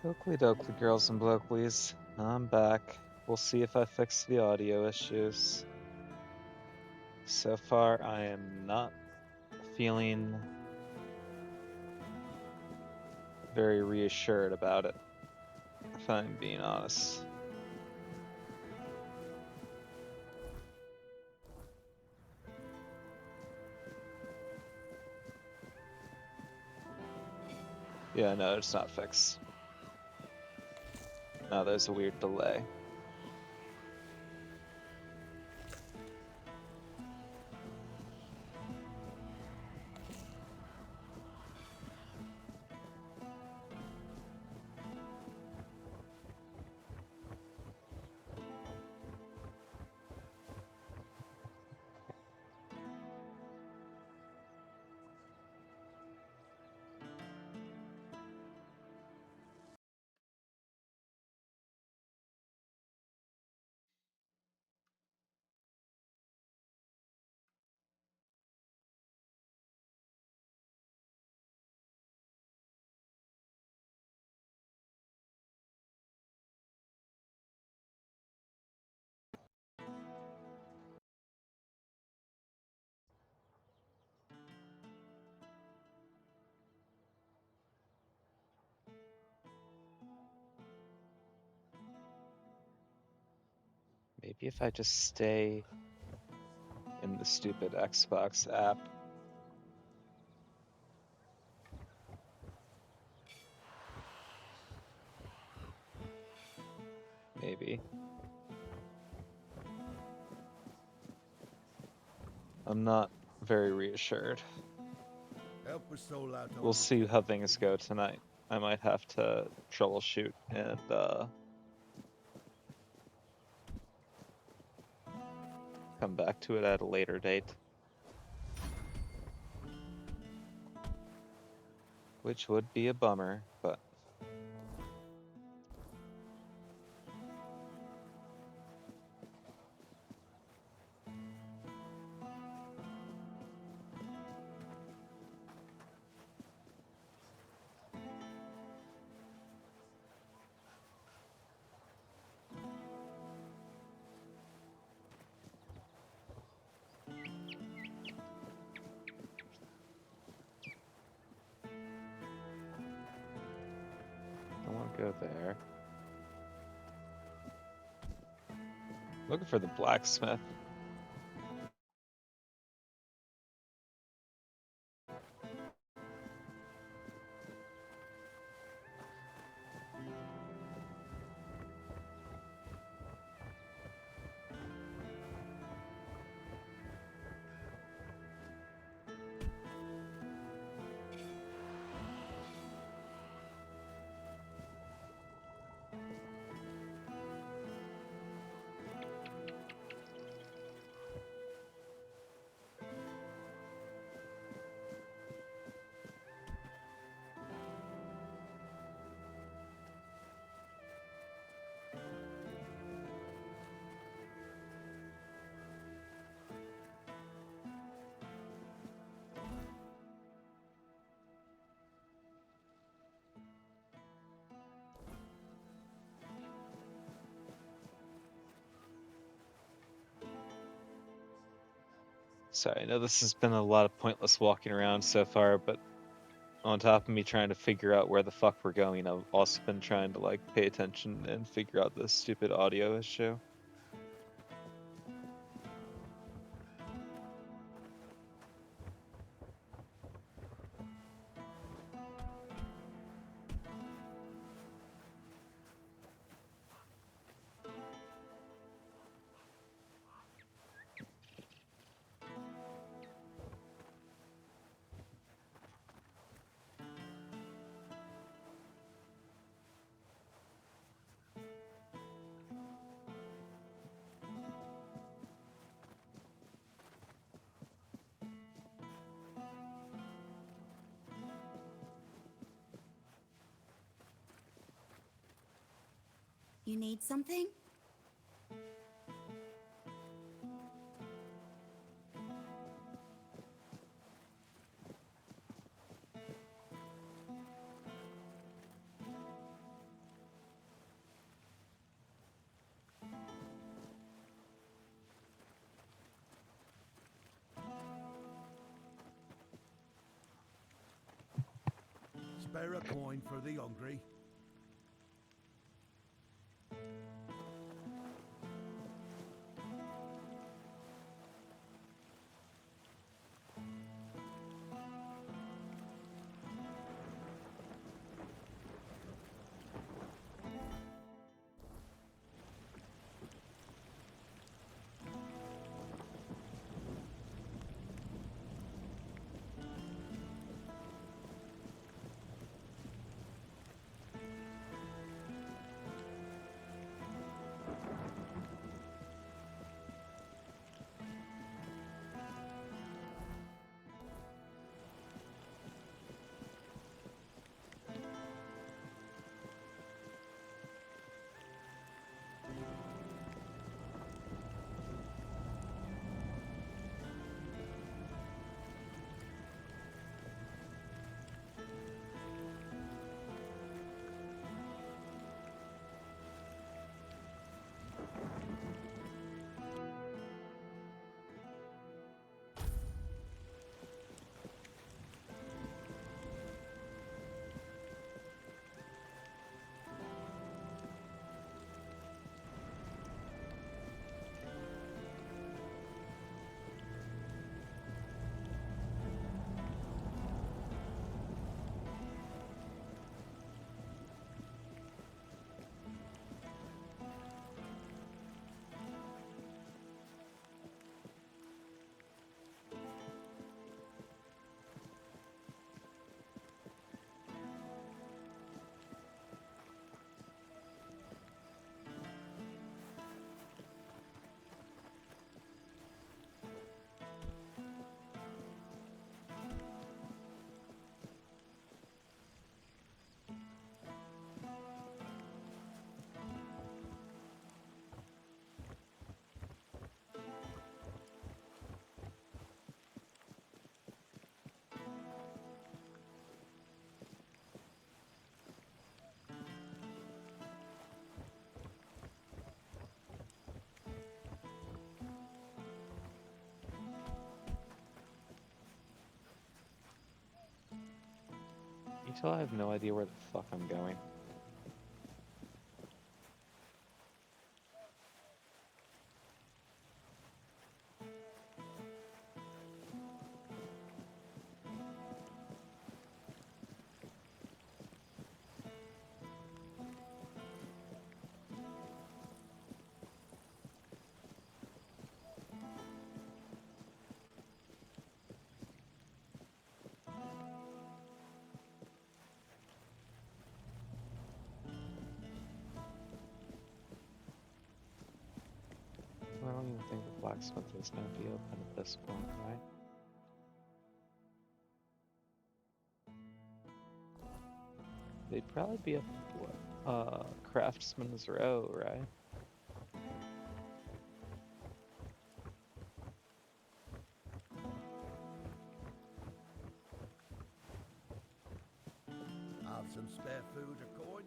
Oakley dokley, girls and blokeleys. I'm back. We'll see if I fix the audio issues. So far, I am not feeling very reassured about it, if I'm being honest. Yeah, no, it's not fixed. Now there's a weird delay. Maybe if I just stay in the stupid Xbox app. Maybe. I'm not very reassured. We'll see how things go tonight. I might have to troubleshoot and come back to it at a later date. Which would be a bummer, but I want to go there. Looking for the blacksmith. Sorry, I know this has been a lot of pointless walking around so far, but on top of me trying to figure out where the fuck we're going, I've also been trying to like pay attention and figure out this stupid audio issue. You need something? spare a coin for the hungry. You tell I have no idea where the fuck I'm going. I don't even think the blacksmith is going to be open at this point, right? They'd probably be up what? Craftsman's Row, right? Have some spare food or coin?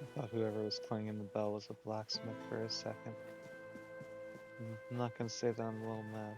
I thought whoever was clanging the bell was a blacksmith for a second. I'm not going to say that I'm a little mad.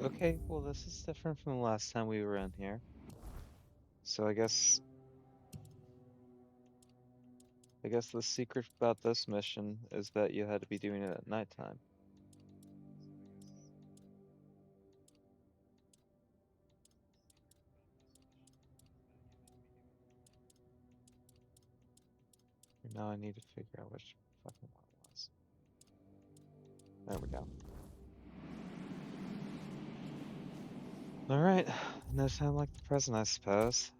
Okay, well this is different from the last time we were in here. So I guess the secret about this mission is that you had to be doing it at nighttime. Now I need to figure out which fucking one it was. There we go. Alright, no time like the present, I suppose.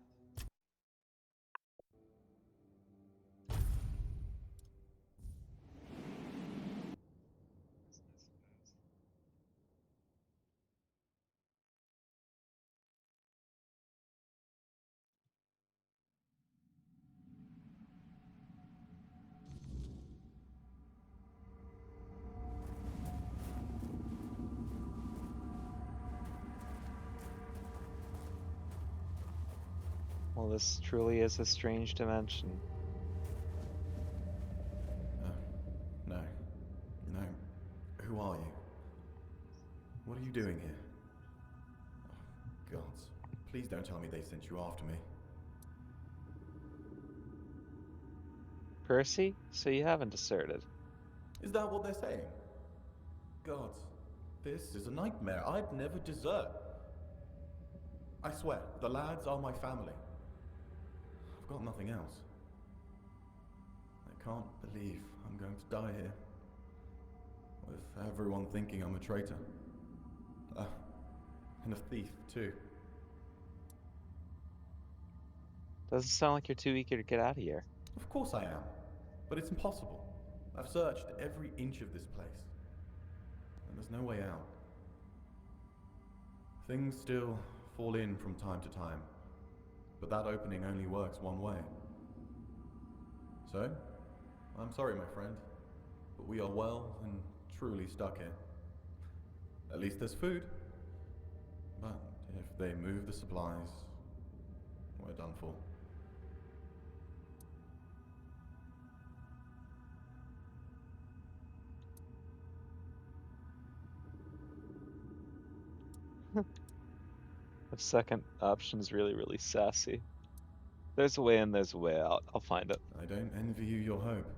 Well, this truly is a strange dimension. No. No. Who are you? What are you doing here? Oh, gods. Please don't tell me they sent you after me. Percy? So you haven't deserted. Is that what they're saying? Gods. This is a nightmare. I'd never desert. I swear, the lads are my family. I've got nothing else. I can't believe I'm going to die here. With everyone thinking I'm a traitor. And a thief, too. Doesn't sound like you're too eager to get out of here. Of course I am. But it's impossible. I've searched every inch of this place. And there's no way out. Things still fall in from time to time. But that opening only works one way. So, I'm sorry, my friend. But we are well and truly stuck here. At least there's food. But if they move the supplies, we're done for. The second option's really, really sassy. There's a way in, there's a way out. I'll find it. I don't envy you your hope.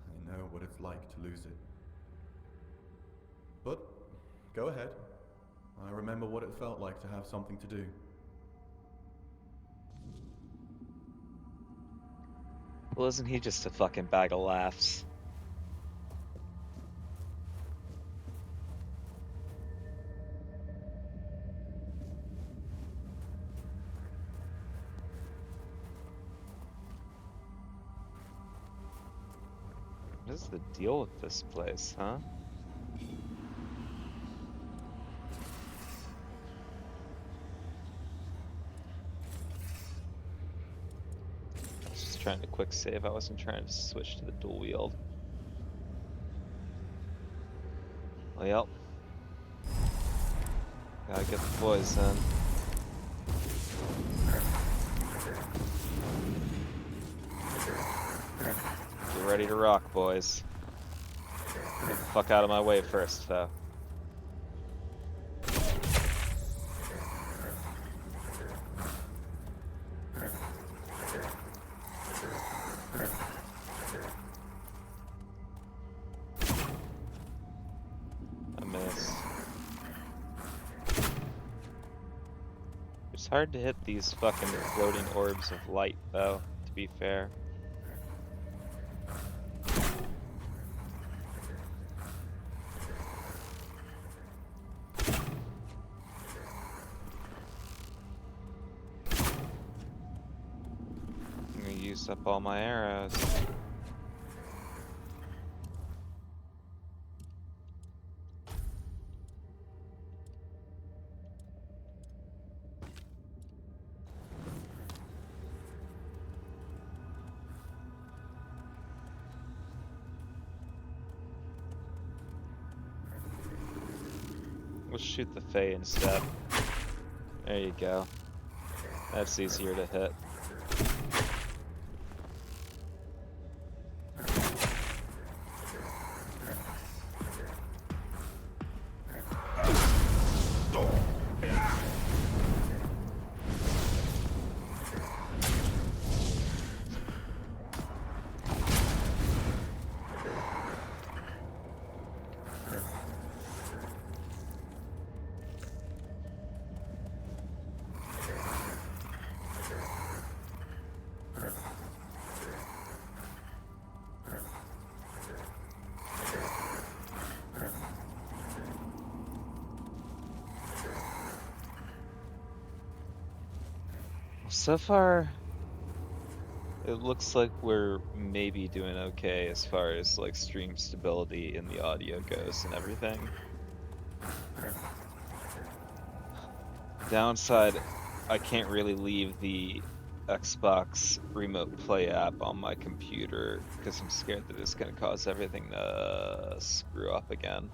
I know what it's like to lose it. But, go ahead. I remember what it felt like to have something to do. Well, isn't he just a fucking bag of laughs? What is the deal with this place, huh? I was just trying to quick save. I wasn't trying to switch to the dual wield. Well, gotta get the boys in. Get ready to rock, boys. Get the fuck out of my way first, though. I miss. It's hard to hit these fucking floating orbs of light, though, to be fair. Up all my arrows. We'll shoot the Fae instead. There you go. That's easier to hit. So far, it looks like we're maybe doing okay as far as like stream stability and the audio goes and everything. Downside, I can't really leave the Xbox Remote Play app on my computer because I'm scared that it's going to cause everything to screw up again.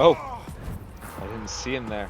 Oh, I didn't see him there.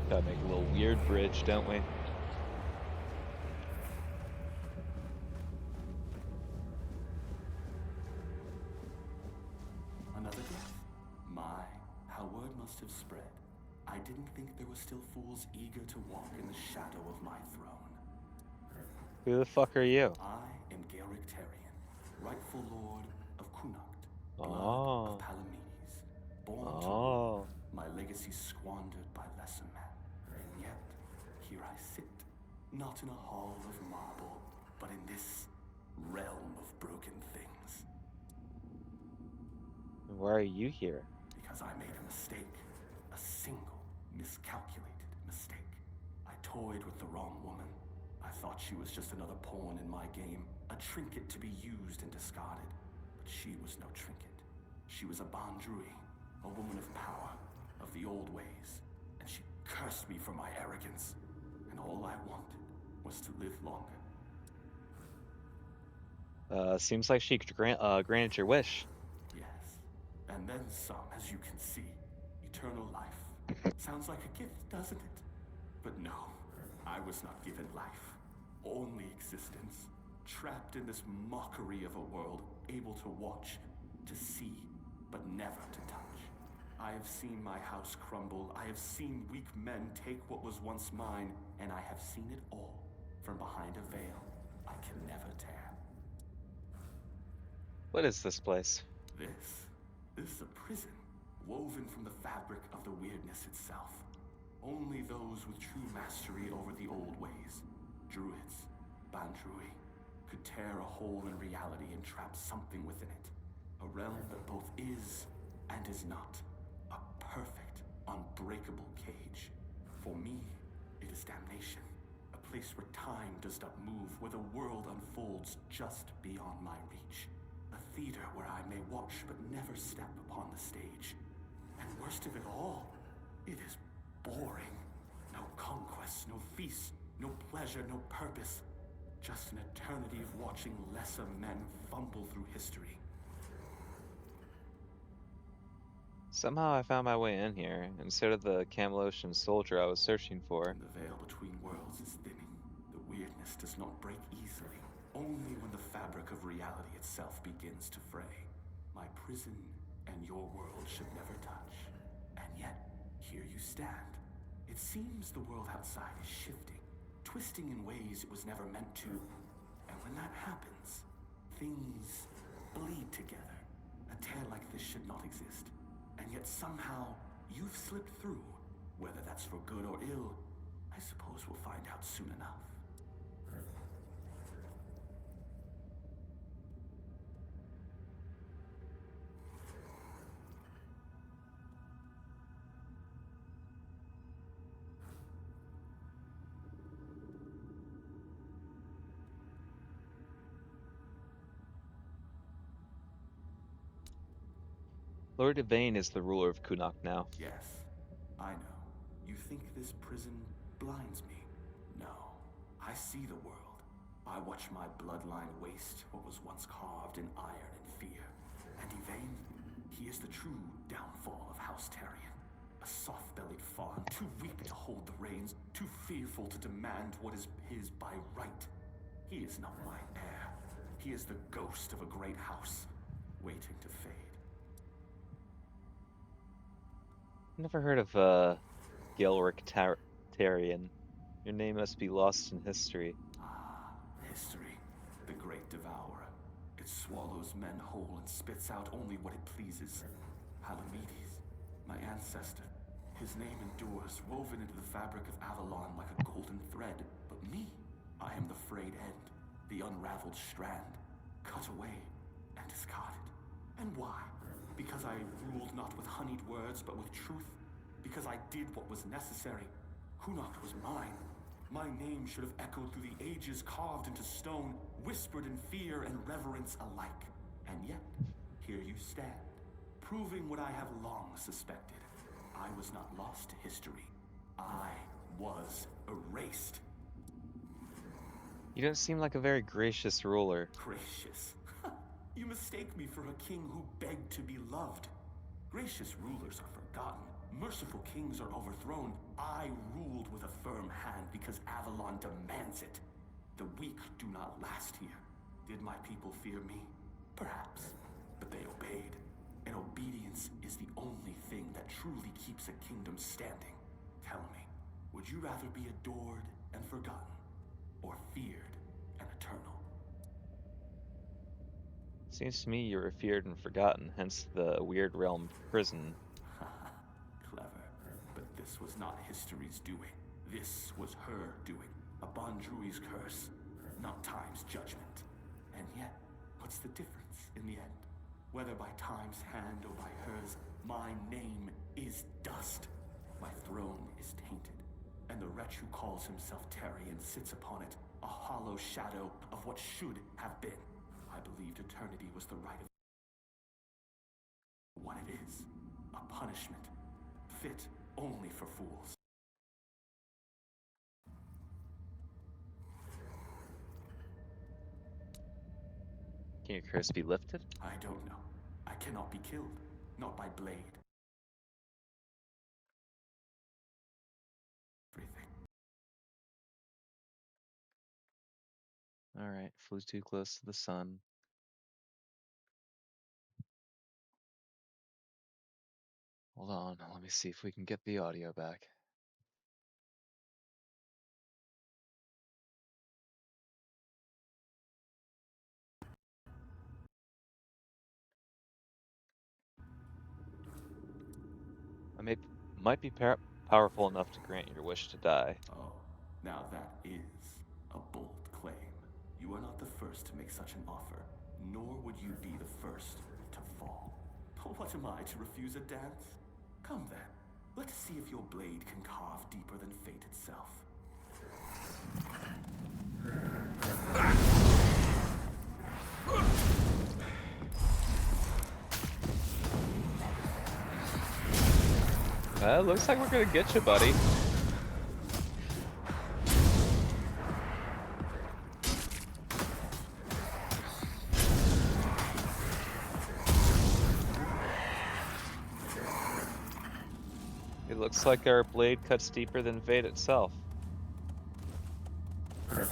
Gotta make a little weird bridge, don't we? Another death? My, how word must have spread. I didn't think there were still fools eager to walk in the shadow of my throne. Who the fuck are you? I am Garrick Tarian, rightful lord of Kunacht, blood Oh. of Palamedes, born to Oh. rule, my legacy squandered by lesser men. And yet, here I sit, not in a hall of marble, but in this realm of broken things. Why are you here? Because I made a mistake. A single, miscalculated mistake. I toyed with the wrong woman. I thought she was just another pawn in my game, a trinket to be used and discarded. But she was no trinket. She was a Bandrui, a woman of power, of the old ways. And she cursed me for my arrogance. And all I wanted was to live longer. Seems like she granted your wish. Yes, and then some, as you can see. Eternal life. Sounds like a gift, doesn't it? But no, I was not given life. Only existence. Trapped in this mockery of a world, able to watch, to see, but never to touch. I have seen my house crumble. I have seen weak men take what was once mine, and I have seen it all from behind a veil I can never tear. What is this place? This is a prison, woven from the fabric of the weirdness itself. Only those with true mastery over the old ways, druids, Bandrui, could tear a hole in reality and trap something within it. A realm that both is and is not. A perfect, unbreakable cage. For me, it is damnation. A place where time does not move, where the world unfolds just beyond my reach. A theater where I may watch but never step upon the stage. And worst of it all, it is boring. No conquest, no feast, no pleasure, no purpose. Just an eternity of watching lesser men fumble through history. Somehow I found my way in here, and so did the Camelosian soldier I was searching for. And the veil between worlds is thinning. The weirdness does not break easily, only when the fabric of reality itself begins to fray. My prison and your world should never touch. And yet, here you stand. It seems the world outside is shifting, twisting in ways it was never meant to. And when that happens, things bleed together. A tale like this should not exist. And yet somehow, you've slipped through. Whether that's for good or ill, I suppose we'll find out soon enough. Lord Yvain is the ruler of Kunok now. Yes, I know. You think this prison blinds me? No. I see the world. I watch my bloodline waste what was once carved in iron and fear. And Yvain, he is the true downfall of House Tarion. A soft-bellied fawn, too weak to hold the reins, too fearful to demand what is his by right. He is not my heir. He is the ghost of a great house, waiting to fade. Never heard of, Gilric Tarion. Your name must be lost in history. Ah, history. The great devourer. It swallows men whole and spits out only what it pleases. Palamedes, my ancestor. His name endures, woven into the fabric of Avalon like a golden thread. But me, I am the frayed end, the unraveled strand, cut away and discarded. And why? Because I ruled not with honeyed words, but with truth. Because I did what was necessary. Kunok was mine. My name should have echoed through the ages, carved into stone, whispered in fear and reverence alike. And yet, here you stand, proving what I have long suspected. I was not lost to history. I was erased. You don't seem like a very gracious ruler. Gracious. You mistake me for a king who begged to be loved. Gracious rulers are forgotten. Merciful kings are overthrown. I ruled with a firm hand because Avalon demands it. The weak do not last here. Did my people fear me? Perhaps. But they obeyed. And obedience is the only thing that truly keeps a kingdom standing. Tell me, would you rather be adored and forgotten, or feared and eternal? Seems to me you were feared and forgotten, hence the weird realm prison. Clever. But this was not history's doing. This was her doing. A Bandrui's curse, not time's judgment. And yet, what's the difference in the end? Whether by time's hand or by hers, my name is dust. My throne is tainted. And the wretch who calls himself Tarion sits upon it, a hollow shadow of what should have been. I believed eternity was the right of what it is. A punishment, fit only for fools. Can your curse be lifted? I don't know. I cannot be killed, not by blade. Everything. Alright, flew too close to the sun. Hold on, let me see if we can get the audio back. Might be powerful enough to grant your wish to die. Oh, now that is a bold claim. You are not the first to make such an offer, nor would you be the first to fall. What am I, to refuse a dance? Come then, let's see if your blade can carve deeper than fate itself. Looks like we're gonna get you, buddy. It looks like our blade cuts deeper than fate itself. I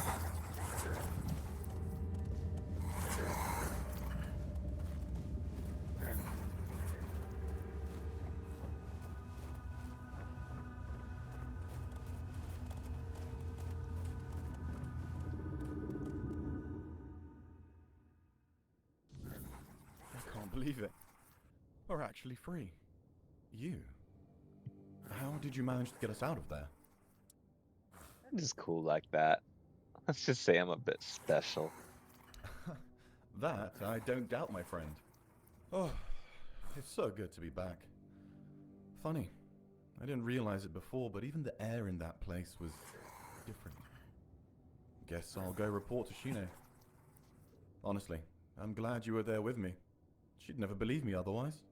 can't believe it. We're actually free. You. How did you manage to get us out of there? I'm just cool like that. Let's just say I'm a bit special. That I don't doubt, my friend. Oh, it's so good to be back. Funny, I didn't realize it before, but even the air in that place was different. Guess I'll go report to Shine. Honestly, I'm glad you were there with me. She'd never believe me otherwise.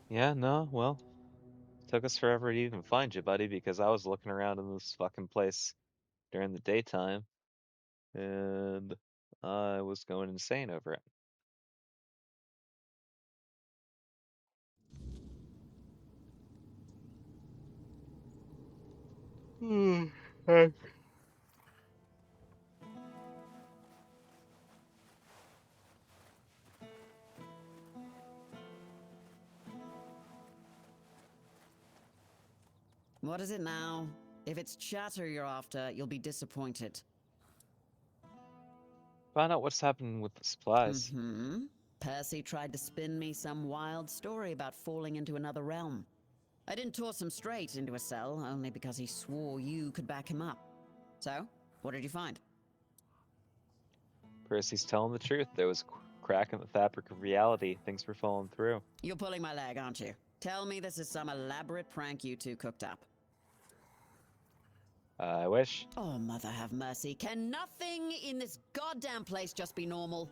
Yeah, no, well, took us forever to even find you, buddy, because I was looking around in this fucking place during the daytime, and I was going insane over it. What is it now? If it's chatter you're after, you'll be disappointed. Find out what's happening with the supplies. Mm-hmm. Percy tried to spin me some wild story about falling into another realm. I didn't toss him straight into a cell, only because he swore you could back him up. So, what did you find? Percy's telling the truth. There was a crack in the fabric of reality. Things were falling through. You're pulling my leg, aren't you? Tell me this is some elaborate prank you two cooked up. I wish. Oh, mother have mercy. Can nothing in this goddamn place just be normal?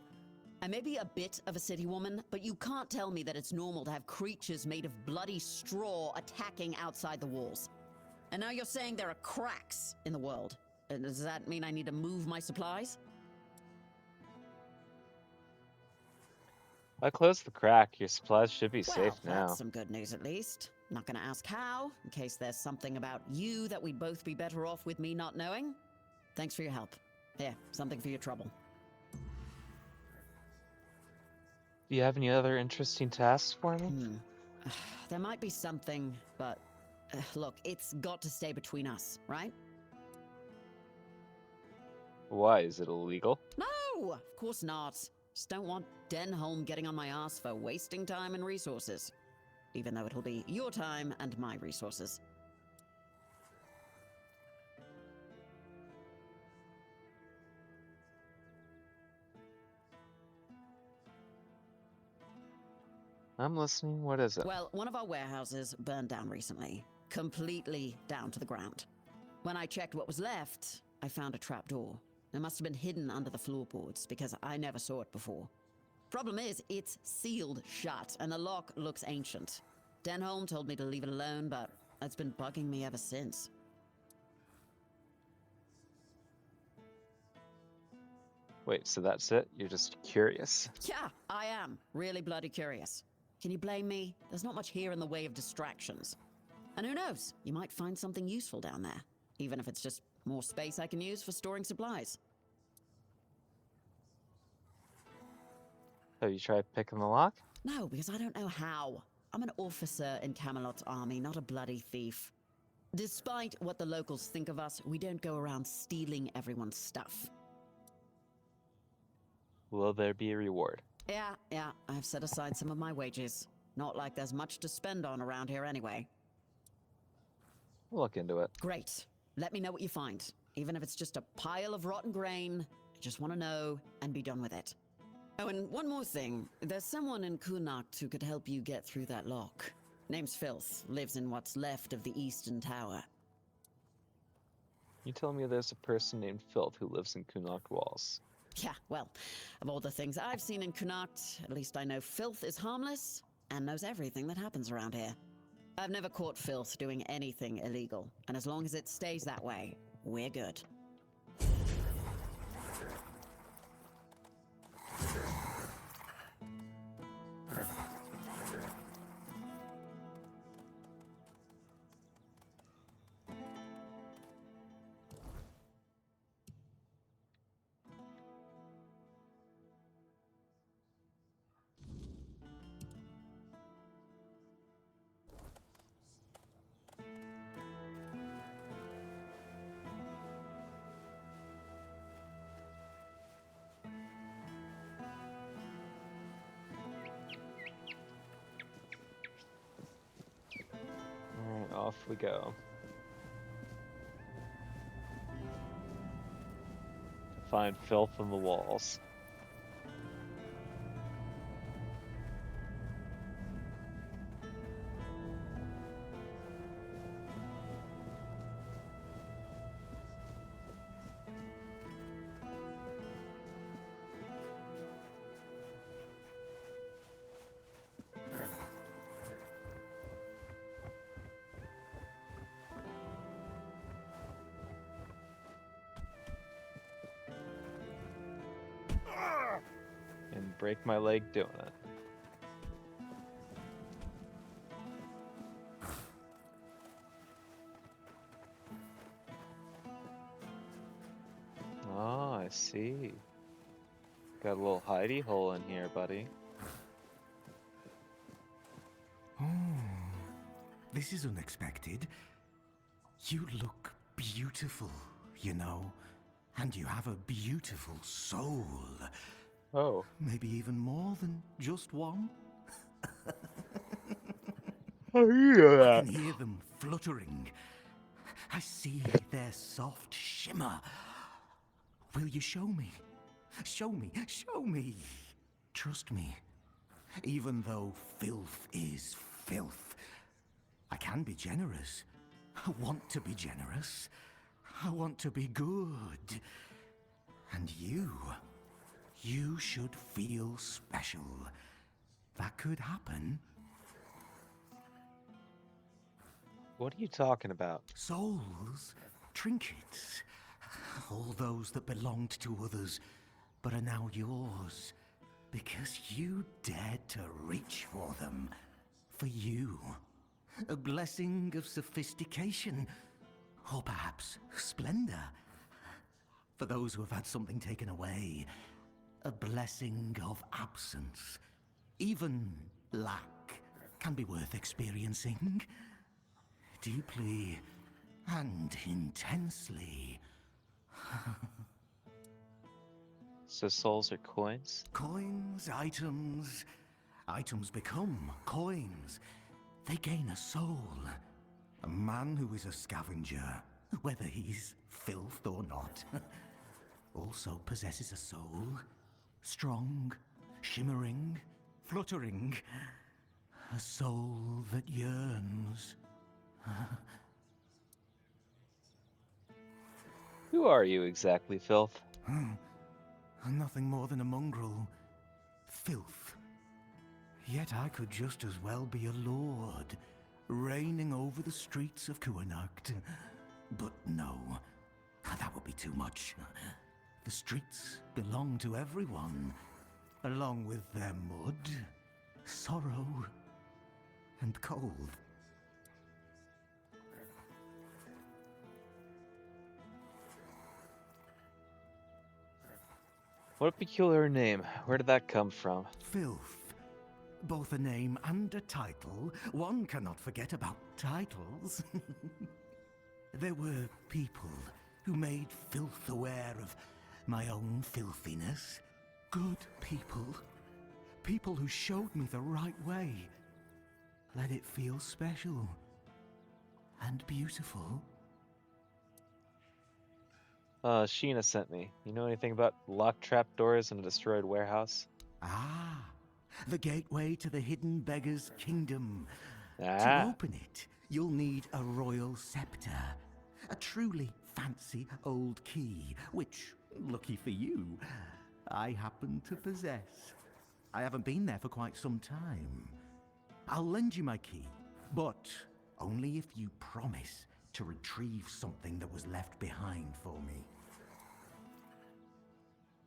I may be a bit of a city woman, but you can't tell me that it's normal to have creatures made of bloody straw attacking outside the walls. And now you're saying there are cracks in the world. Does that mean I need to move my supplies? I closed the crack. Your supplies should be safe Well, now. that's some good news at least. Not gonna ask how, in case there's something about you that we'd both be better off with me not knowing. Thanks for your help. Here, something for your trouble. Do you have any other interesting tasks for me? There might be something, but look, it's got to stay between us, right? Why? Is it illegal? No, of course not. Just don't want Denholm getting on my ass for wasting time and resources. Even though it'll be your time and my resources. I'm listening. What is it? Well, one of our warehouses burned down recently. Completely down to the ground. When I checked what was left, I found a trapdoor. It must have been hidden under the floorboards, because I never saw it before. Problem is, it's sealed shut, and the lock looks ancient. Denholm told me to leave it alone, but it's been bugging me ever since. Wait, so that's it? You're just curious? Yeah, I am. Really bloody curious. Can you blame me? There's not much here in the way of distractions. And who knows, you might find something useful down there. Even if it's just more space I can use for storing supplies. Have you tried picking the lock? No, because I don't know how. I'm an officer in Camelot's army, not a bloody thief. Despite what the locals think of us, we don't go around stealing everyone's stuff. Will there be a reward? Yeah, I've set aside some of my wages. Not like there's much to spend on around here anyway. We'll look into it. Great. Let me know what you find. Even if it's just a pile of rotten grain, I just want to know and be done with it. Oh, and one more thing. There's someone in Kunakt who could help you get through that lock. Name's Filth. Lives in what's left of the Eastern Tower. You tell me there's a person named Filth who lives in Kunakt Walls. Yeah, well, of all the things I've seen in Kunakt, at least I know Filth is harmless and knows everything that happens around here. I've never caught Filth doing anything illegal, and as long as it stays that way, we're good. we go. To find filth in the walls. And break my leg doing it. Oh, I see. Got a little hidey hole in here, buddy. Oh, this is unexpected. You look beautiful, you know, and you have a beautiful soul. Oh. Maybe even more than just one. How do you know I that? can hear them fluttering. I see their soft shimmer. Will you show me? Show me, show me. Trust me. Even though filth is filth, I can be generous. I want to be generous. I want to be good. And you should feel special. That could happen. What are you talking about? Souls, trinkets, all those that belonged to others, but are now yours, because you dared to reach for them. For you. A blessing of sophistication, or perhaps splendor. For those who have had something taken away, a blessing of absence. Even lack can be worth experiencing. Deeply and intensely. So souls are coins? Coins, items. Items become coins. They gain a soul. A man who is a scavenger, whether he's filth or not, also possesses a soul. Strong, shimmering, fluttering. A soul that yearns. Who are you exactly, Filth? Nothing more than a mongrel. Filth. Yet I could just as well be a lord, reigning over the streets of Kuanacht. But no, that would be too much. The streets belong to everyone, along with their mud, sorrow, and cold. What a peculiar name. Where did that come from? Filth. Both a name and a title. One cannot forget about titles. There were people who made filth aware of my own filthiness. Good people. People who showed me the right way. Let it feel special. And beautiful. Sheena sent me. You know anything about locked trapdoors in a destroyed warehouse? Ah, the gateway to the hidden beggar's kingdom. To Ah. open it, you'll need a royal scepter. A truly fancy old key, which, lucky for you, I happen to possess. I haven't been there for quite some time. I'll lend you my key, but only if you promise to retrieve something that was left behind for me.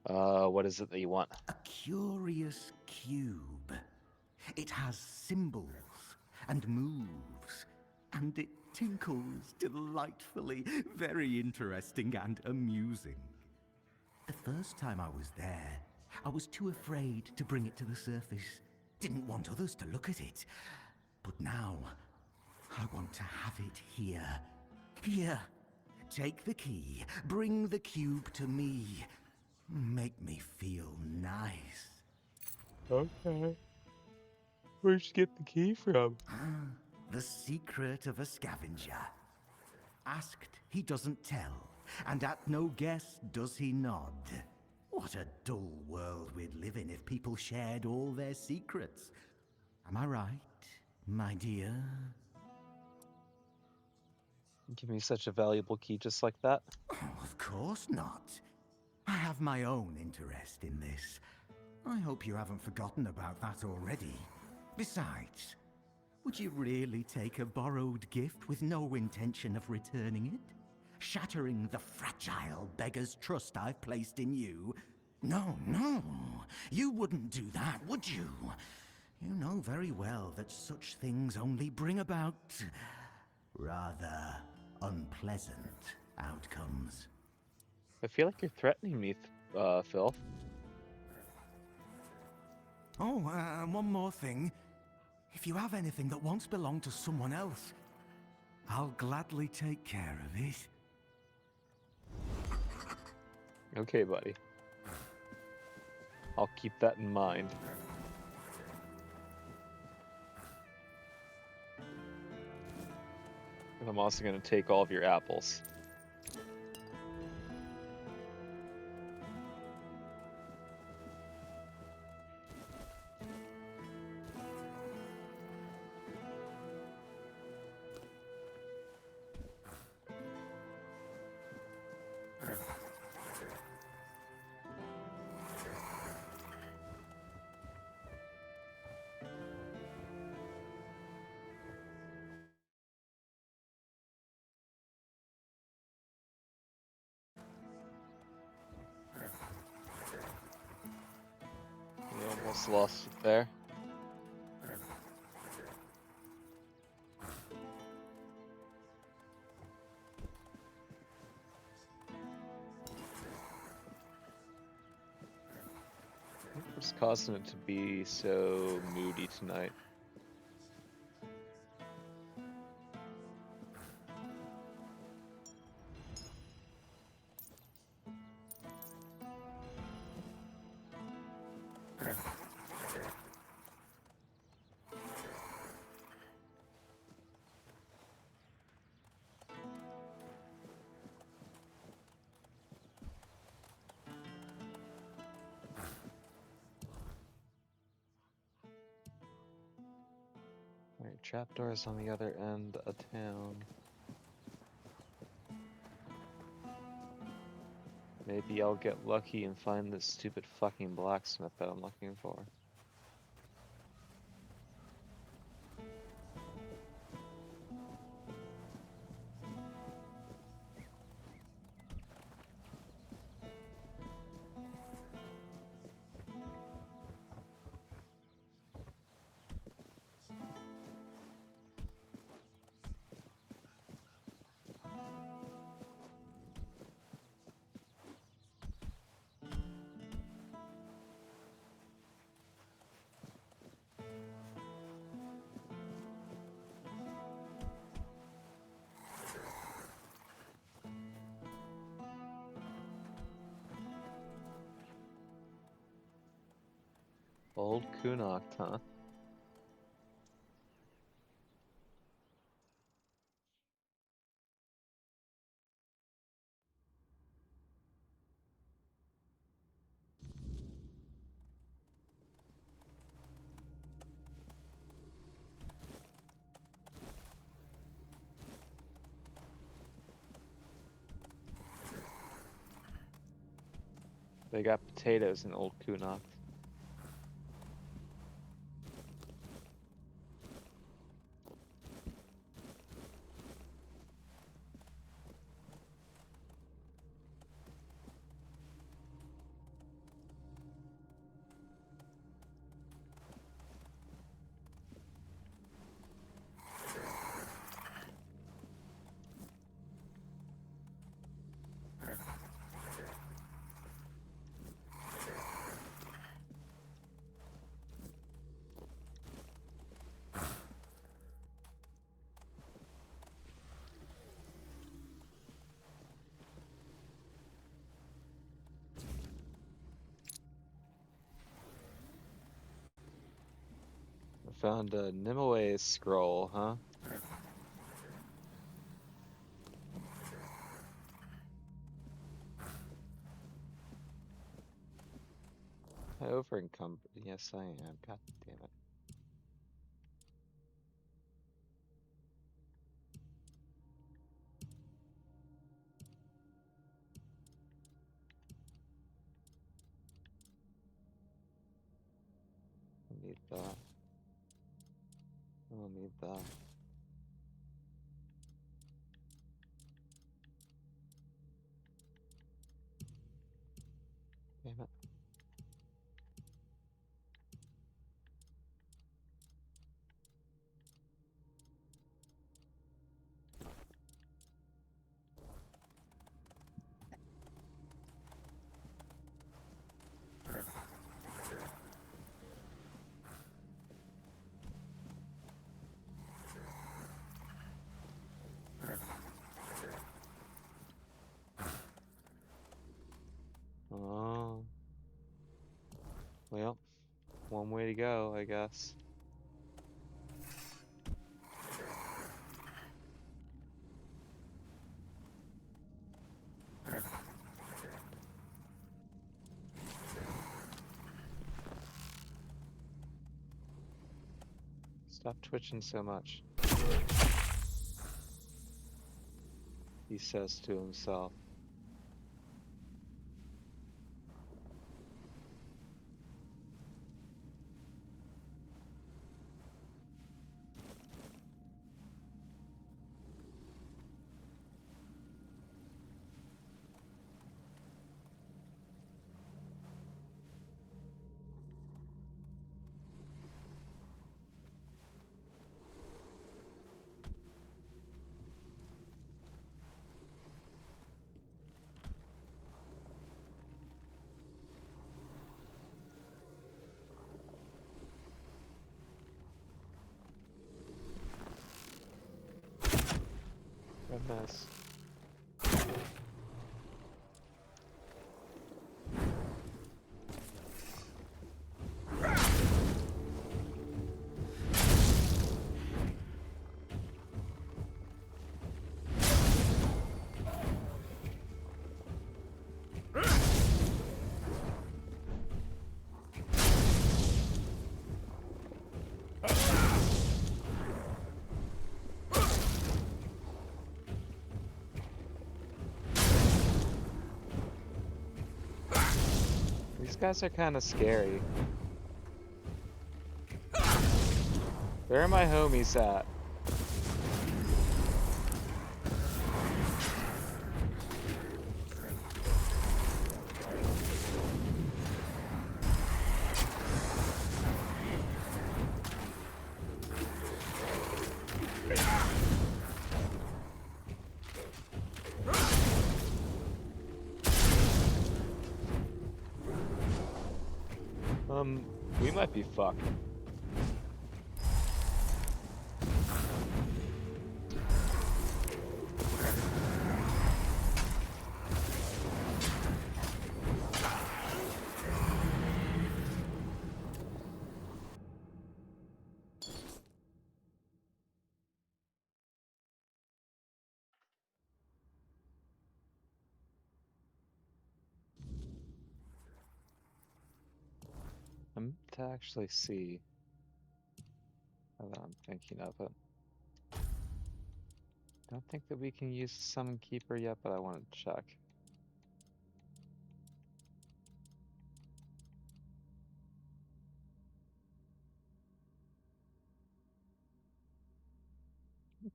What is it that you want? A curious cube. It has symbols and moves, and it tinkles delightfully. Very interesting and amusing. The first time I was there, I was too afraid to bring it to the surface. Didn't want others to look at it. But now, I want to have it here. Here. Take the key. Bring the cube to me. Make me feel nice. Okay. Where'd you get the key from? The secret of a scavenger. Asked, he doesn't tell, and at no guess does he nod. What a dull world we'd live in if people shared all their secrets. Am I right, my dear? Give me such a valuable key just like that. Oh, of course not. I have my own interest in this. I hope you haven't forgotten about that already. Besides, would you really take a borrowed gift with no intention of returning it? Shattering the fragile beggar's trust I've placed in you? No, no. You wouldn't do that, would you? You know very well that such things only bring about rather unpleasant outcomes. I feel like you're threatening me, Phil. Oh, one more thing. If you have anything that once belonged to someone else, I'll gladly take care of it. Okay, buddy. I'll keep that in mind. And I'm also going to take all of your apples. You almost lost it there. What's causing it to be so moody tonight? Alright, trapdoors on the other end of town. Maybe I'll get lucky and find this stupid fucking blacksmith that I'm looking for. Old Kunocht, huh? They got potatoes in Old Kunocht. I found a Nimue scroll, huh? I over encumbered. Yes, I am. God damn it. I need that. I don't need that. Damn it. Oh. Well, one way to go, I guess. Stop twitching so much, he says to himself. Goodness. These guys are kind of scary. Where are my homies at? We might be fucked. I'm to actually see. I'm thinking of it. Don't think that we can use the Summon Keeper yet, but I want to check.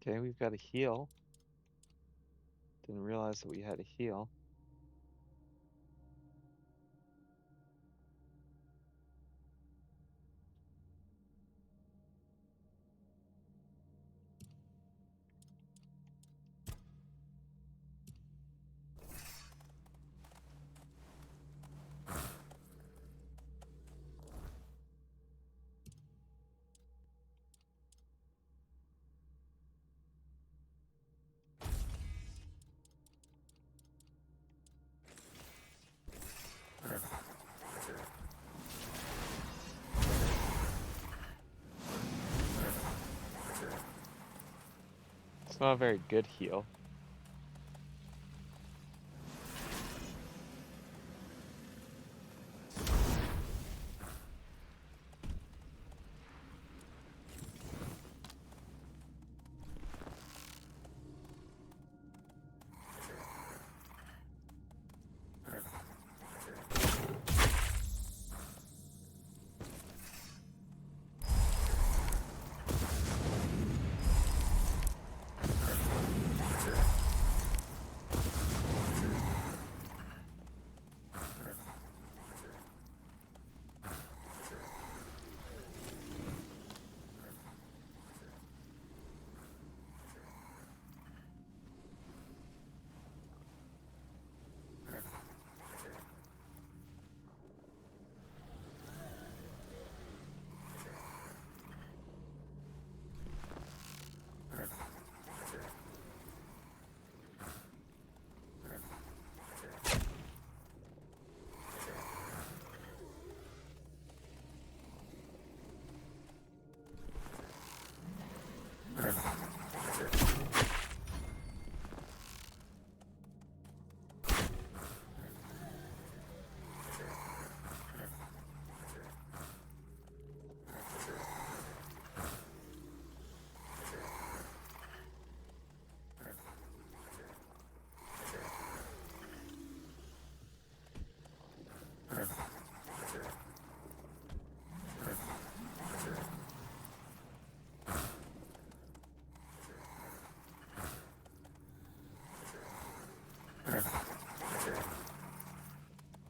Okay, we've got a heal. Didn't realize that we had a heal. It's not a very good heal.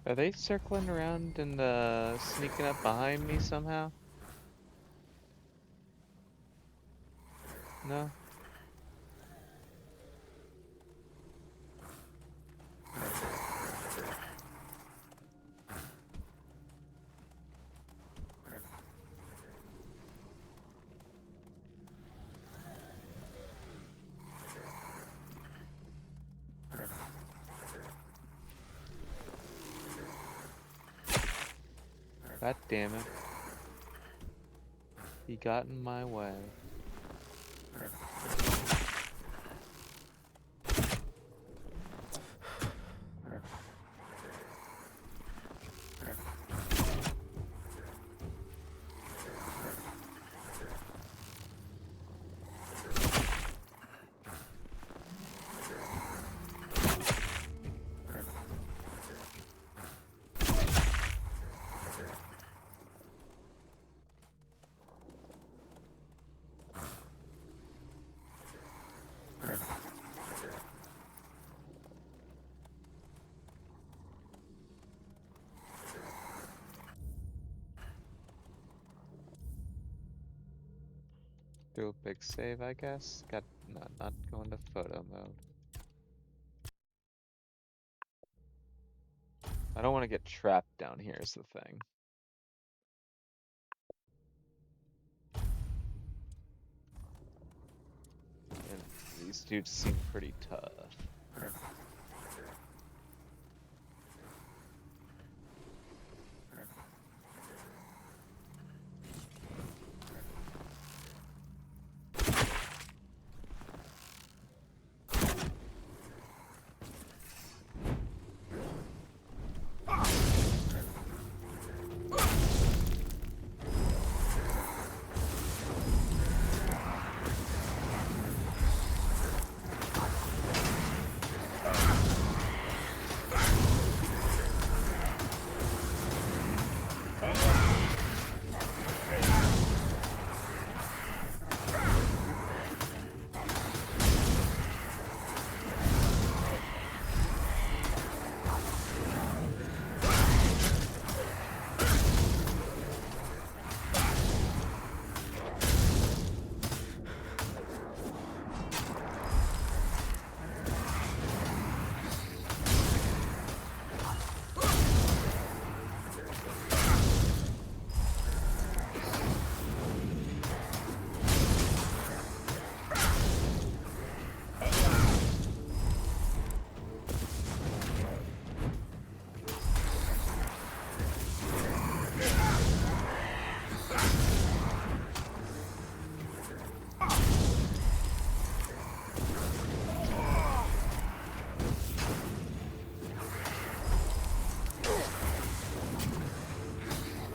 Are they circling around and sneaking up behind me somehow? No? God damn it. He got in my way. Do a big save, I guess. Got not going to photo mode. I don't want to get trapped down here is the thing. And these dudes seem pretty tough.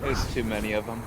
There's too many of them.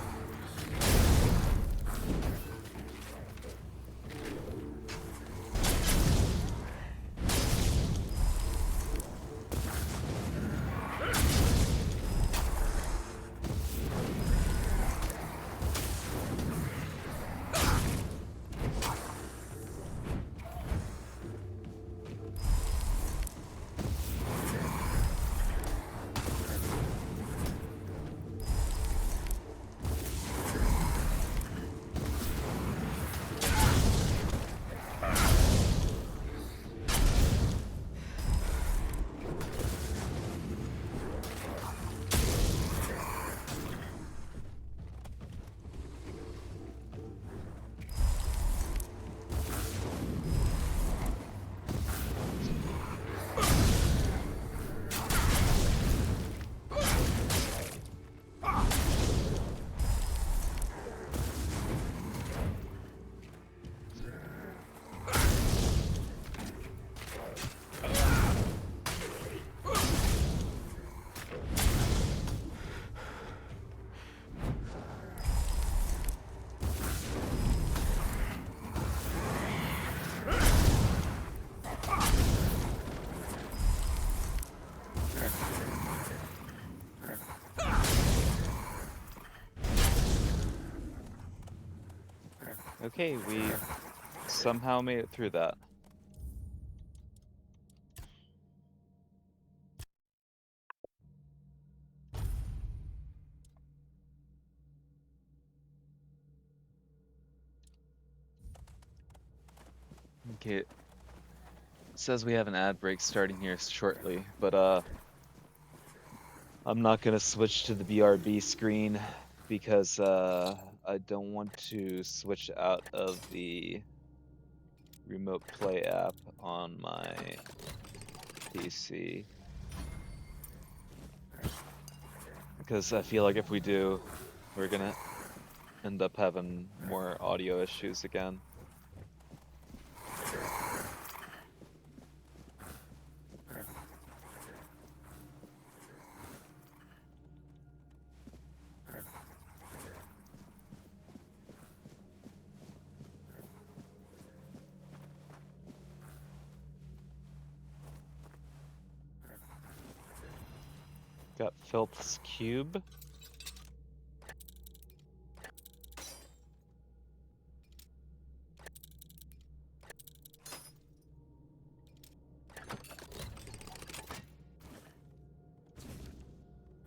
Okay, we somehow made it through that. Okay. It says we have an ad break starting here shortly, but I'm not gonna switch to the BRB screen because I don't want to switch out of the remote play app on my PC. Because I feel like if we do, we're gonna end up having more audio issues again. Got Filth's Cube.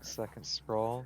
Second scroll.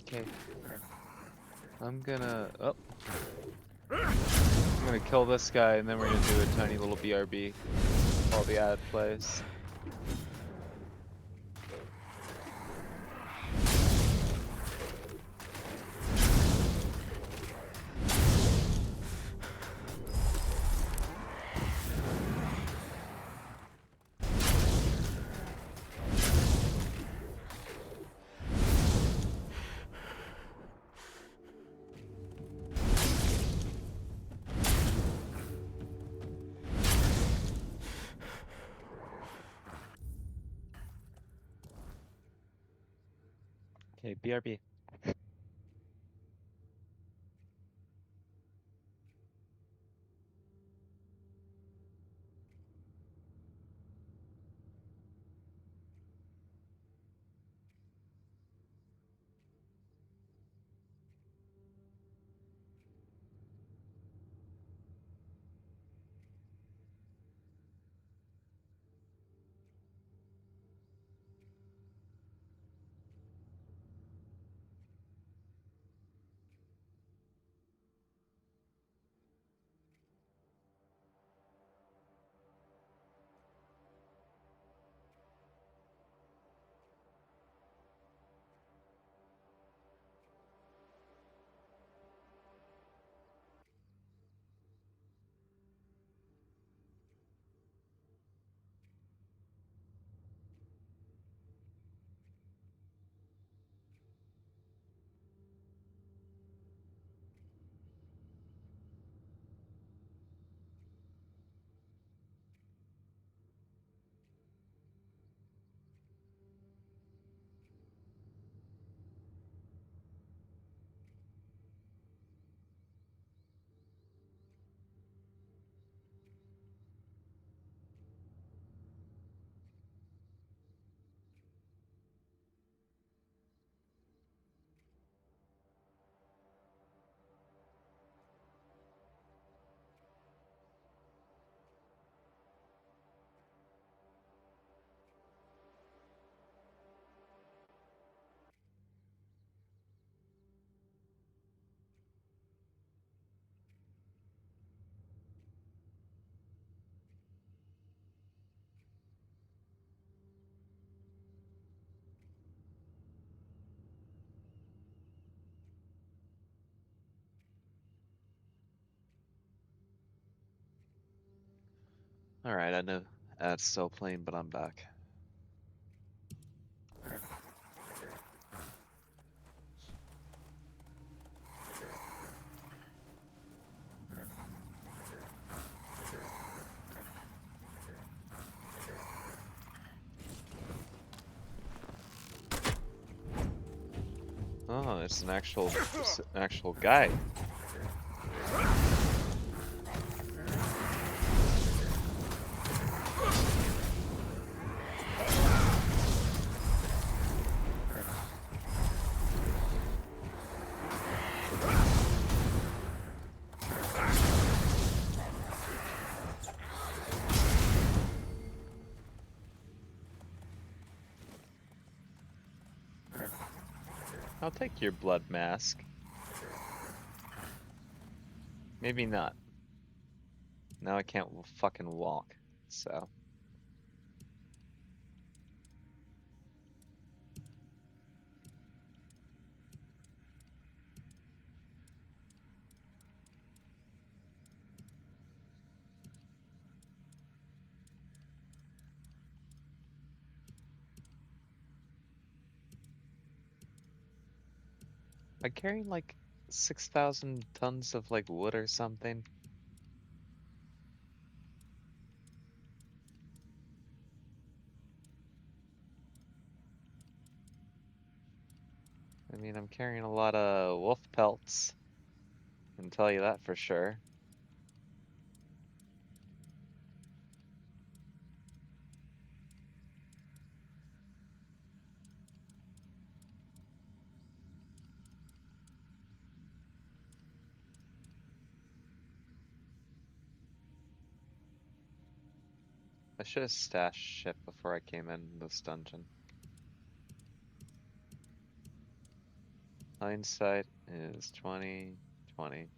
Okay. I'm gonna kill this guy and then we're gonna do a tiny little BRB while the ad plays. Okay, BRB. Alright, I know ad's still playing, but I'm back. Oh, it's an actual guy. I'll take your blood mask. Maybe not. Now I can't fucking walk, so. I'm carrying like 6,000 tons of like wood or something. I mean, I'm carrying a lot of wolf pelts. I can tell you that for sure. I should have stashed shit before I came in this dungeon. Hindsight is 20/20.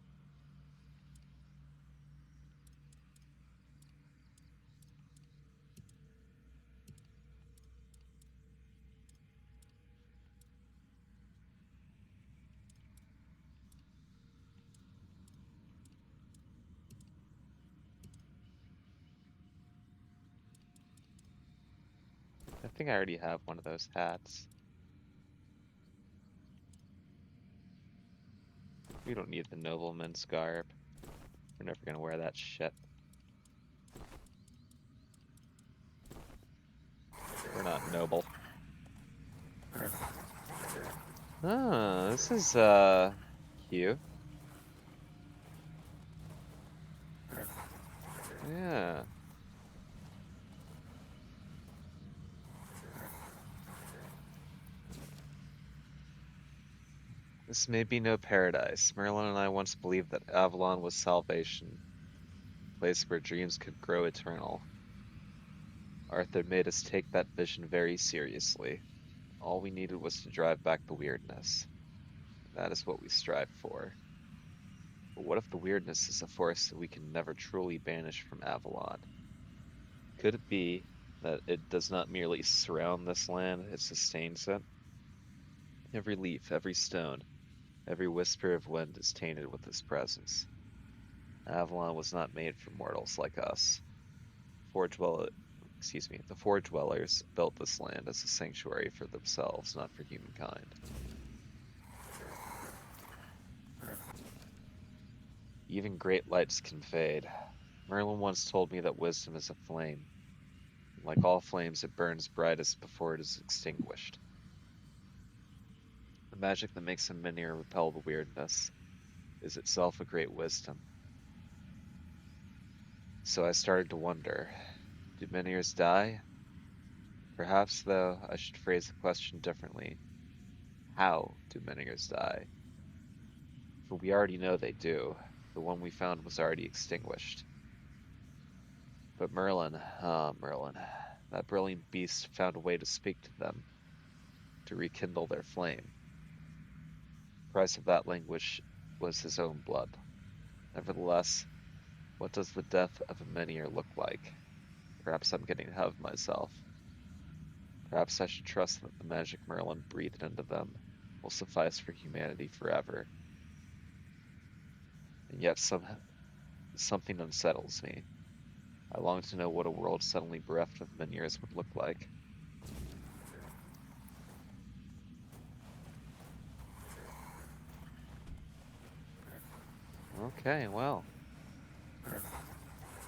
I think I already have one of those hats. We don't need the nobleman's garb. We're never gonna wear that shit. We're not noble. Oh, this is cute. Yeah. This may be no paradise. Merlin and I once believed that Avalon was salvation, a place where dreams could grow eternal. Arthur made us take that vision very seriously. All we needed was to drive back the weirdness. That is what we strive for. But what if the weirdness is a force that we can never truly banish from Avalon? Could it be that it does not merely surround this land, it sustains it? Every leaf, every stone, every whisper of wind is tainted with its presence. Avalon was not made for mortals like us. The Forge Dwellers built this land as a sanctuary for themselves, not for humankind. Even great lights can fade. Merlin once told me that wisdom is a flame. Like all flames, it burns brightest before it is extinguished. The magic that makes a Menhir repel the weirdness is itself a great wisdom. So I started to wonder, do Menhirs die? Perhaps, though, I should phrase the question differently. How do Menhirs die? For we already know they do. The one we found was already extinguished. But Merlin, Merlin, that brilliant beast found a way to speak to them, to rekindle their flame. The price of that language was his own blood. Nevertheless, what does the death of a Menhir look like? Perhaps I'm getting ahead of myself. Perhaps I should trust that the magic Merlin breathed into them will suffice for humanity forever. And yet something unsettles me. I long to know what a world suddenly bereft of Meniers would look like. Okay, well.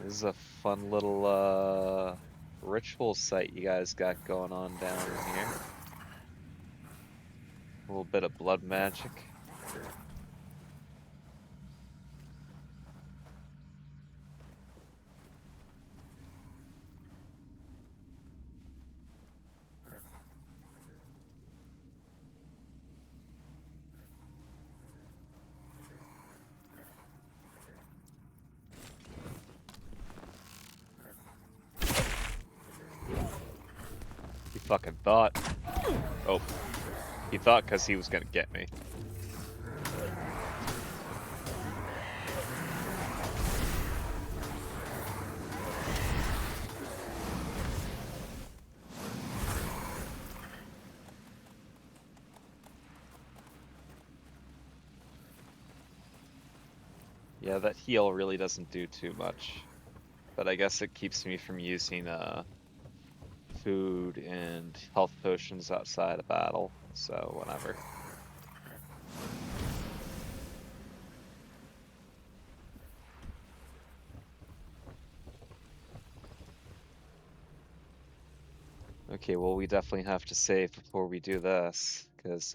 This is a fun little ritual site you guys got going on down in here. A little bit of blood magic. He fucking thought. Oh. He thought because he was gonna get me. Yeah, that heal really doesn't do too much. But I guess it keeps me from using food and health potions outside of battle, so whatever. Okay, well we definitely have to save before we do this, because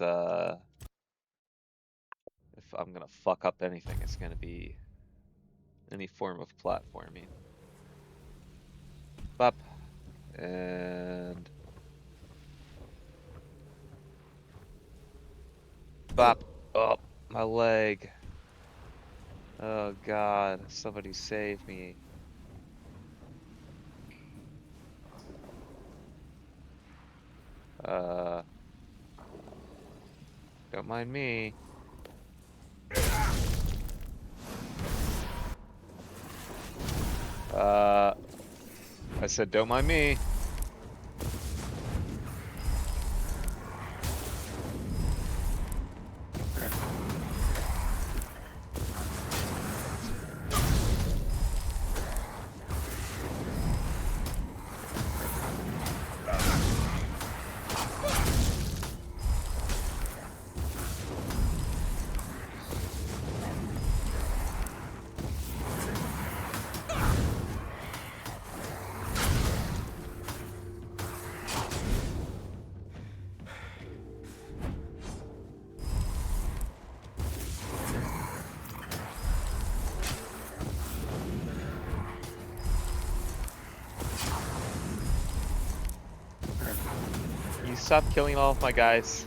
if I'm gonna fuck up anything, it's gonna be any form of platforming. Bop. And bop. Oh, my leg. Oh god, somebody save me. Uh, don't mind me. I said don't mind me. You stop killing all of my guys.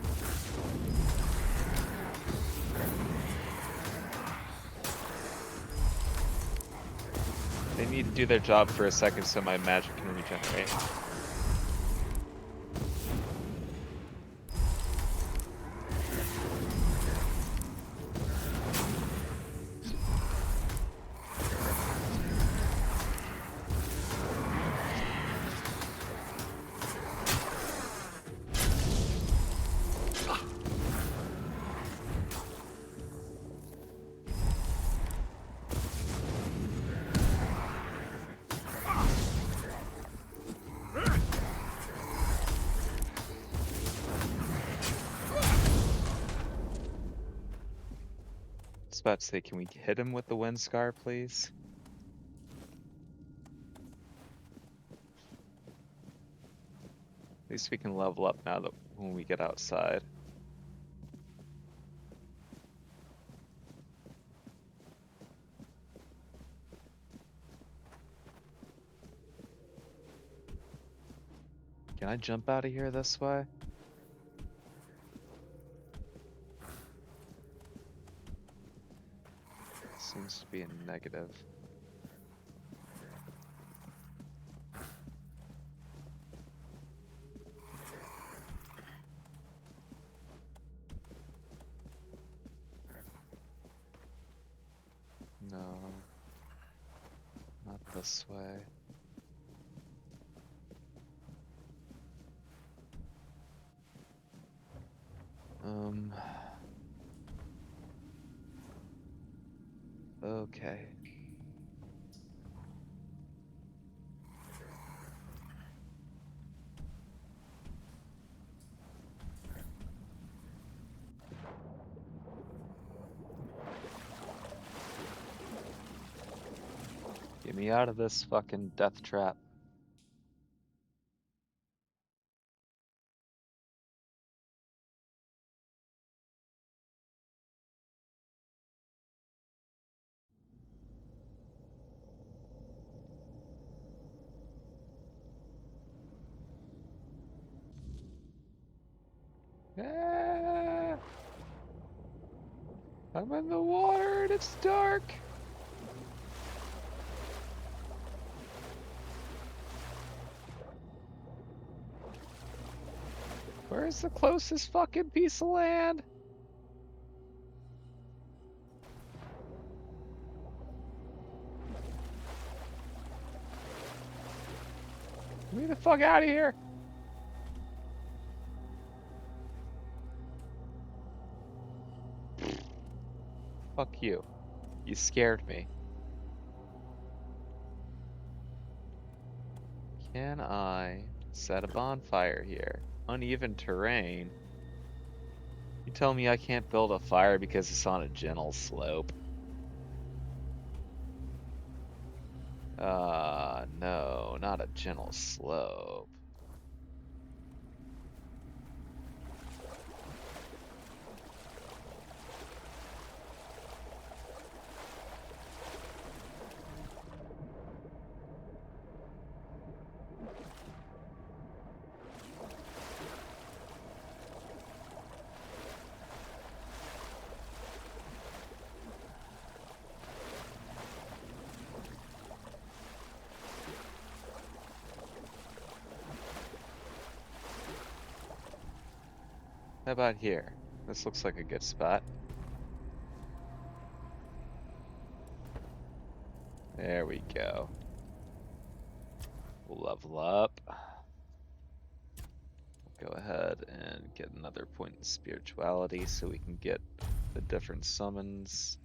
They need to do their job for a second so my magic can regenerate. I was about to say, can we hit him with the wind scar, please? At least we can level up now that when we get outside. Can I jump out of here this way? Seems to be a negative. No, not this way. Okay. me out of this fucking death trap. Ah, I'm in the water and it's dark. Where's the closest fucking piece of land? Get me the fuck out of here. Fuck you. You scared me. Can I set a bonfire here? Uneven terrain. You tell me I can't build a fire because it's on a gentle slope. No, not a gentle slope. How about here? This looks like a good spot. There we go. We'll level up. Go ahead and get another point in spirituality so we can get the different summons.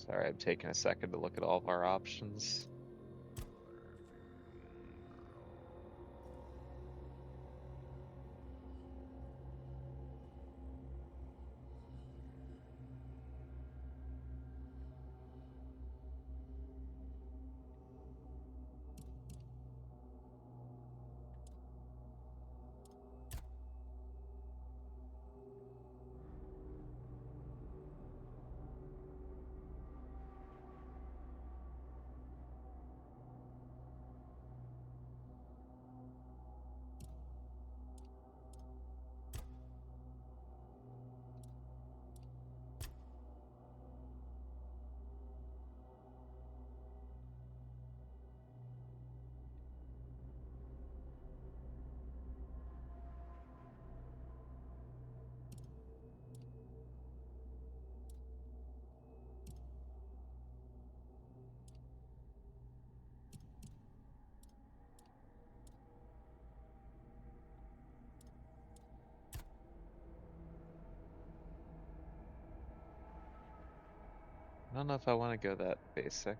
Sorry, I'm taking a second to look at all of our options. I don't know if I want to go that basic.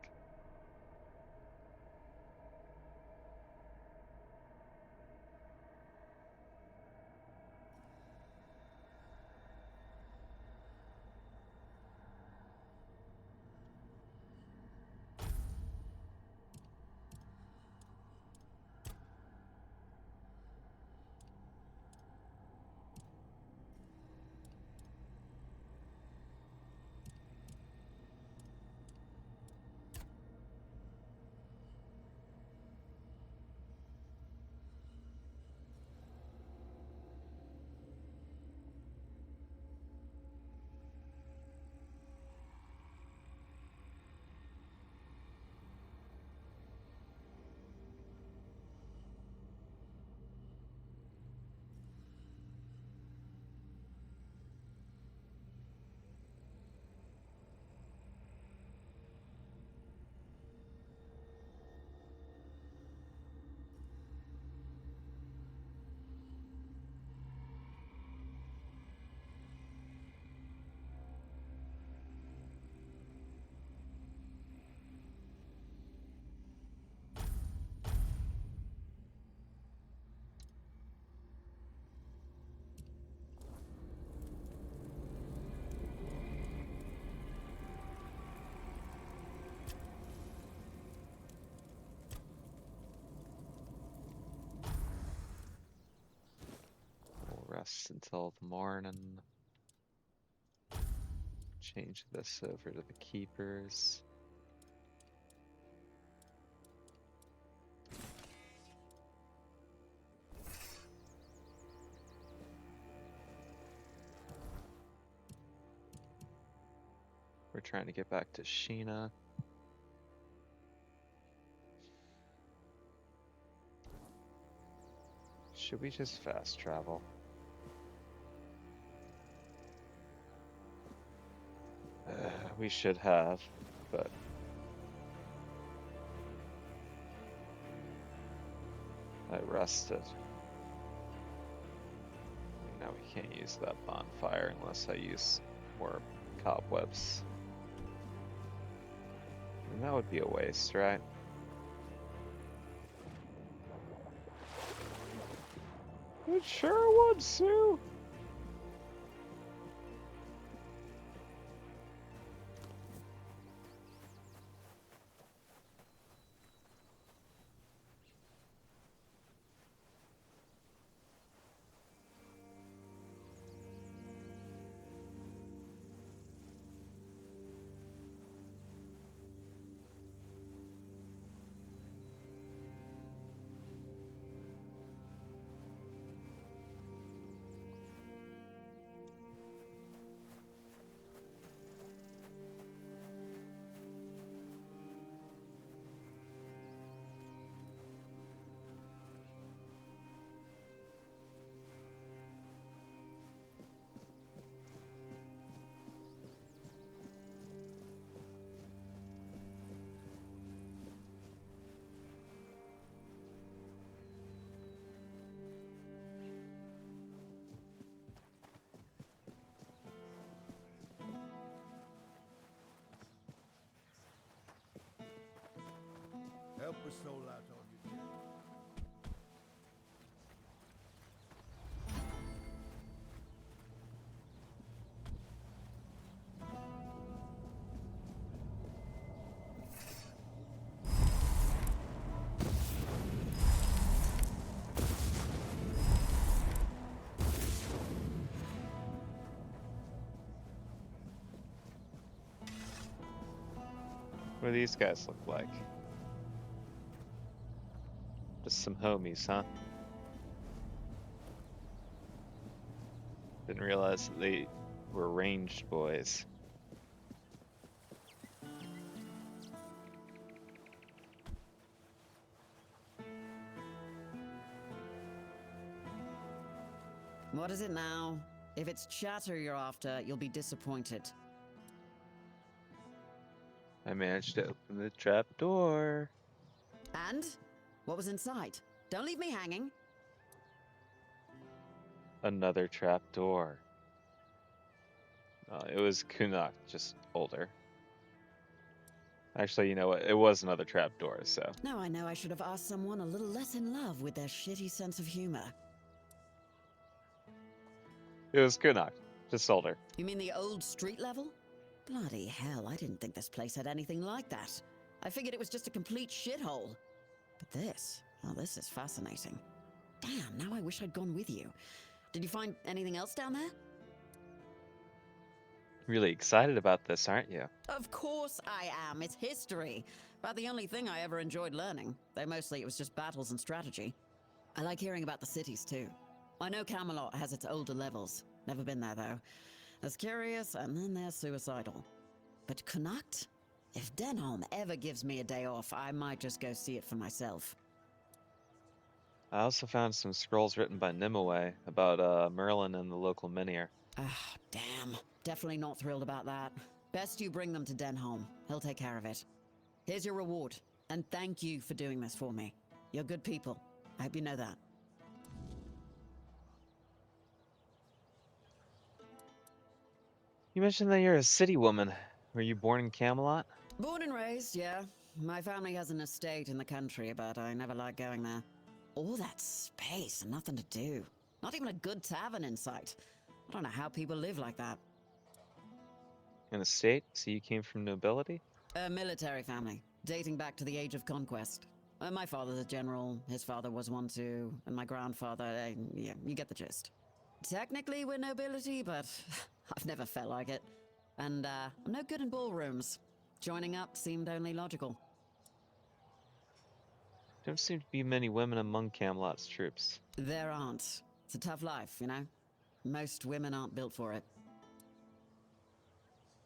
rest until the morning. Change this over to the keepers. We're trying to get back to Sheena. Should we just fast travel? We should have, but I rested. Now we can't use that bonfire unless I use more cobwebs. And that would be a waste, right? It sure would, Sue. Help a soul out on your journey. What do these guys look like? Just some homies, huh? Didn't realize that they were ranged boys. What is it now? If it's chatter you're after, you'll be disappointed. I managed to open the trap door. And? What was inside? Don't leave me hanging. Another trap door. It was Kunuk, just older. Actually, you know what? It was another trap door, so. Now I know I should have asked someone a little less in love with their shitty sense of humor. It was Kunuk, just older. You mean the old street level? Bloody hell, I didn't think this place had anything like that. I figured it was just a complete shithole. But this, oh, this is fascinating. Damn, now I wish I'd gone with you. Did you find anything else down there? Really excited about this, aren't you? Of course I am. It's history. About the only thing I ever enjoyed learning. Though mostly it was just battles and strategy. I like hearing about the cities too. I know Camelot has its older levels. Never been there though. There's curious and then there's suicidal. But Connacht? If Denholm ever gives me a day off, I might just go see it for myself. I also found some scrolls written by Nimue about Merlin and the local Menhir. Ah, damn. Definitely not thrilled about that. Best you bring them to Denholm. He'll take care of it. Here's your reward. And thank you for doing this for me. You're good people. I hope you know that. You mentioned that you're a city woman. Were you born in Camelot? Born and raised, yeah. My family has an estate in the country, but I never liked going there. All that space and nothing to do. Not even a good tavern in sight. I don't know how people live like that. An estate? So you came from nobility? A military family, dating back to the age of conquest. My father's a general, his father was one too, and my grandfather, yeah, you get the gist. Technically we're nobility, but I've never felt like it. And I'm no good in ballrooms. Joining up seemed only logical. Don't seem to be many women among Camelot's troops. There aren't. It's a tough life, you know? Most women aren't built for it.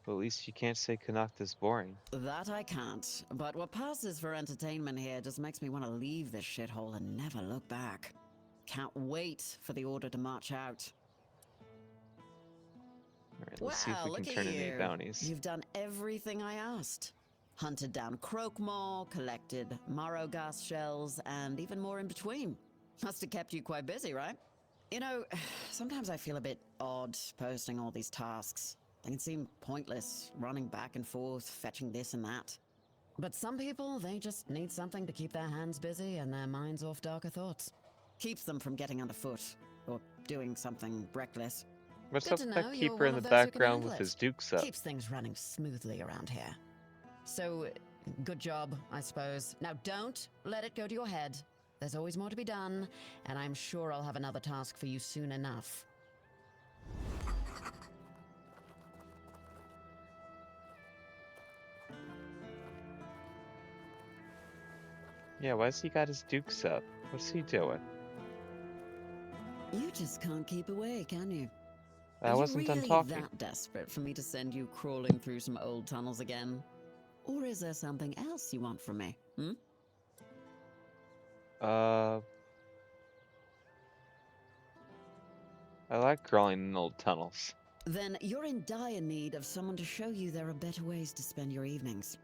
But at least you can't say Connacht is boring. That I can't. But what passes for entertainment here just makes me want to leave this shithole and never look back. Can't wait for the order to march out. Alright, let's see if we Well, can look turn at in any you. bounties. You've done everything I asked. Hunted down Croakmore, collected Morrowgas shells, and even more in between. Must have kept you quite busy, right? You know, sometimes I feel a bit odd posting all these tasks. They can seem pointless, running back and forth, fetching this and that. But some people, they just need something to keep their hands busy and their minds off darker thoughts. Keeps them from getting underfoot, or doing something reckless. What's Good up to with know that you're keeper one in the of those who can background handle with it. his dukes up? Keeps things running smoothly around here. So, good job, I suppose. Now don't let it go to your head. There's always more to be done, and I'm sure I'll have another task for you soon enough. Yeah, why's he got his dukes up? What's he doing? You just can't keep away, can you? I wasn't done Are you talking. really that desperate for me to send you crawling through some old tunnels again? Or is there something else you want from me, hmm? I like crawling in old tunnels. Then you're in dire need of someone to show you there are better ways to spend your evenings.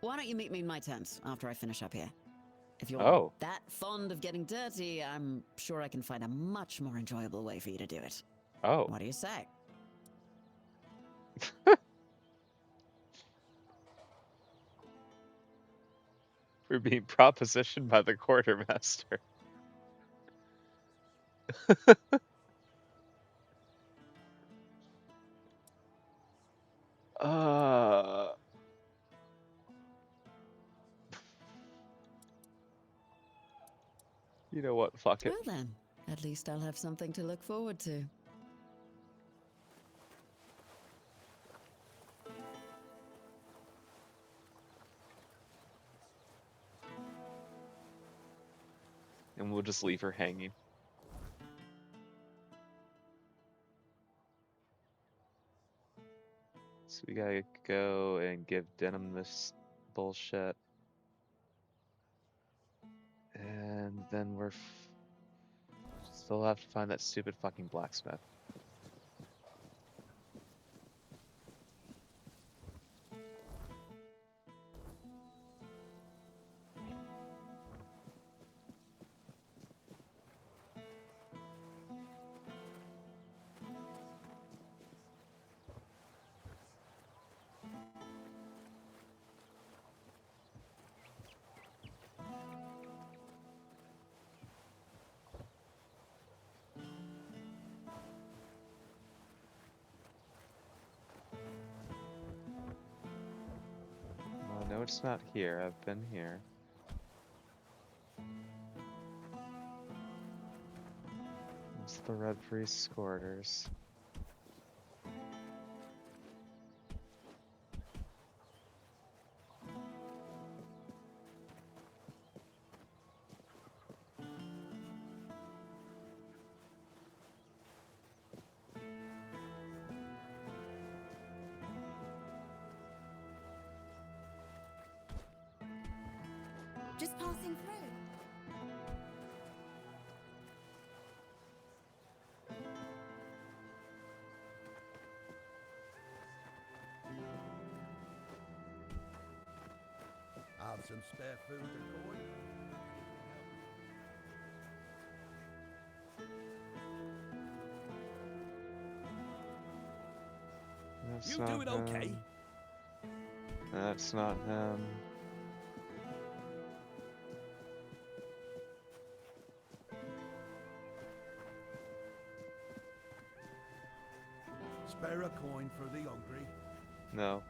Why don't you meet me in my tent after I finish up here? If you're Oh. that fond of getting dirty, I'm sure I can find a much more enjoyable way for you to do it. Oh. What do you say? We're being propositioned by the quartermaster. uh... You know what? Fuck it. Well then, at least I'll have something to look forward to. And we'll just leave her hanging. So we gotta go and give Denim this bullshit. And then we're still have to find that stupid fucking blacksmith. Oh, no, it's not here. I've been here. It's the Red Priest's quarters. Just passing through. Have some spare food and coin? That's You not doing okay? him. That's not him. Spare a coin for the hungry? No.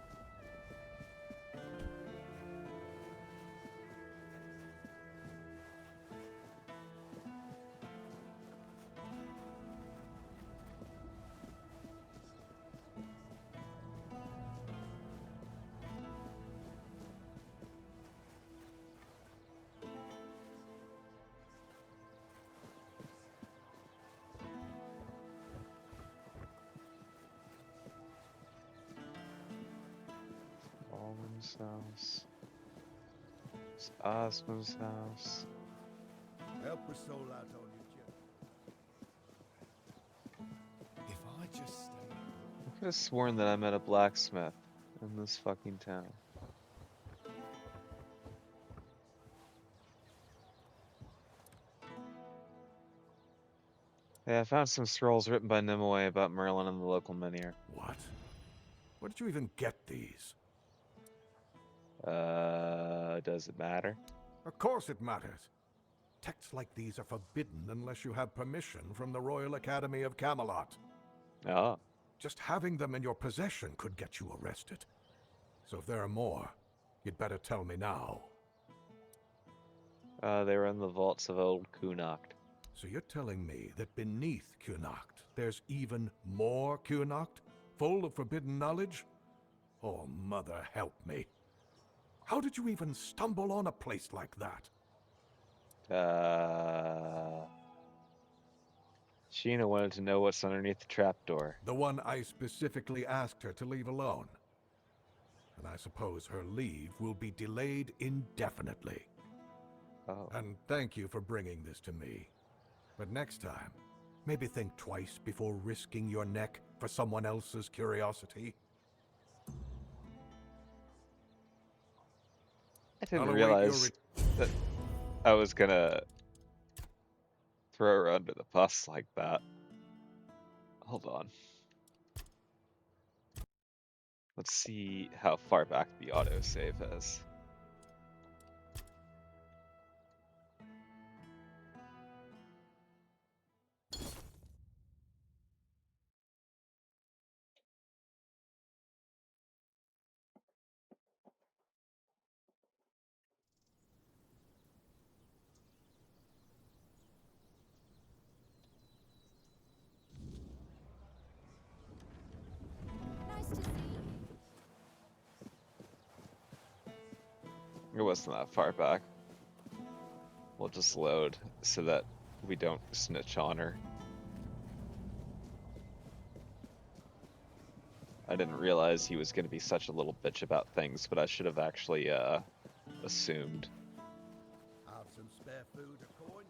Ozma's house. It's Ozma's house. Help a soul out on you, Jim. If I just stay. I could have sworn that I met a blacksmith in this fucking town. Yeah, I found some scrolls written by Nimue about Merlin and the local menhir. What? Where did you even get these? Does it matter? Of course it matters. Texts like these are forbidden unless you have permission from the Royal Academy of Camelot. Oh. Just having them in your possession could get you arrested. So if there are more, you'd better tell me now. They were in the vaults of old Kunacht. So you're telling me that beneath Kunacht, there's even more Kunacht, full of forbidden knowledge? Oh, mother help me. How did you even stumble on a place like that? Sheena wanted to know what's underneath the trapdoor. The one I specifically asked her to leave alone. And I suppose her leave will be delayed indefinitely. Oh. And thank you for bringing this to me. But next time, maybe think twice before risking your neck for someone else's curiosity. I didn't I'll await realize that I was gonna throw her under the bus like that. Hold on. Let's see how far back the autosave is. Nice to see you. It wasn't that far back. We'll just load so that we don't snitch on her. I didn't realize he was going to be such a little bitch about things, but I should have actually assumed. Have some spare food or coin?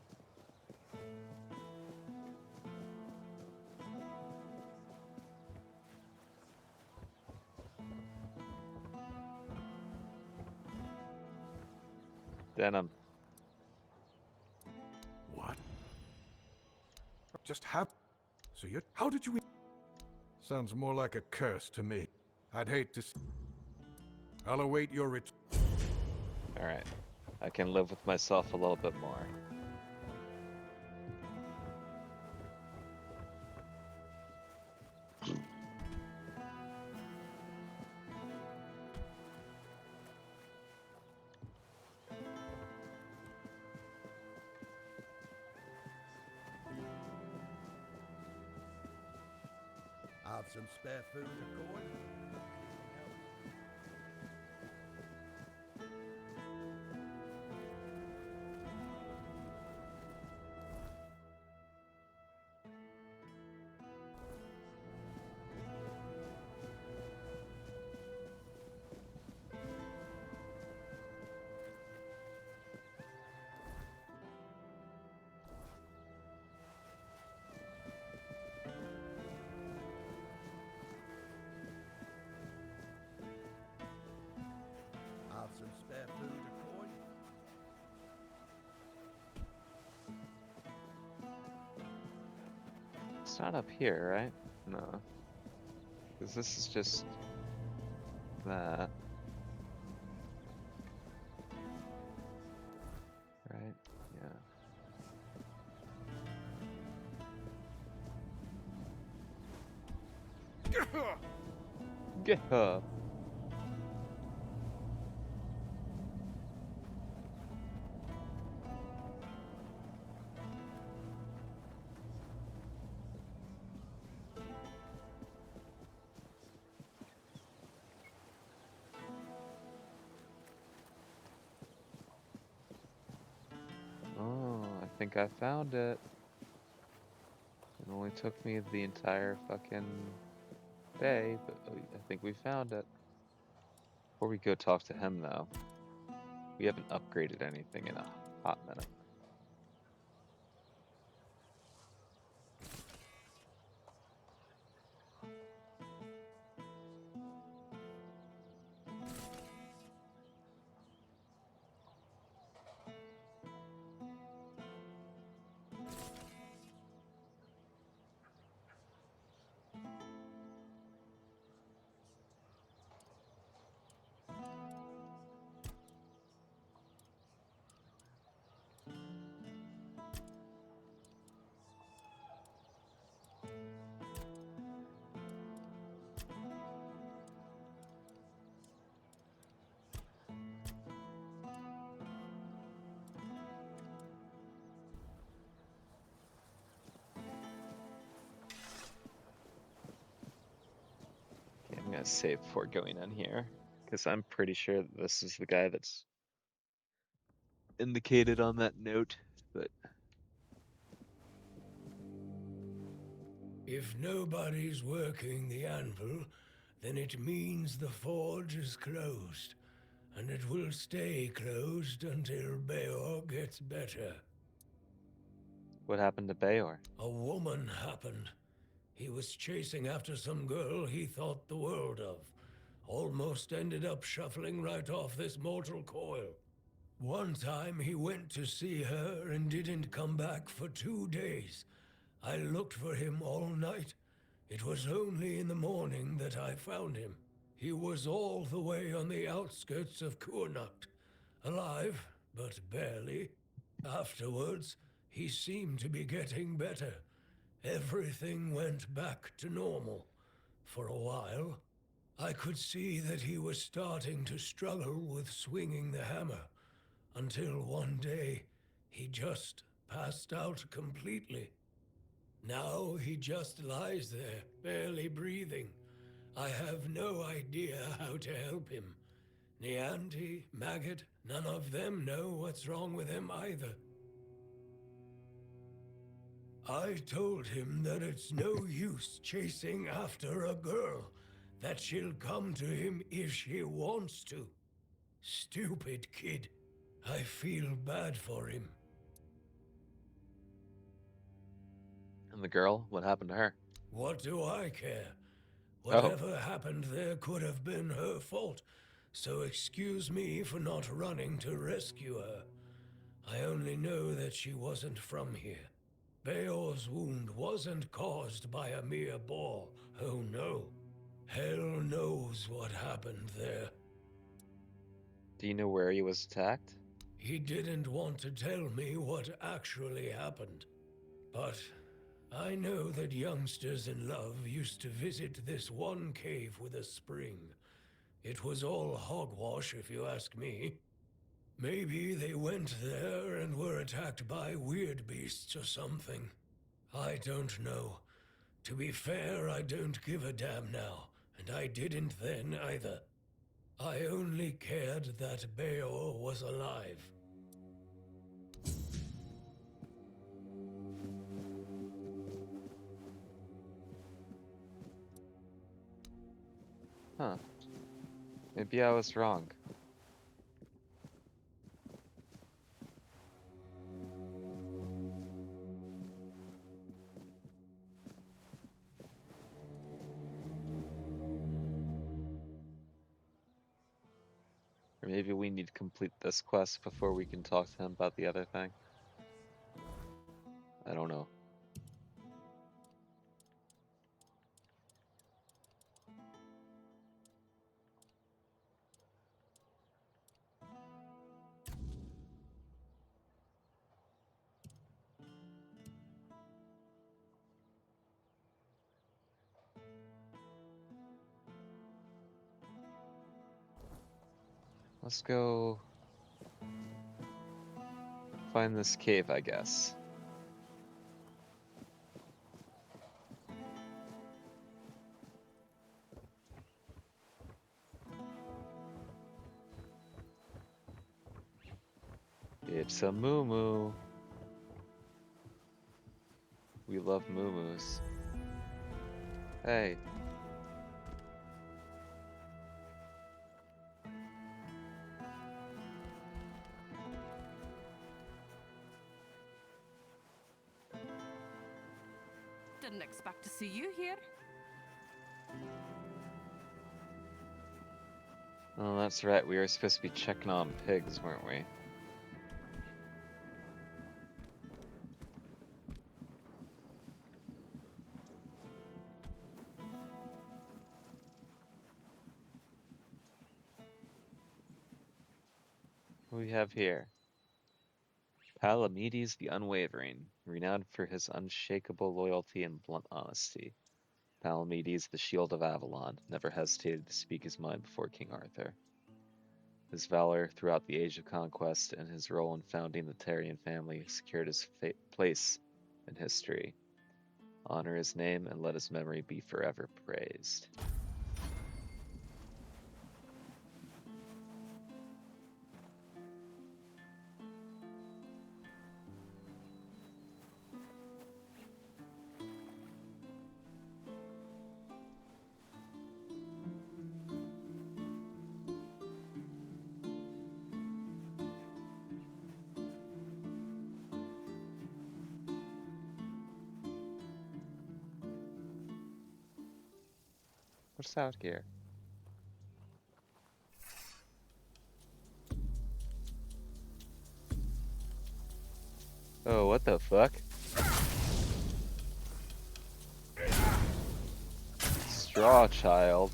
Denim. What? Just have... So you... How did you... Sounds more like a curse to me. I'd hate to... I'll await your return. Alright. I can live with myself a little bit more. Have some spare food or coin? Have some spare food or coin? It's not up here, right? No. Because this is just that. Right? Yeah. Get up. Oh, I think I found it. It only took me the entire fucking day, but I think we found it. Before we go talk to him, though, we haven't upgraded anything in a hot minute. Okay, I'm gonna save before going in here, because I'm pretty sure that this is the guy that's indicated on that note, but If nobody's working the anvil, then it means the forge is closed, and it will stay closed until Beor gets better. what happened to Bayor? A woman happened. He was chasing after some girl he thought the world of. Almost ended up shuffling right off this mortal coil. One time he went to see her and didn't come back for 2 days. I looked for him all night. It was only in the morning that I found him. He was all the way on the outskirts of Kurnacht. Alive, but barely. Afterwards, he seemed to be getting better. Everything went back to normal. For a while, I could see that he was starting to struggle with swinging the hammer. Until one day, he just passed out completely. Now he just lies there, barely breathing. I have no idea how to help him. Nianti, Maggot, none of them know what's wrong with him either. I told him that it's no use chasing after a girl, that she'll come to him if she wants to. Stupid kid. I feel bad for him. And the girl? What happened to her? What do I care? Oh, Whatever happened there could have been her fault, so excuse me for not running to rescue her. I only know that she wasn't from here. Beor's wound wasn't caused by a mere boar, oh no. Hell knows what happened there. do you know where he was attacked? He didn't want to tell me what actually happened. But I know that youngsters in love used to visit this one cave with a spring. It was all hogwash, if you ask me. Maybe they went there and were attacked by weird beasts or something. I don't know. To be fair, I don't give a damn now, and I didn't then either. I only cared that Beor was alive. Huh. Maybe I was wrong. Or maybe we need to complete this quest before we can talk to him about the other thing. I don't know. Let's go find this cave, I guess. It's a moo-moo. We love moo-moos. Hey. Didn't expect to see you here. Oh, that's right. We were supposed to be checking on pigs, weren't we? What do we have here? Palamedes the Unwavering, renowned for his unshakable loyalty and blunt honesty. Palamedes, the Shield of Avalon, never hesitated to speak his mind before King Arthur. His valor throughout the Age of Conquest and his role in founding the Taryon family secured his place in history. Honor his name and let his memory be forever praised. What's out here? Oh, what the fuck? Straw child.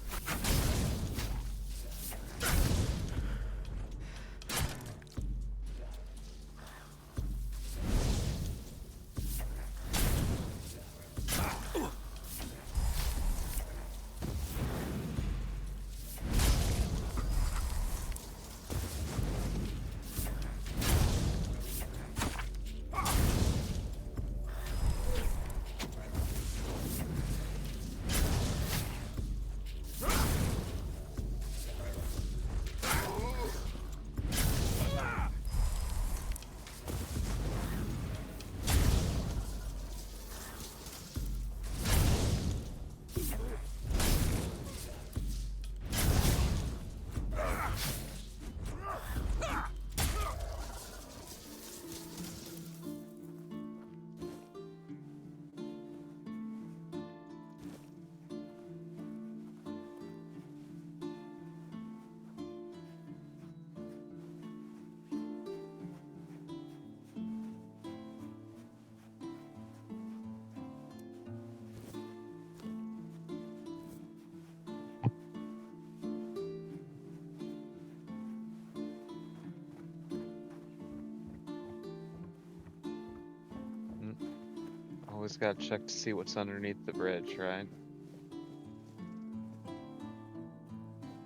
Always gotta check to see what's underneath the bridge, right?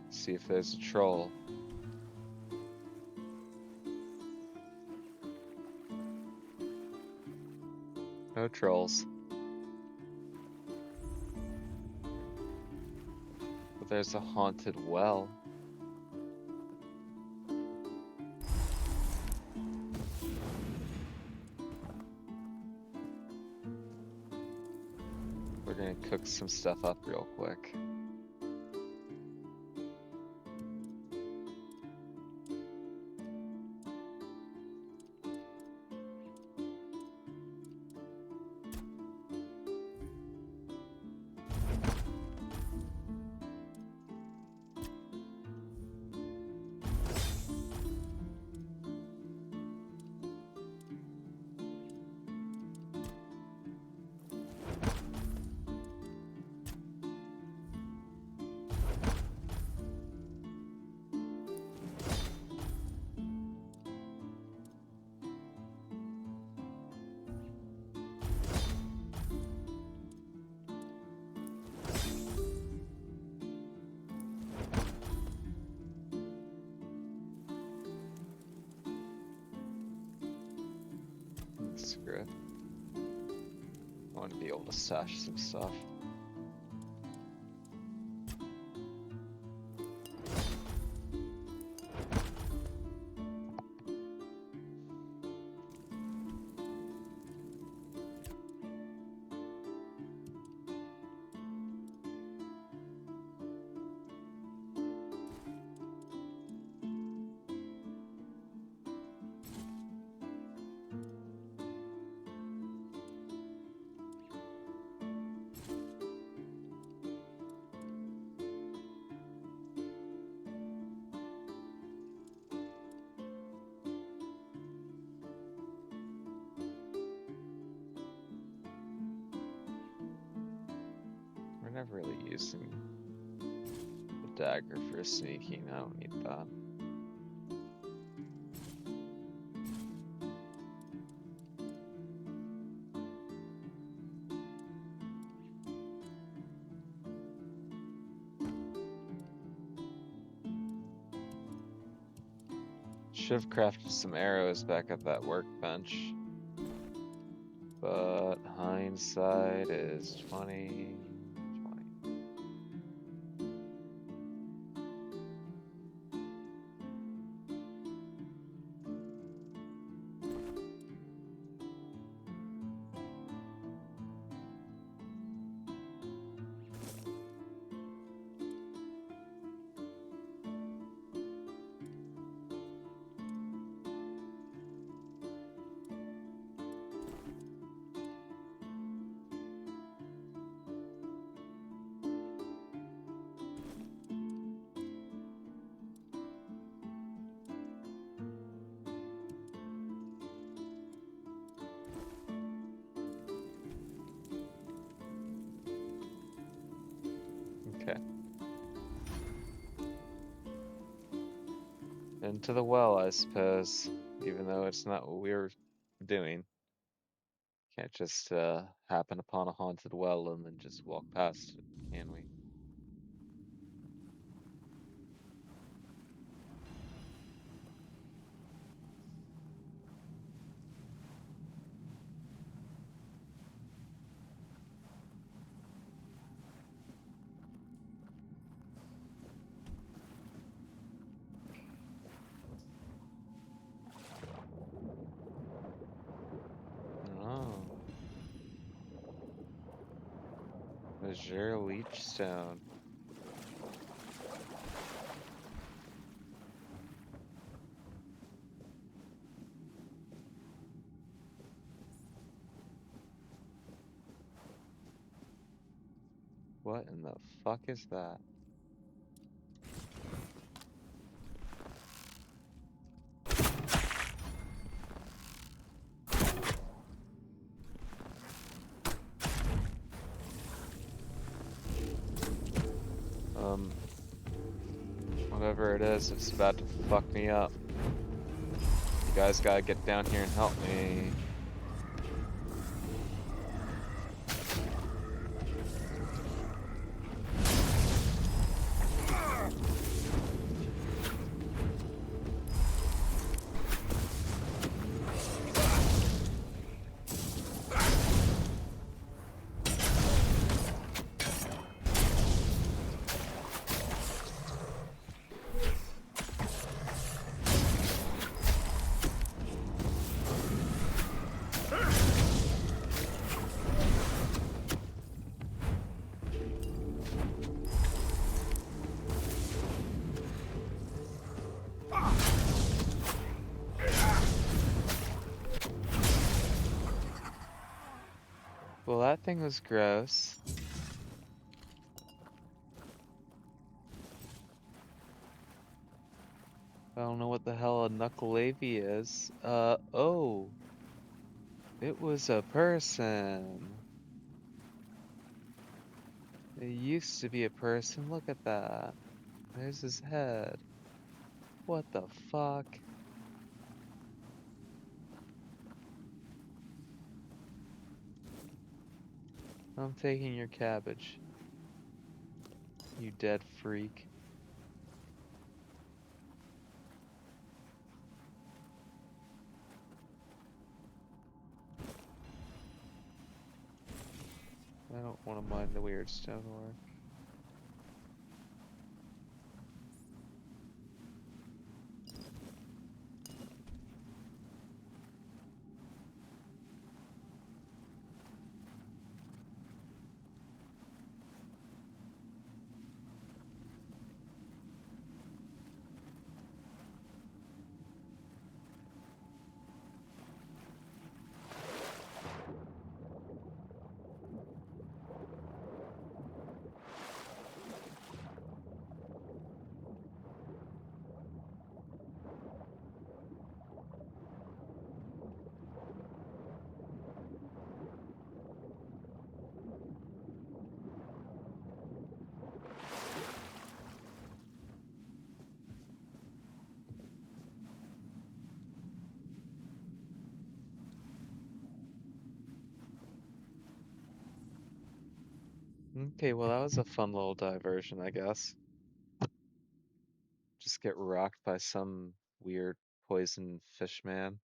See if there's a troll. No trolls. But there's a haunted well. We're gonna cook some stuff up real quick. Screw it. I want to be able to stash some stuff. We're never really using the dagger for sneaking. I don't need that. Should have crafted some arrows back at that workbench. But hindsight is 20. Okay. Into the well, I suppose, even though it's not what we were doing. Can't just happen upon a haunted well and then just walk past it, can we? Oh. Azure Leech Stone. What in the fuck is that? Whatever it is, it's about to fuck me up. You guys gotta get down here and help me. Well, that thing was gross. I don't know what the hell a knuckleavy is. Oh. It was a person. It used to be a person. Look at that. There's his head. What the fuck? I'm taking your cabbage. You dead freak. I don't want to mine the weird stone ore. Okay, well that was a fun little diversion, I guess. Just get rocked by some weird poison fish man.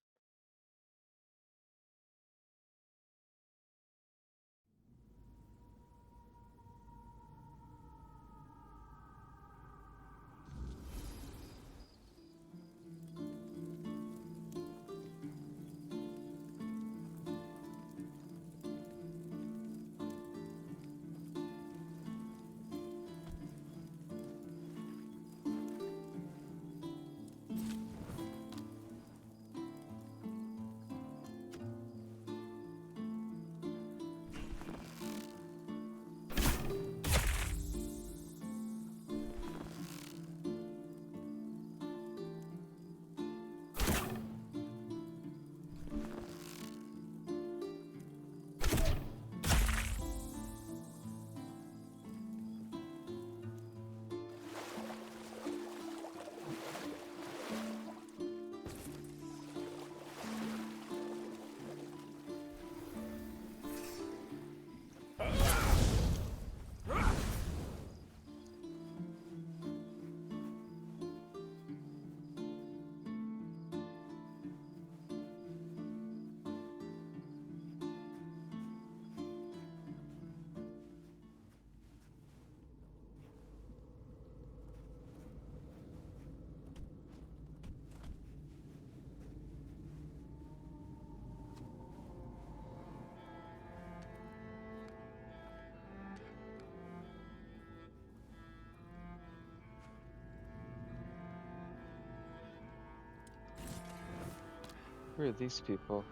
Who are these people?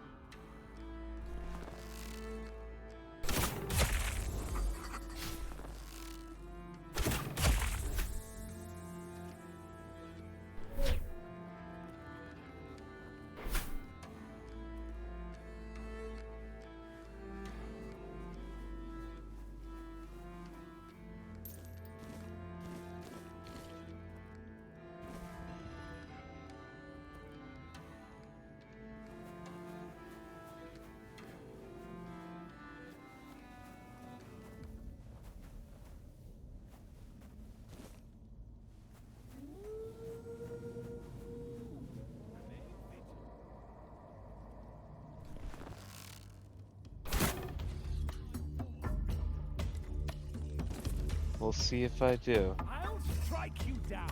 We'll see if I do. I'll strike you down.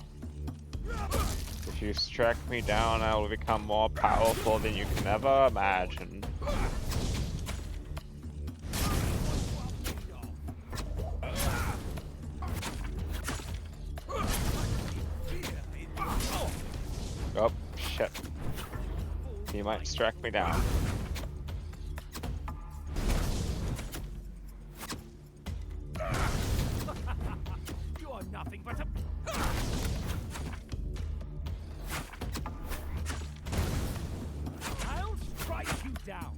If you strike me down, I will become more powerful than you can ever imagine. Oh, shit. You might strike me down. You are nothing but a... I'll strike you down.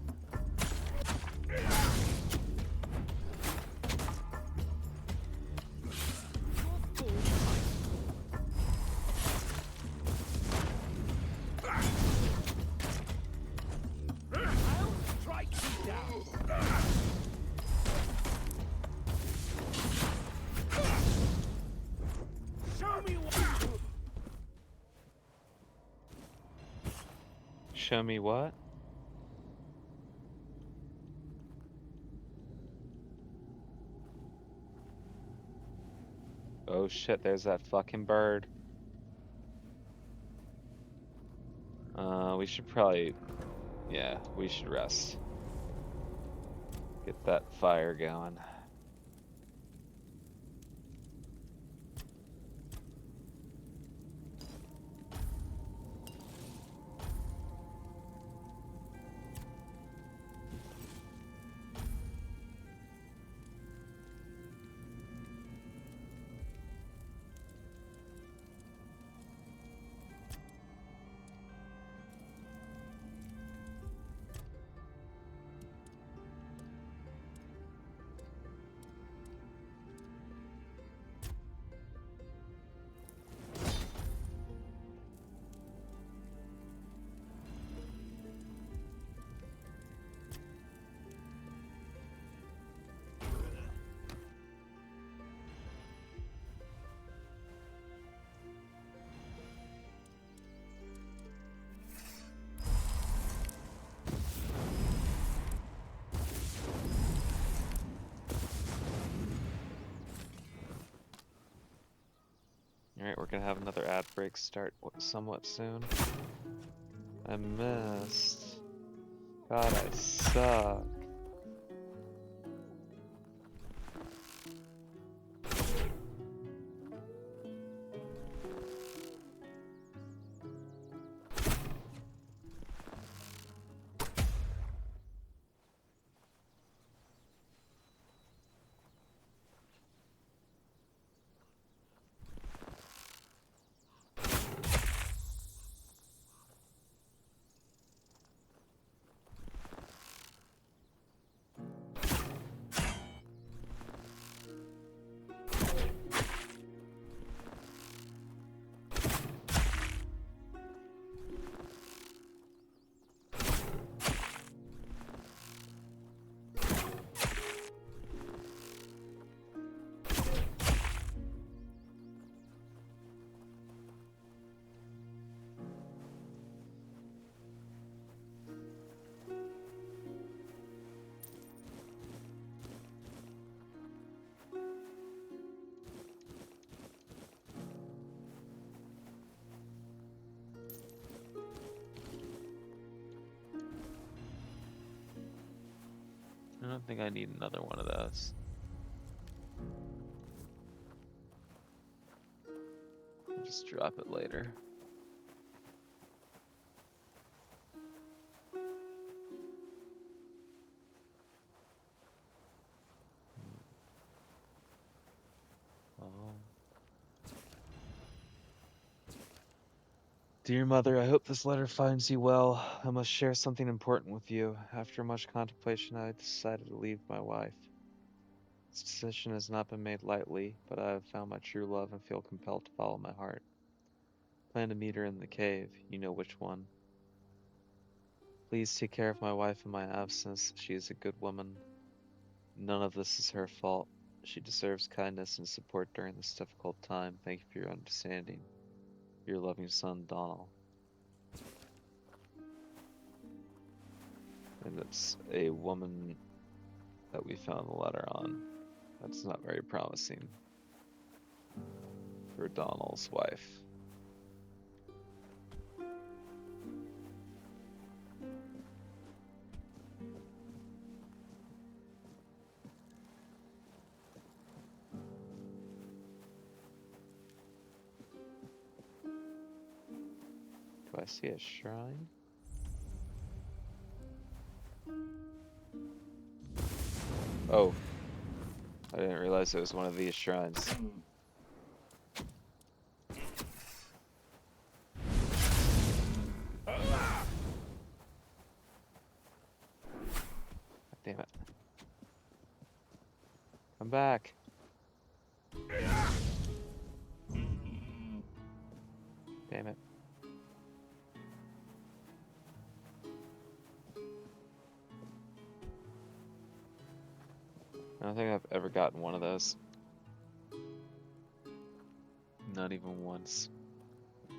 I'll strike you down. Show me what... Show me what? Oh shit, there's that fucking bird. We should probably... Yeah, we should rest. Get that fire going. Alright, we're gonna have another ad break start somewhat soon. I missed. God, I suck. I don't think I need another one of those. I'll just drop it later. Oh. Dear Mother, I hope this letter finds you well. I must share something important with you. After much contemplation, I decided to leave my wife. This decision has not been made lightly, but I have found my true love and feel compelled to follow my heart. Plan to meet her in the cave. You know which one. Please take care of my wife in my absence. She is a good woman. None of this is her fault. She deserves kindness and support during this difficult time. Thank you for your understanding. Your loving son, Donald. And it's a woman that we found the letter on. That's not very promising for Donald's wife. Do I see a shrine? Oh, I didn't realize it was one of these shrines. Damn it. Come back. Damn it. I don't think I've ever gotten one of those. Not even once. To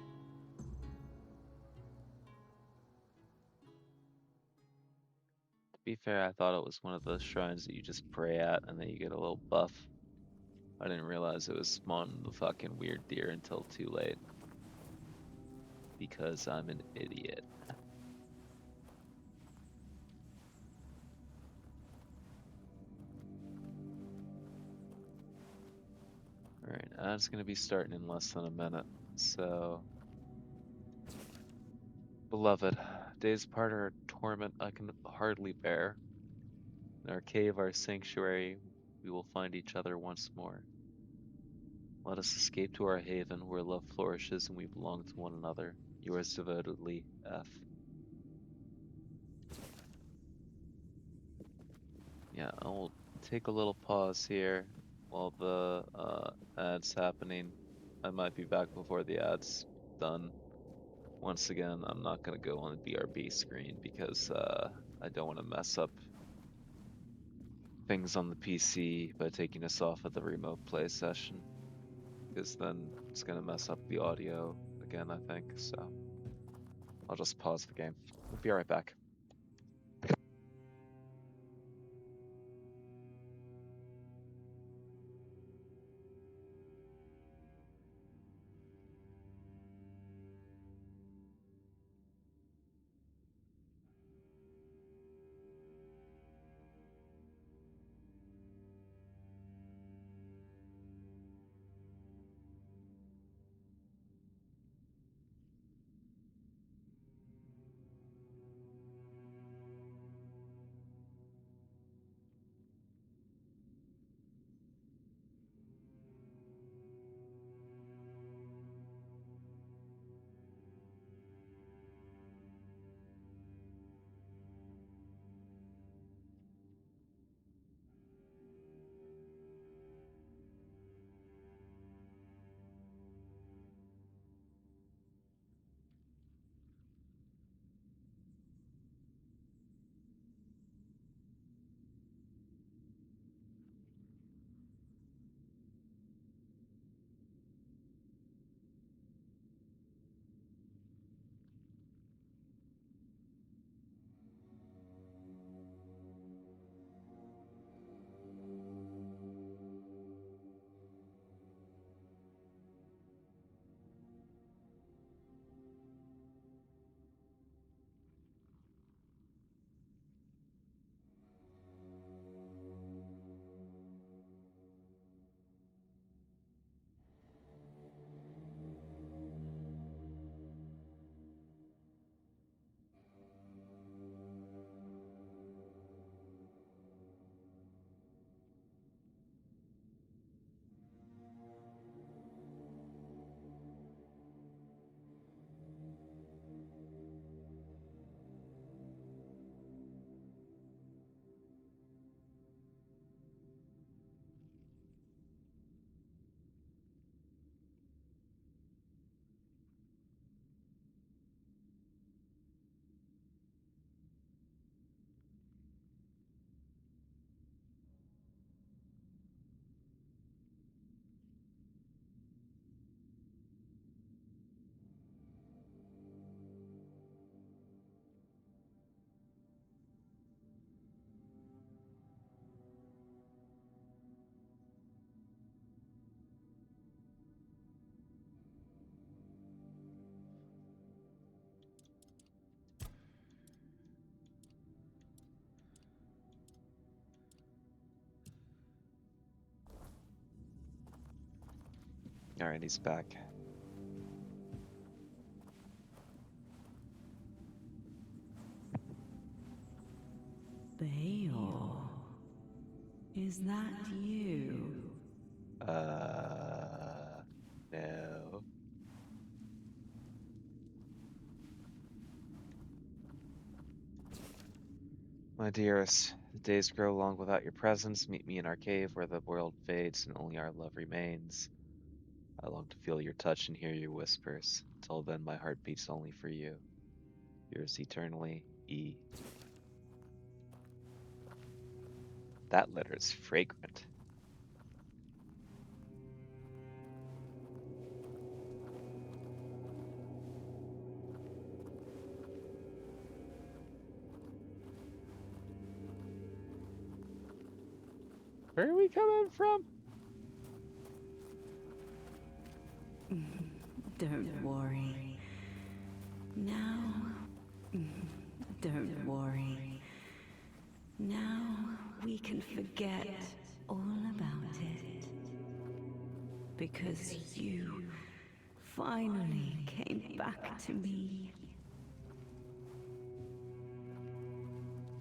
be fair, I thought it was one of those shrines that you just pray at and then you get a little buff. I didn't realize it was spawning the fucking weird deer until too late. Because I'm an idiot. Alright, that's gonna be starting in less than a minute, so... Beloved, days apart are a torment I can hardly bear. In our cave, our sanctuary, we will find each other once more. Let us escape to our haven, where love flourishes and we belong to one another. Yours devotedly, F. Yeah, I'll take a little pause here while the ad's happening. I might be back before the ad's done. Once again, I'm not going to go on the BRB screen because I don't want to mess up things on the PC by taking us off of the remote play session. Because then it's going to mess up the audio again, I think. So I'll just pause the game. We'll be right back. Alright, he's back. Bayor, is that you? No. My dearest, the days grow long without your presence. Meet me in our cave where the world fades and only our love remains. I long to feel your touch and hear your whispers. Till then, my heart beats only for you. Yours eternally, E. That letter is fragrant. Where are we coming from? Don't worry. Now, don't worry. Now we can forget all about it. Because you finally came back to me.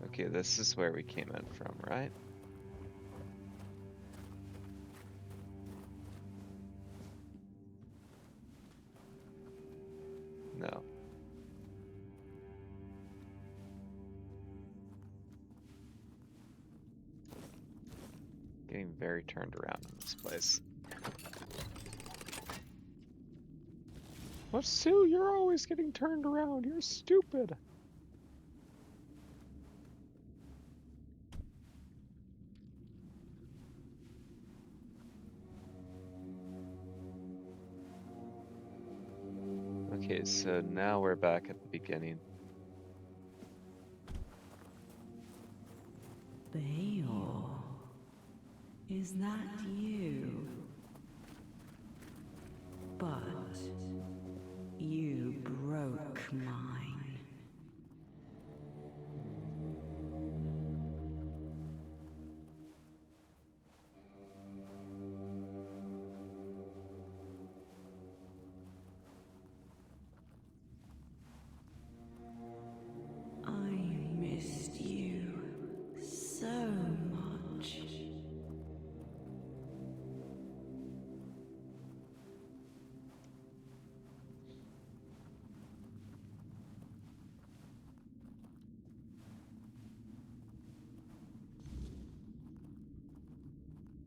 Okay, this is where we came in from, right? No. Getting very turned around in this place. What, Sue? You're always getting turned around. You're stupid. Okay, so now we're back at the beginning. Bayor, is that you? But you broke mine. I missed you so much.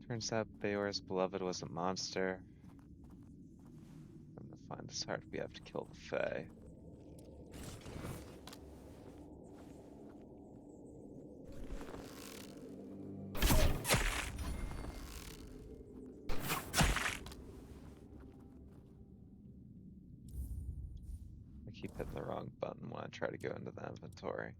Turns out Bayor's beloved was a monster. And to find this heart, we have to kill the Fae. I keep hitting the wrong button when I try to go into the inventory.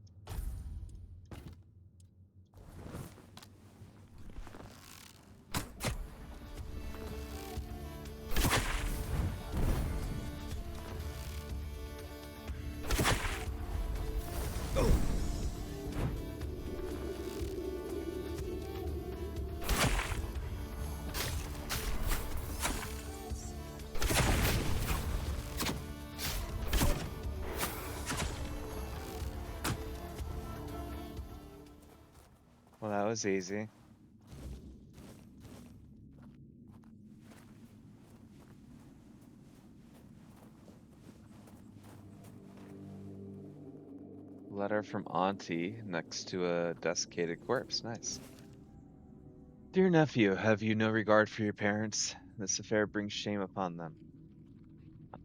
Well, that was easy. Letter from Auntie next to a desiccated corpse. Nice. Dear nephew, have you no regard for your parents? This affair brings shame upon them.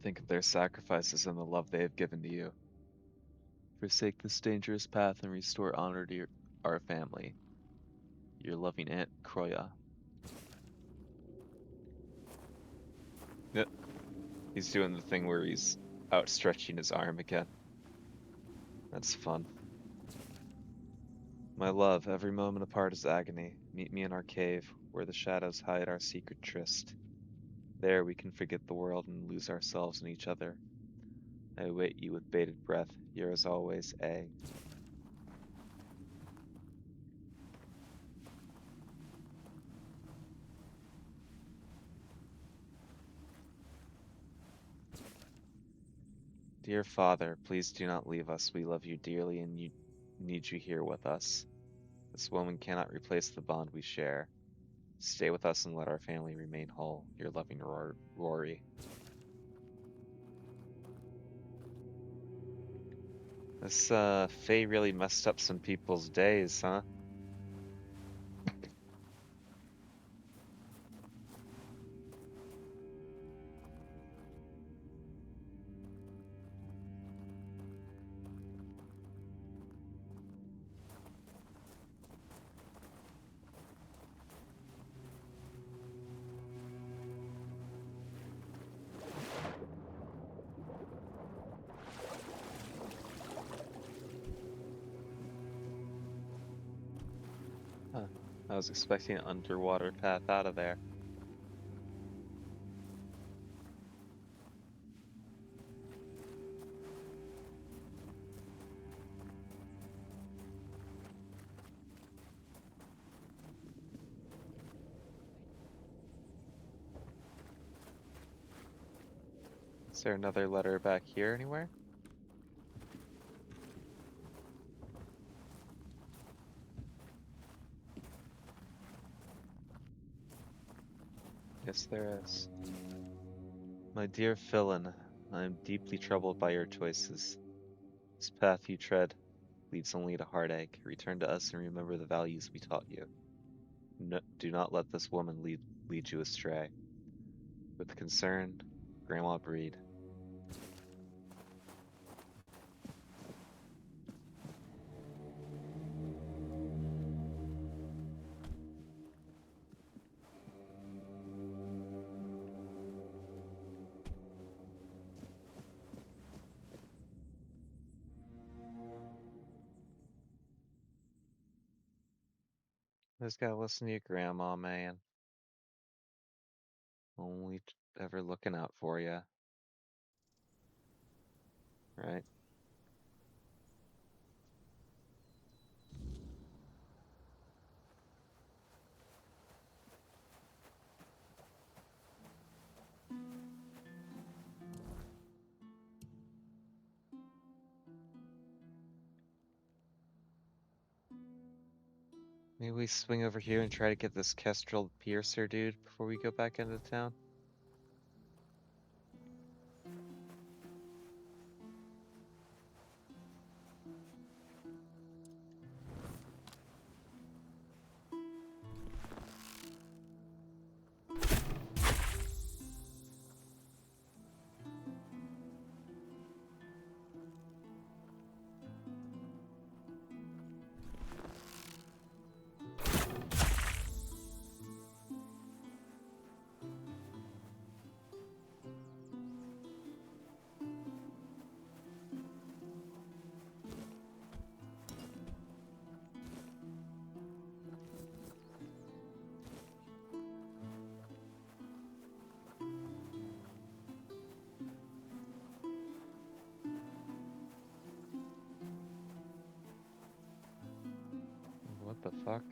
Think of their sacrifices and the love they have given to you. Forsake this dangerous path and restore honor to our family. Your loving Aunt Croya. Yep. He's doing the thing where he's outstretching his arm again. That's fun. My love, every moment apart is agony. Meet me in our cave, where the shadows hide our secret tryst. There we can forget the world and lose ourselves in each other. I await you with bated breath. Yours always, A. Dear Father, please do not leave us. We love you dearly and need you here with us. This woman cannot replace the bond we share. Stay with us and let our family remain whole. Your loving Rory. This Faye really messed up some people's days, huh? Huh. I was expecting an underwater path out of there. Is there another letter back here anywhere? Yes, there is. My dear Philin, I am deeply troubled by your choices. This path you tread leads only to heartache. Return to us and remember the values we taught you. No, do not let this woman lead you astray. With concern, Grandma Breed. Just gotta listen to your grandma, man. Only ever looking out for you. Right? Maybe we swing over here and try to get this Kestrel Piercer dude before we go back into town. What the fuck?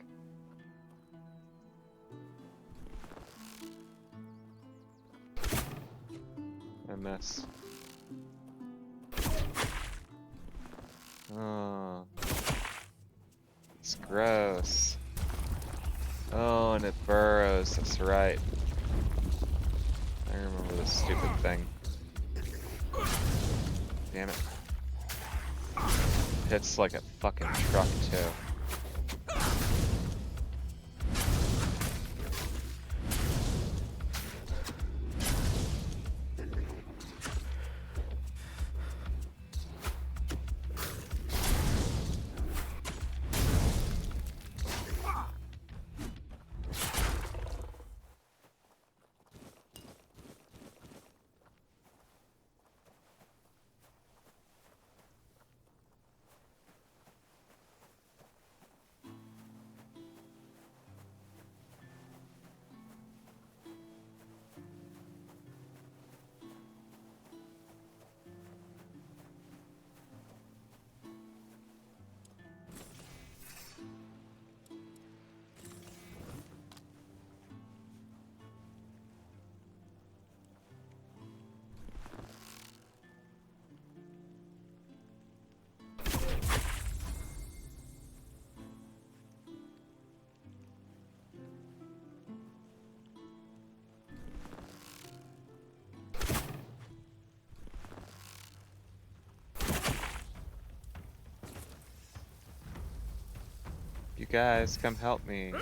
I miss. Oh. It's gross. Oh, and it burrows. That's right. I remember this stupid thing. Damn it. Hits like a fucking truck, too. Guys, come help me.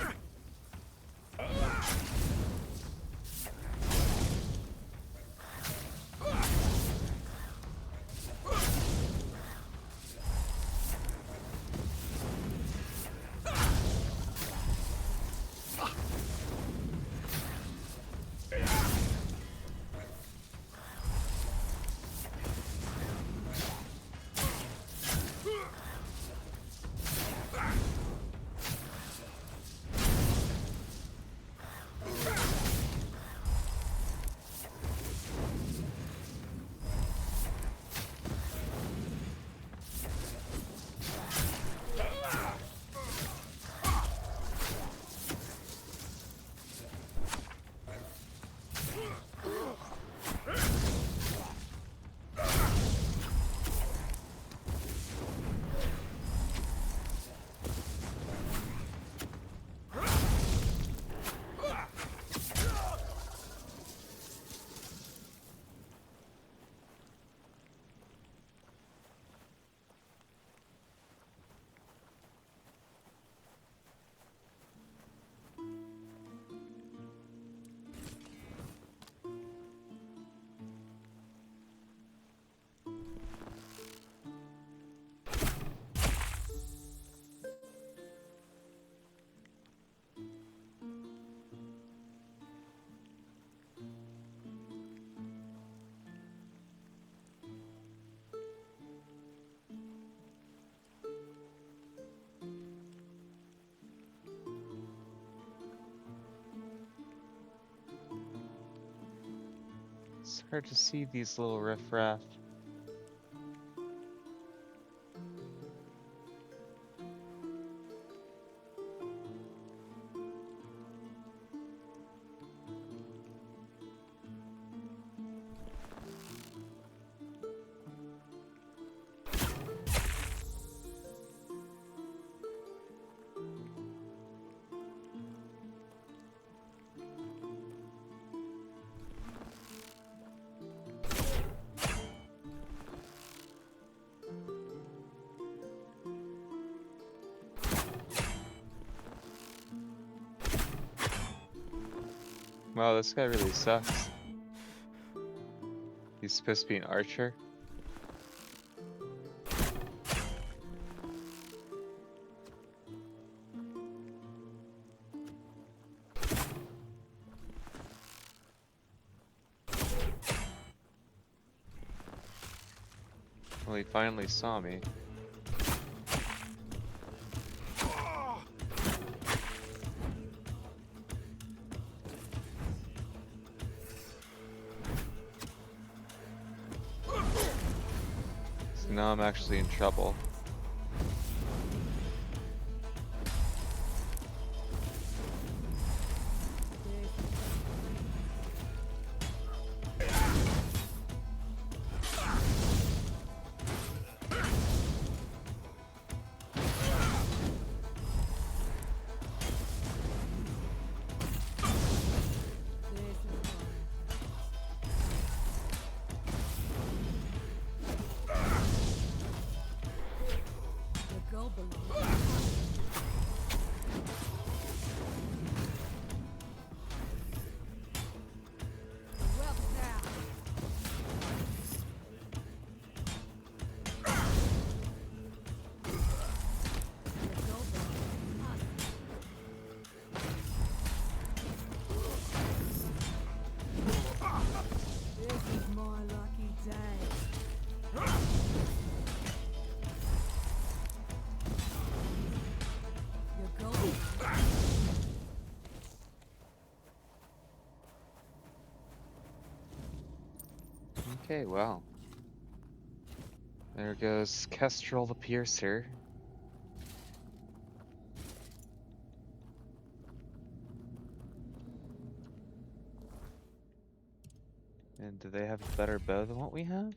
It's hard to see these little riffraff. Wow, this guy really sucks. He's supposed to be an archer. Well, he finally saw me. So now I'm actually in trouble. Okay, well. There goes Kestrel the Piercer. And do they have a better bow than what we have?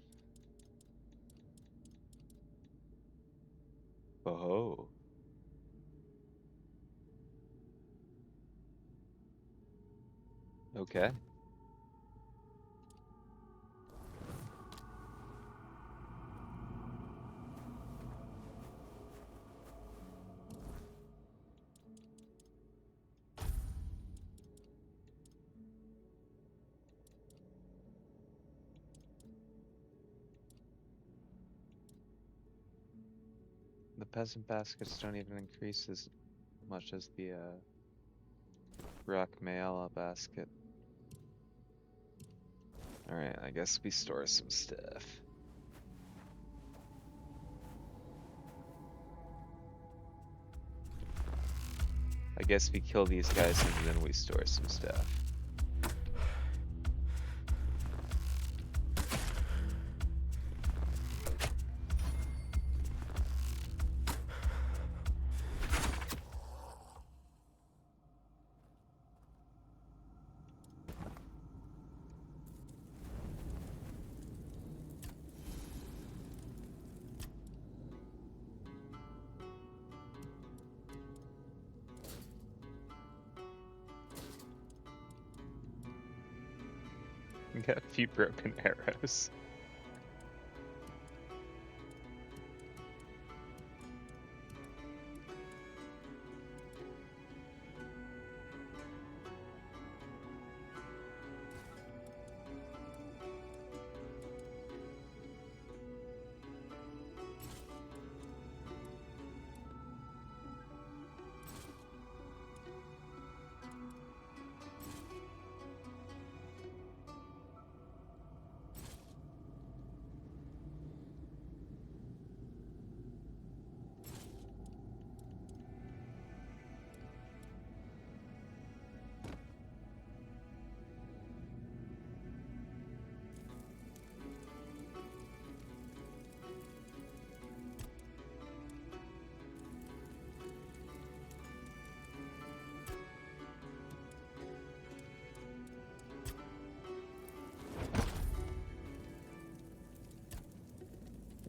Oh. Okay. peasant baskets don't even increase as much as the rock mayala basket. Alright, I guess we store some stuff. I guess we kill these guys and then we store some stuff. Got a few broken arrows.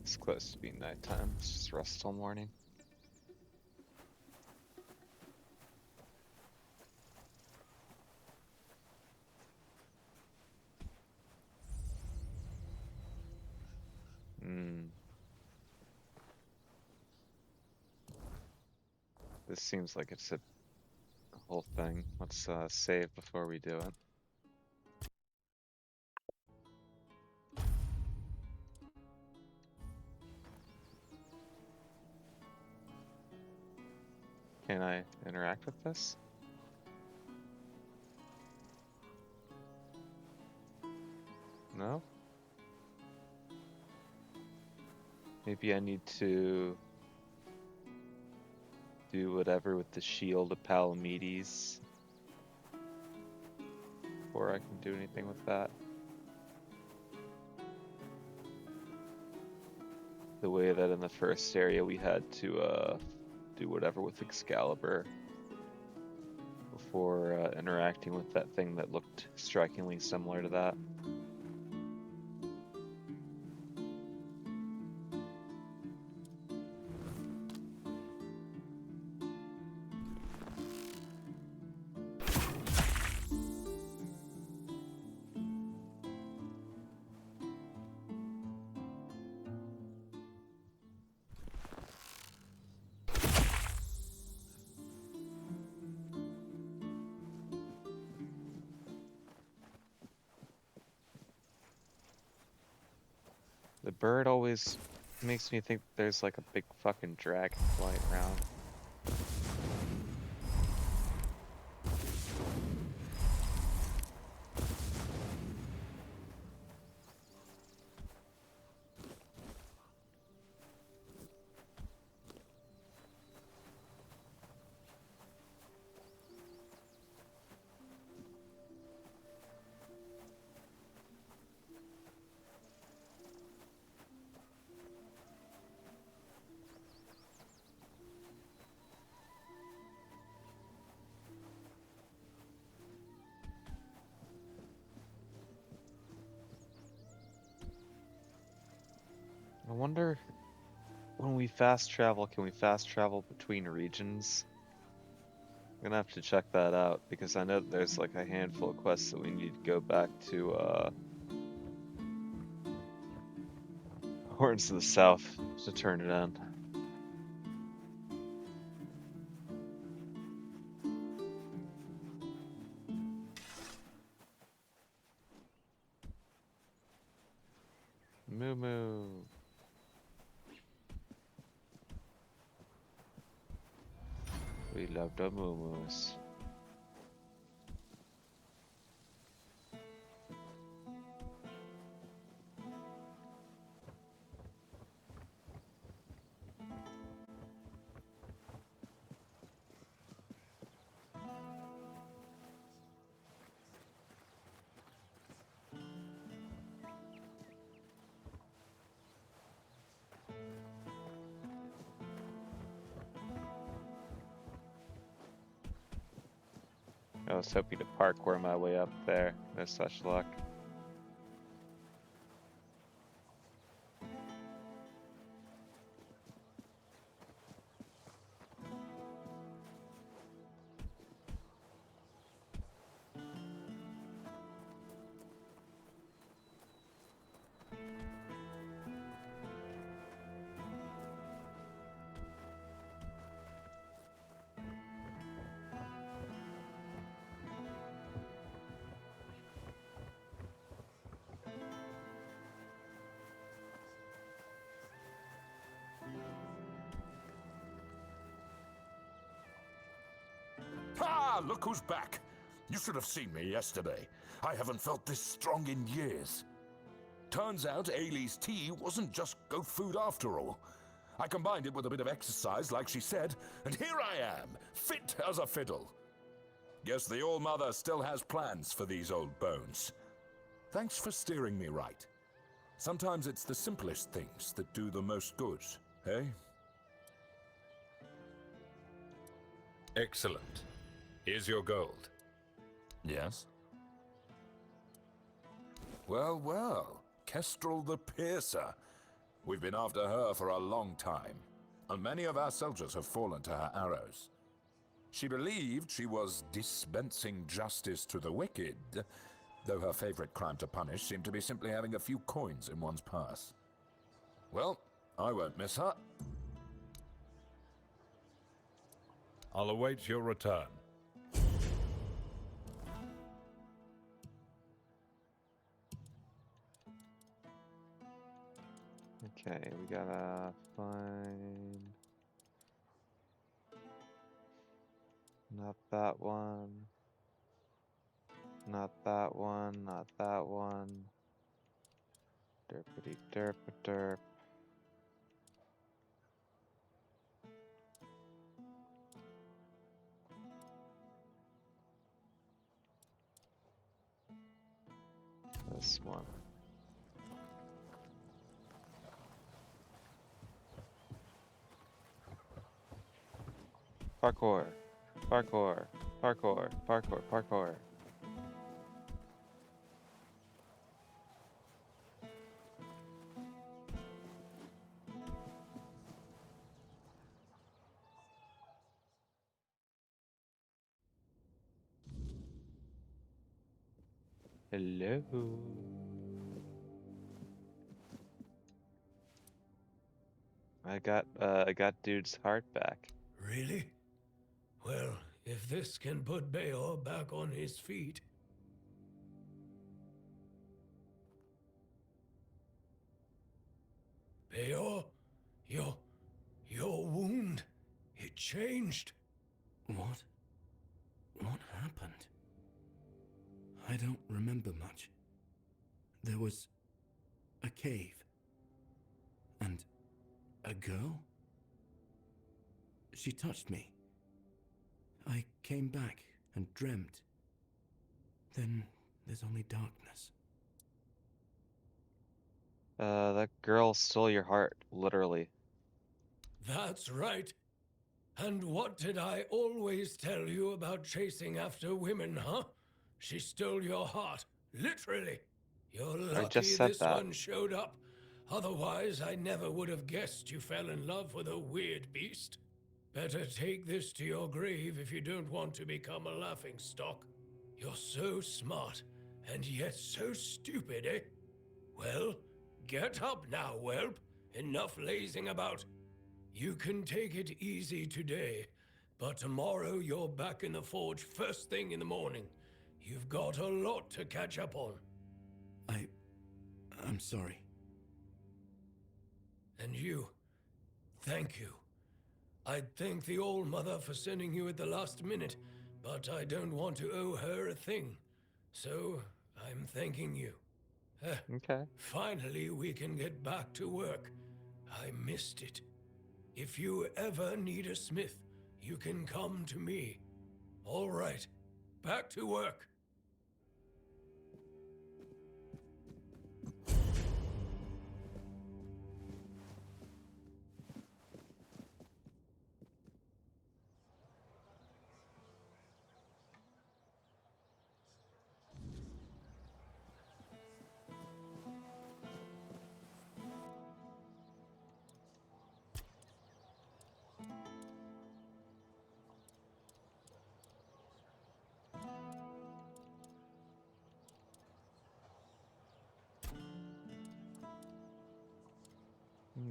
It's close to being nighttime. Let's just rest till morning. This seems like it's a whole thing. Let's save before we do it. Can I interact with this? No? Maybe I need to do whatever with the shield of Palamedes before I can do anything with that. The way that in the first area we had to do whatever with Excalibur before interacting with that thing that looked strikingly similar to that. The bird always makes me think there's like a big fucking dragon flying around. I wonder, when we fast travel, can we fast travel between regions? I'm gonna have to check that out, because I know that there's like a handful of quests that we need to go back to Horns of the South to turn it in. Moo moo. We love the moo-moos. I was hoping to parkour my way up there. No such luck. Ah, look who's back! You should have seen me yesterday. I haven't felt this strong in years. Turns out Ailey's tea wasn't just goat food after all. I combined it with a bit of exercise, like she said, and here I am, fit as a fiddle. Guess the All-Mother still has plans for these old bones. Thanks for steering me right. Sometimes it's the simplest things that do the most good, eh? Excellent. Here's your gold. Yes? Well, well, Kestrel the Piercer. We've been after her for a long time, and many of our soldiers have fallen to her arrows. She believed she was dispensing justice to the wicked, though her favorite crime to punish seemed to be simply having a few coins in one's purse. Well, I won't miss her. I'll await your return. Okay, we gotta find... Not that one. Not that one, not that one. Derpity derp derp. This one. Parkour. Parkour. Parkour. Parkour. Parkour. Hello. I got dude's heart back. Really? Well, if this can put Bayor back on his feet. Bayor, your wound, it changed. What? What happened? I don't remember much. There was a cave. And a girl? She touched me. I came back and dreamt. Then there's only darkness. That girl stole your heart, literally. That's right. And what did I always tell you about chasing after women, huh? She stole your heart, literally. You're I lucky just said this that. one showed up. Otherwise, I never would have guessed you fell in love with a weird beast. Better take this to your grave if you don't want to become a laughingstock. You're so smart, and yet so stupid, eh? Well, get up now, whelp. Enough lazing about. You can take it easy today, but tomorrow you're back in the forge first thing in the morning. You've got a lot to catch up on. I'm sorry. And you, thank you. I'd thank the Old Mother for sending you at the last minute, but I don't want to owe her a thing. So, I'm thanking you. Okay. Finally, we can get back to work. I missed it. If you ever need a smith, you can come to me. All right, back to work.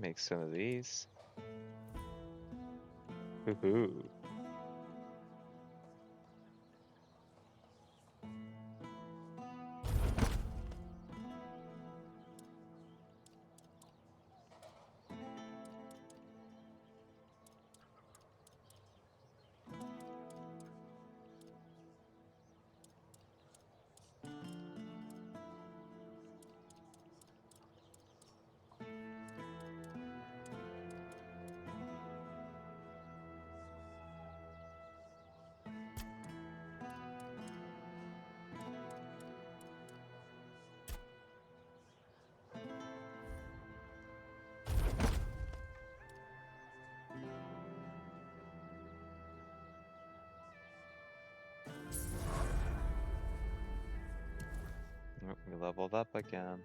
Make some of these. Woohoo. We leveled up again.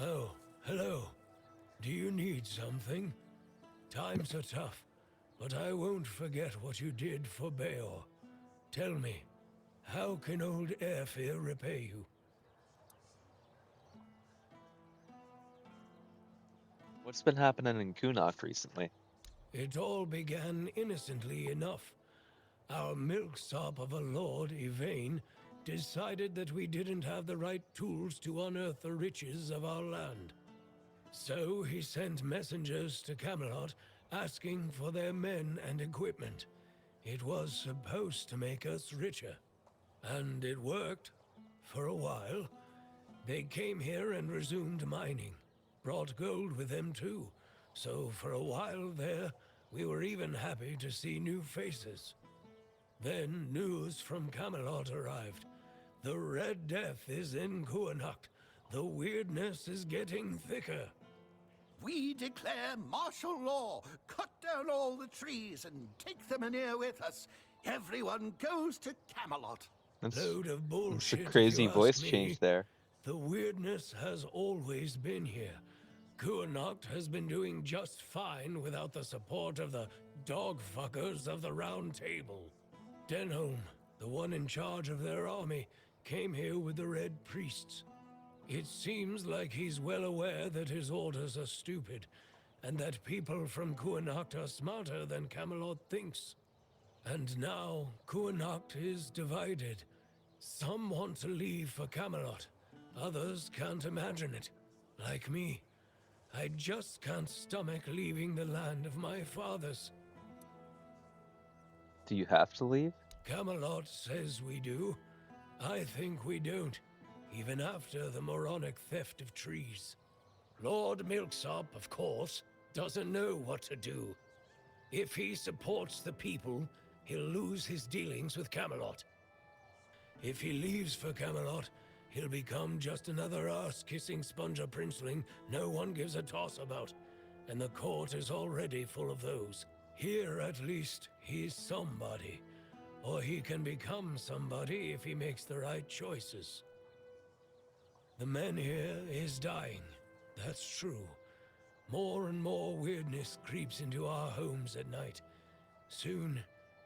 Oh, hello. Do you need something? Times are tough, but I won't forget what you did for Bayor. Tell me, how can old Airfear repay you? What's been happening in Kunok recently? It all began innocently enough. Our milksop of a lord, Yvain, decided that we didn't have the right tools to unearth the riches of our land. So he sent messengers to Camelot asking for their men and equipment. It was supposed to make us richer. And it worked. For a while. They came here and resumed mining. Brought gold with them too. So for a while there, we were even happy to see new faces. Then news from Camelot arrived. The Red Death is in Kuanacht. The weirdness is getting thicker. We declare martial law. Cut down all the trees and take them in here with us. Everyone goes to Camelot. Load of That's bullshit. a if crazy you ask voice me. change there. The weirdness has always been here. Kuanacht has been doing just fine without the support of the dog-fuckers of the Round Table. Denholm, the one in charge of their army, came here with the Red Priests. It seems like he's well aware that his orders are stupid, and that people from Kuanacht are smarter than Camelot thinks. And now, Kuanacht is divided. Some want to leave for Camelot. Others can't imagine it. Like me. I just can't stomach leaving the land of my fathers. Do you have to leave? Camelot says we do. I think we don't, even after the moronic theft of trees. Lord Milksop, of course, doesn't know what to do. If he supports the people, he'll lose his dealings with Camelot. If he leaves for Camelot, he'll become just another arse-kissing sponger princeling no one gives a toss about. and the court is already full of those. Here, at least, he's somebody. Or he can become somebody if he makes the right choices. The man here is dying. That's true. More and more weirdness creeps into our homes at night. Soon,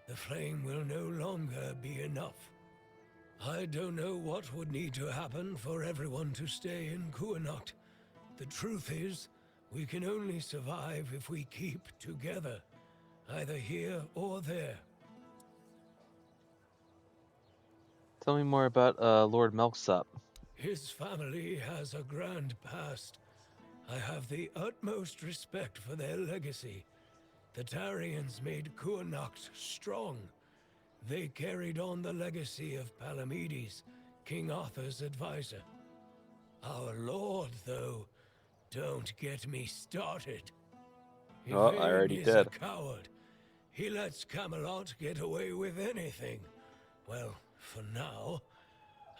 the flame will no longer be enough. I don't know what would need to happen for everyone to stay in Kuanacht. The truth is, we can only survive if we keep together, either here or there. Tell me more about Lord Melksop. His family has a grand past. I have the utmost respect for their legacy. The Tarians made Kuanacht strong. They carried on the legacy of Palamedes, King Arthur's advisor. Our lord, though, don't get me started. Oh, I already is did. a coward. He lets Camelot get away with anything. Well, for now.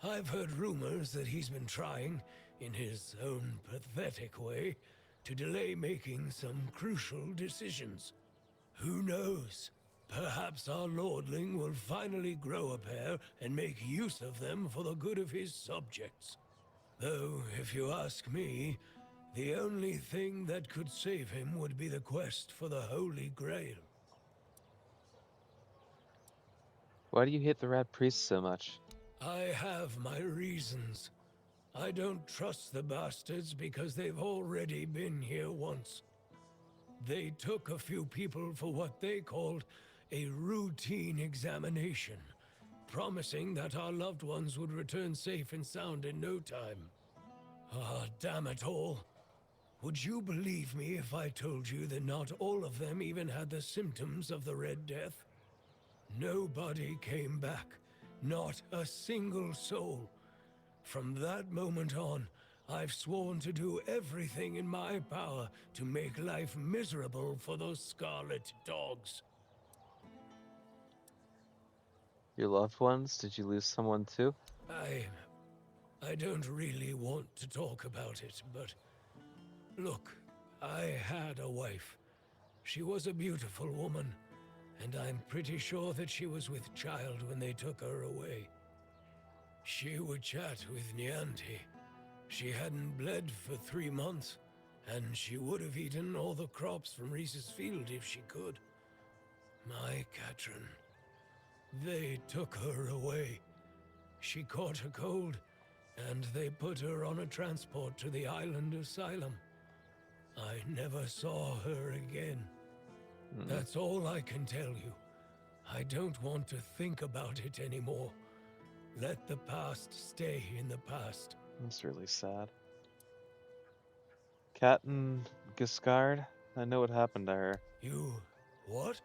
I've heard rumors that he's been trying, in his own pathetic way, to delay making some crucial decisions. Who knows? Perhaps our lordling will finally grow a pair and make use of them for the good of his subjects. Though, if you ask me, the only thing that could save him would be the quest for the Holy Grail. Why do you hate the Rat Priest so much? I have my reasons. I don't trust the bastards because they've already been here once. They took a few people for what they called a routine examination, promising that our loved ones would return safe and sound in no time. Ah, damn it all. Would you believe me if I told you that not all of them even had the symptoms of the Red Death? Nobody came back. Not a single soul. From that moment on, I've sworn to do everything in my power to make life miserable for those scarlet dogs. Your loved ones? Did you lose someone too? I don't really want to talk about it, but look, I had a wife. She was a beautiful woman, and I'm pretty sure that she was with child when they took her away. She would chat with Nianti. She hadn't bled for 3 months, and she would have eaten all the crops from Reese's field if she could. My Katrin. They took her away. She caught a cold, and they put her on a transport to the island asylum. I never saw her again. That's all I can tell you. I don't want to think about it anymore. Let the past stay in the past. That's really sad. Captain Giscard? I know what happened to her. You... what?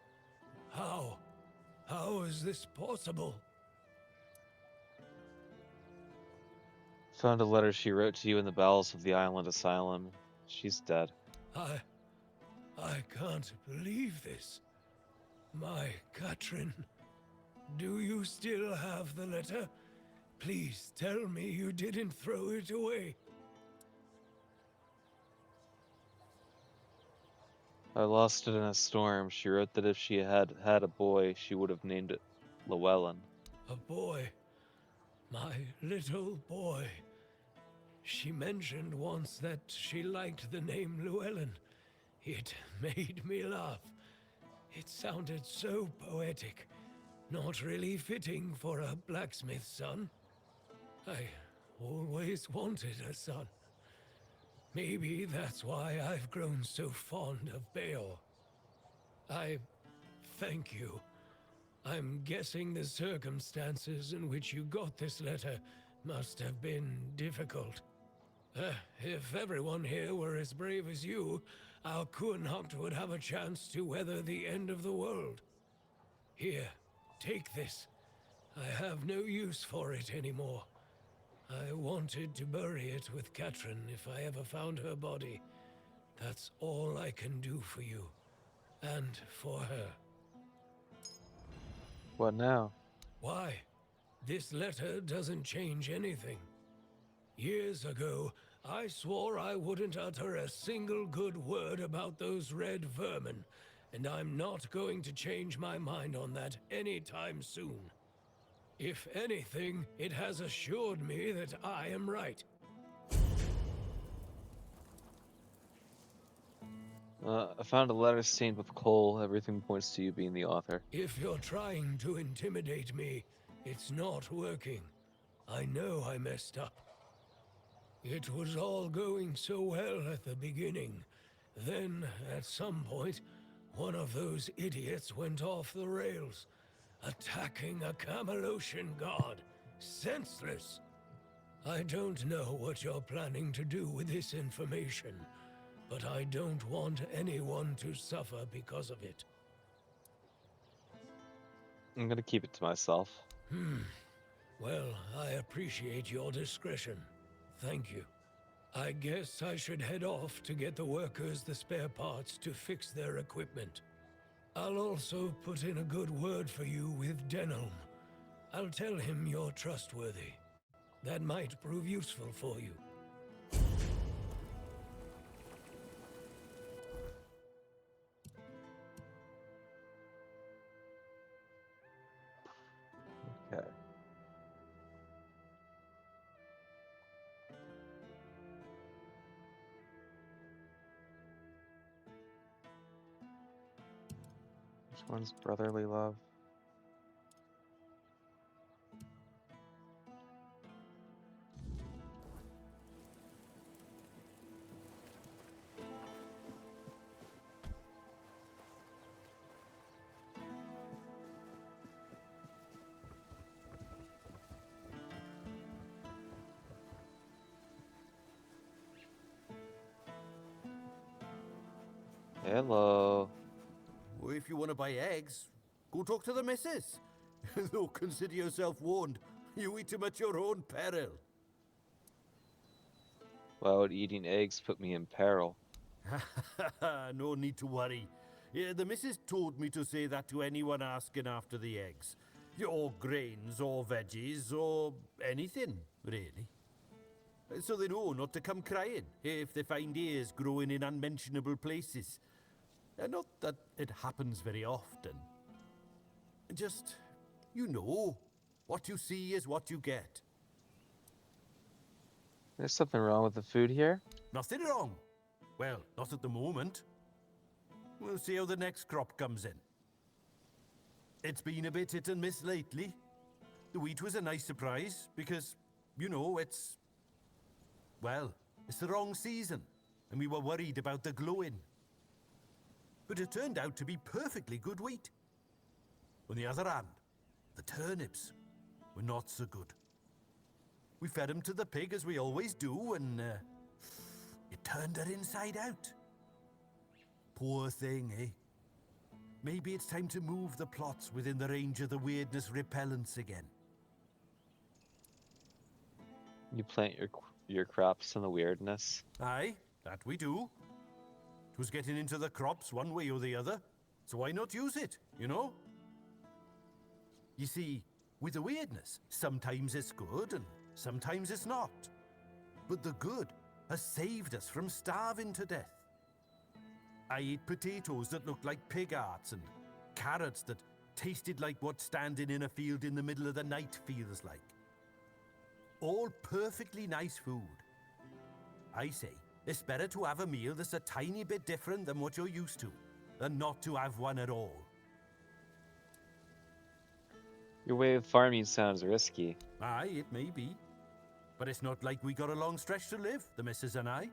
How? How is this possible? Found a letter she wrote to you in the bowels of the island asylum. She's dead. I can't believe this. My Katrin, do you still have the letter? Please tell me you didn't throw it away. I lost it in a storm. She wrote that if she had had a boy, she would have named it Llewellyn. A boy. My little boy. She mentioned once that she liked the name Llewellyn. It made me laugh. It sounded so poetic. Not really fitting for a blacksmith's son. I always wanted a son. Maybe that's why I've grown so fond of Beor. I thank you. I'm guessing the circumstances in which you got this letter must have been difficult. If everyone here were as brave as you, our Kuanacht would have a chance to weather the end of the world. Here, take this. I have no use for it anymore. I wanted to bury it with Katrin if I ever found her body. That's all I can do for you. And for her. What now? Why? This letter doesn't change anything. Years ago, I swore I wouldn't utter a single good word about those red vermin, and I'm not going to change my mind on that anytime soon. If anything, it has assured me that I am right. I found a letter stained with coal. Everything points to you being the author. If you're trying to intimidate me, it's not working. I know I messed up. It was all going so well at the beginning. Then, at some point, one of those idiots went off the rails, attacking a Camelocian god. Senseless. I don't know what you're planning to do with this information, but I don't want anyone to suffer because of it. I'm gonna keep it to myself. Well, I appreciate your discretion. Thank you. I guess I should head off to get the workers the spare parts to fix their equipment. I'll also put in a good word for you with Denholm. I'll tell him you're trustworthy. That might prove useful for you. Okay. Which one's brotherly love? Hello. Well, if you want to buy eggs, go talk to the missus. Though consider yourself warned. You eat them at your own peril. Why would eating eggs put me in peril? No need to worry. Yeah, the missus told me to say that to anyone asking after the eggs. Or grains, or veggies, or anything, really. So they know not to come crying if they find ears growing in unmentionable places. Not that it happens very often. Just, you know, what you see is what you get. There's something wrong with the food here? Nothing wrong. Well, not at the moment. We'll see how the next crop comes in. It's been a bit hit and miss lately. The wheat was a nice surprise because, you know, it's the wrong season, and we were worried about the glowing. But it turned out to be perfectly good wheat. On the other hand, the turnips were not so good. We fed them to the pig as we always do, and it turned her inside out. Poor thing, eh? Maybe it's time to move the plots within the range of the weirdness repellents again. You plant your crops in the weirdness? Aye, that we do. It was getting into the crops one way or the other, so why not use it, you know? You see, with the weirdness, sometimes it's good and sometimes it's not. But the good has saved us from starving to death. I ate potatoes that looked like pig hearts and carrots that tasted like what standing in a field in the middle of the night feels like. All perfectly nice food. I say, it's better to have a meal that's a tiny bit different than what you're used to, than not to have one at all. Your way of farming sounds risky. Aye, it may be. But it's not like we got a long stretch to live, the missus and I.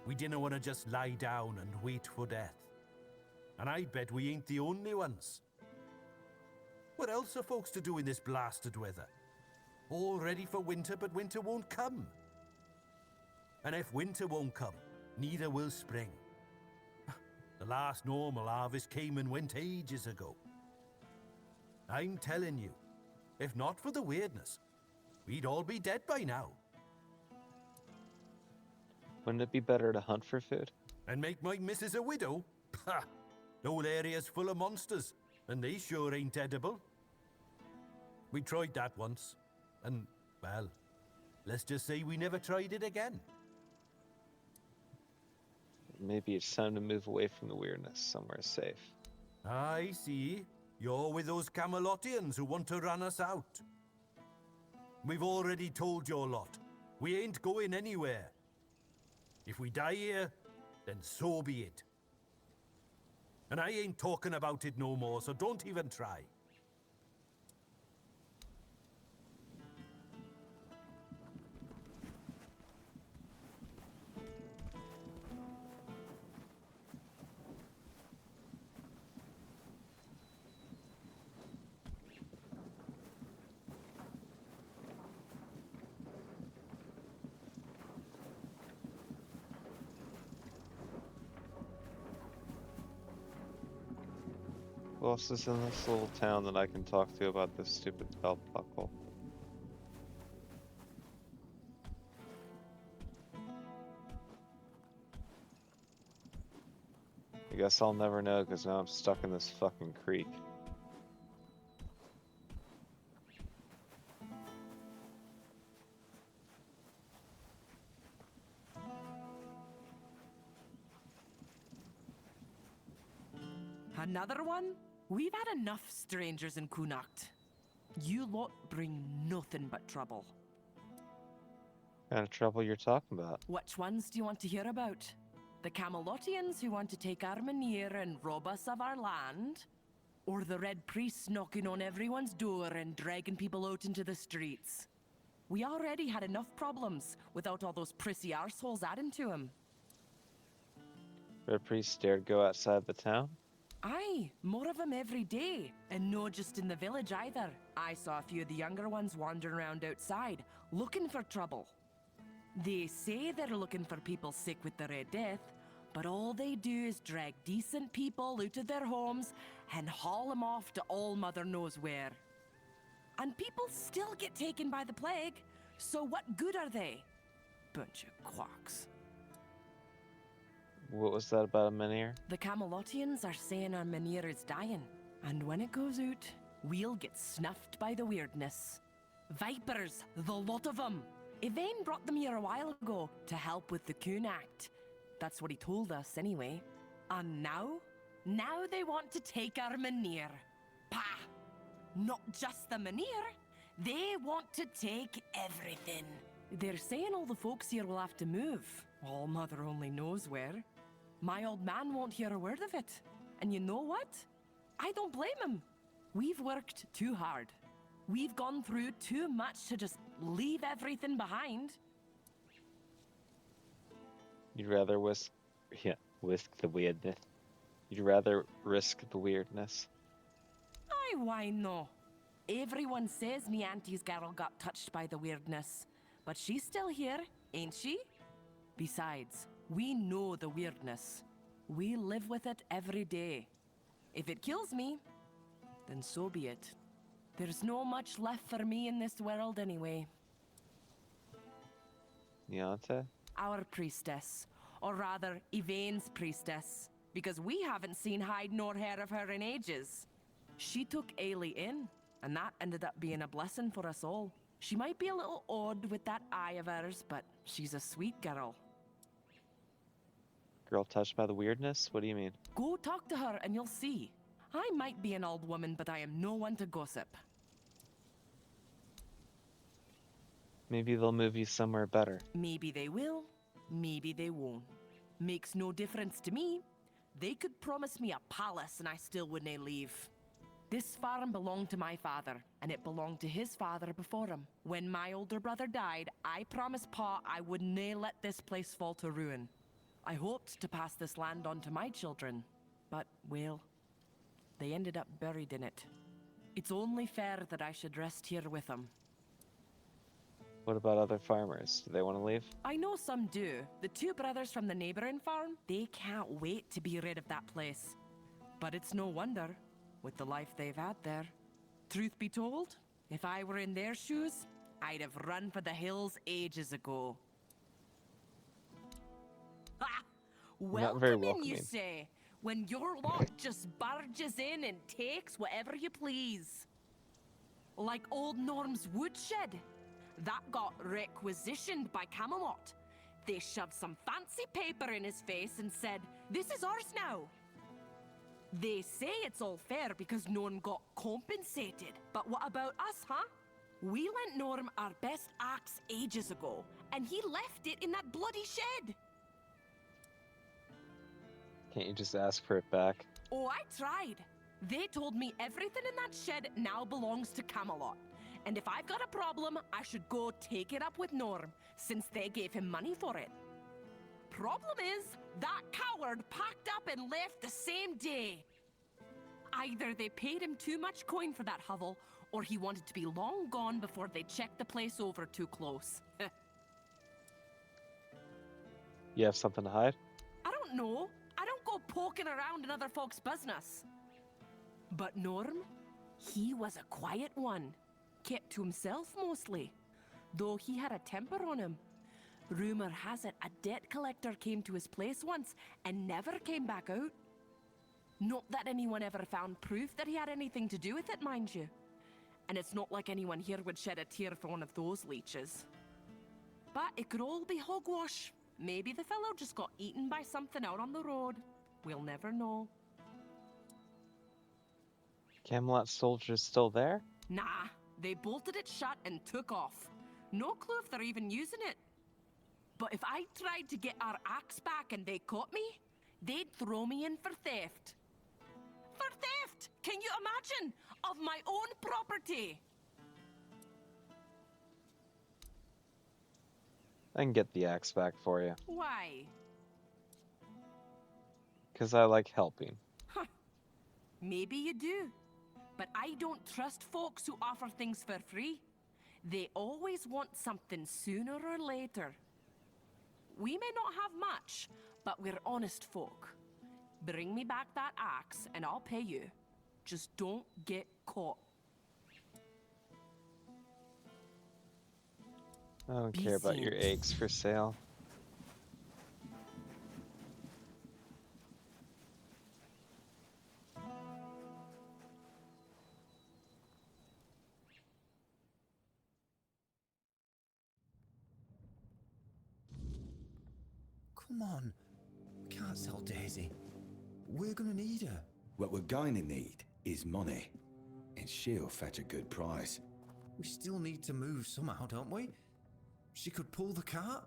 We didn't want to just lie down and wait for death. And I bet we ain't the only ones. What else are folks to do in this blasted weather? All ready for winter, but winter won't come. And if winter won't come, neither will spring. The last normal harvest came and went ages ago. I'm telling you, if not for the weirdness, we'd all be dead by now. Wouldn't it be better to hunt for food? And make my missus a widow? Ha! The whole area's full of monsters, and they sure ain't edible. We tried that once, and, well, let's just say we never tried it again. Maybe it's time to move away from the weirdness, somewhere safe. I see. You're with those Camelotians who want to run us out. We've already told your lot. We ain't going anywhere. If we die here, then so be it. And I ain't talking about it no more, so don't even try. Who else is in this little town that I can talk to about this stupid belt buckle? I guess I'll never know because now I'm stuck in this fucking creek. Another one? We've had enough strangers in Connacht. You lot bring nothing but trouble. What kind of trouble you're talking about? Which ones do you want to hear about? The Camelotians who want to take Armenier and rob us of our land? Or the Red Priests knocking on everyone's door and dragging people out into the streets? We already had enough problems without all those prissy arseholes adding to them. Red Priest dared go outside the town? Aye, more of them every day. And no just in the village either. I saw a few of the younger ones wandering around outside, looking for trouble. They say they're looking for people sick with the Red Death, but all they do is drag decent people out of their homes and haul them off to all mother knows where. And people still get taken by the plague, so what good are they? Bunch of quacks. What was that about a Menhir? The Camelotians are saying our Menhir is dying, and when it goes out, we'll get snuffed by the weirdness. Vipers, the lot of them. Yvain brought them here a while ago to help with the Coon Act. That's what he told us anyway. And now they want to take our Menhir. Pah! Not just the Menhir, they want to take everything. They're saying all the folks here will have to move. All mother only knows where. My old man won't hear a word of it. And you know what? I don't blame him. We've worked too hard. We've gone through too much to just leave everything behind. You'd rather whisk the weirdness. You'd rather risk the weirdness. Aye, why no? Everyone says me auntie's girl got touched by the weirdness. But she's still here, ain't she? Besides, we know the weirdness. We live with it every day. If it kills me, then so be it. There's no much left for me in this world anyway. Niante? Our priestess. Or rather, Yvain's priestess. Because we haven't seen hide nor hair of her in ages. She took Ailey in, and that ended up being a blessing for us all. She might be a little odd with that eye of hers, but she's a sweet girl. Girl touched by the weirdness? What do you mean? Go talk to her and you'll see. I might be an old woman, but I am no one to gossip. Maybe they'll move you somewhere better. Maybe they will, maybe they won't. Makes no difference to me. They could promise me a palace and I still wouldn't leave. This farm belonged to my father, and it belonged to his father before him. When my older brother died, I promised Pa I would nae let this place fall to ruin. I hoped to pass this land on to my children, but, well, they ended up buried in it. It's only fair that I should rest here with them. What about other farmers? Do they want to leave? I know some do. The two brothers from the neighboring farm, they can't wait to be rid of that place. But it's no wonder, with the life they've had there. Truth be told, if I were in their shoes, I'd have run for the hills ages ago. Ha! Not very Welcome in, you welcoming. say, when your lot just barges in and takes whatever you please. Like old Norm's woodshed. that got requisitioned by Camelot. They shoved some fancy paper in his face and said, "This is ours now." They say it's all fair because Norm got compensated. But what about us, huh? We lent Norm our best axe ages ago, and he left it in that bloody shed. Can't you just ask for it back? Oh, I tried. They told me everything in that shed now belongs to Camelot. And if I've got a problem, I should go take it up with Norm, since they gave him money for it. Problem is, that coward packed up and left the same day. Either they paid him too much coin for that hovel, or he wanted to be long gone before they checked the place over too close. You have something to hide? I don't know. I don't go poking around in other folks' business. But Norm, he was a quiet one. Kept to himself mostly, though he had a temper on him. Rumor has it a debt collector came to his place once and never came back out. Not that anyone ever found proof that he had anything to do with it, mind you. And it's not like anyone here would shed a tear for one of those leeches. But it could all be hogwash. Maybe the fellow just got eaten by something out on the road. We'll never know. Camelot soldiers still there? Nah, they bolted it shut and took off. No clue if they're even using it. But if I tried to get our axe back and they caught me, they'd throw me in for theft. For theft! Can you imagine? Of my own property! I can get the axe back for you. Why? Because I like helping. Huh. Maybe you do. But I don't trust folks who offer things for free. They always want something sooner or later. We may not have much, but we're honest folk. Bring me back that axe and I'll pay you. Just don't get caught. I don't care about your eggs for sale. Come on. We can't sell Daisy. We're gonna need her. What we're going to need is money. And she'll fetch a good price. We still need to move somehow, don't we? She could pull the cart.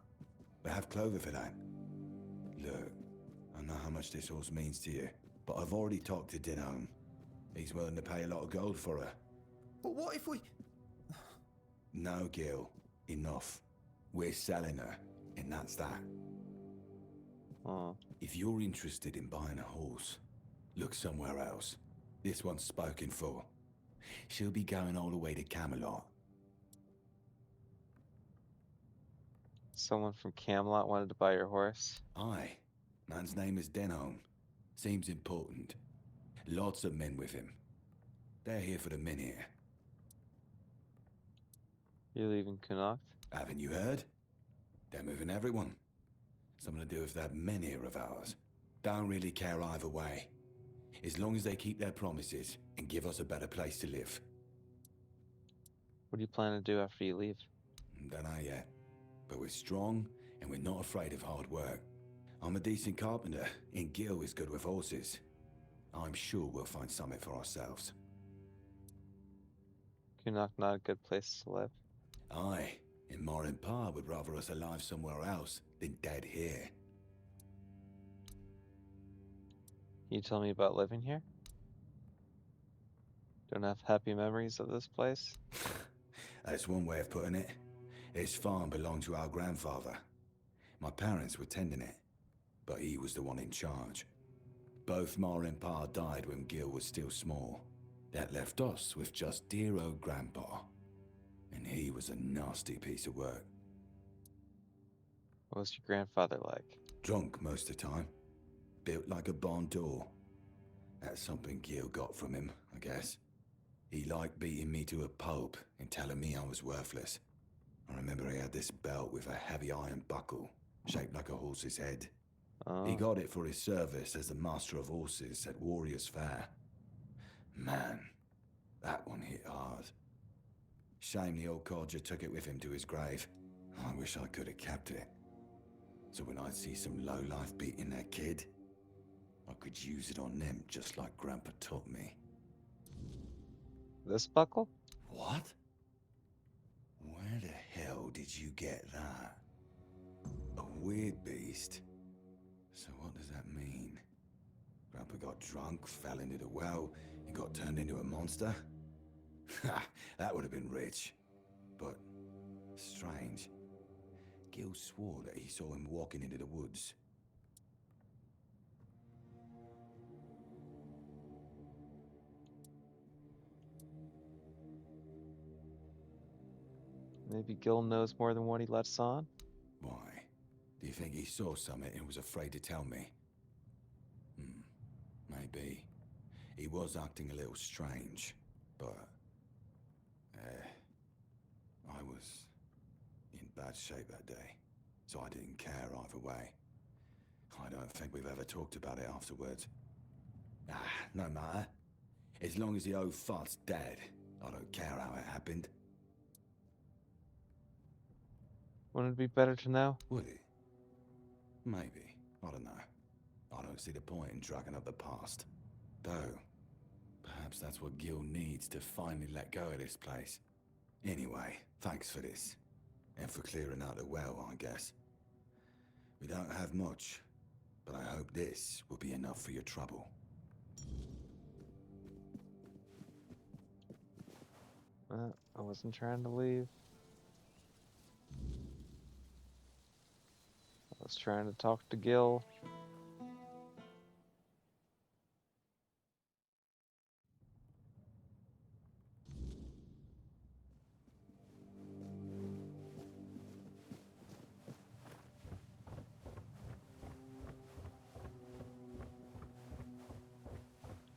We have Clover for that. Look, I know how much this horse means to you, but I've already talked to Dinham. He's willing to pay a lot of gold for her. But what if we... No, Gil. Enough. We're selling her, and that's that. Oh. If you're interested in buying a horse, look somewhere else. This one's spoken for. She'll be going all the way to Camelot. Someone from Camelot wanted to buy your horse? Aye. Man's name is Denholm. Seems important. Lots of men with him. They're here for the men here. You're leaving Connacht? Haven't you heard? They're moving everyone. Something to do with that men here of ours. Don't really care either way. As long as they keep their promises and give us a better place to live. What do you plan to do after you leave? Don't know yet. But we're strong and we're not afraid of hard work. I'm a decent carpenter and Gil is good with horses. I'm sure we'll find something for ourselves. Connacht not a good place to live? Aye, and Ma and Pa would rather us alive somewhere else than dead here. Can you tell me about living here? Don't have happy memories of this place? That's one way of putting it. This farm belonged to our grandfather. My parents were tending it, but he was the one in charge. Both Ma and Pa died when Gil was still small. That left us with just dear old Grandpa. And he was a nasty piece of work. What was your grandfather like? Drunk most of the time. Built like a barn door. That's something Gil got from him, I guess. He liked beating me to a pulp and telling me I was worthless. I remember he had this belt with a heavy iron buckle, shaped like a horse's head. Oh. He got it for his service as the master of horses at Warriors' Fair. Man, that one hit hard. shame the old codger took it with him to his grave. I wish I could have kept it. So when I see some lowlife beating their kid, I could use it on them just like Grandpa taught me. This buckle? What? Where the hell did you get that? A weird beast? So what does that mean? Grandpa got drunk, fell into the well, and got turned into a monster? Ha! That would have been rich. But strange. Gil swore that he saw him walking into the woods. Maybe Gil knows more than what he lets on? Why? Do you think he saw something and was afraid to tell me? Maybe. He was acting a little strange, but... I was in bad shape that day, so I didn't care either way. I don't think we've ever talked about it afterwards. No matter. As long as the old fart's dead, I don't care how it happened. Wouldn't it be better to know? Would it? Maybe. I don't know. I don't see the point in dragging up the past. Though, perhaps that's what Gil needs to finally let go of this place. Anyway, thanks for this. And for clearing out the well, I guess. We don't have much, but I hope this will be enough for your trouble. I wasn't trying to leave. I was trying to talk to Gil.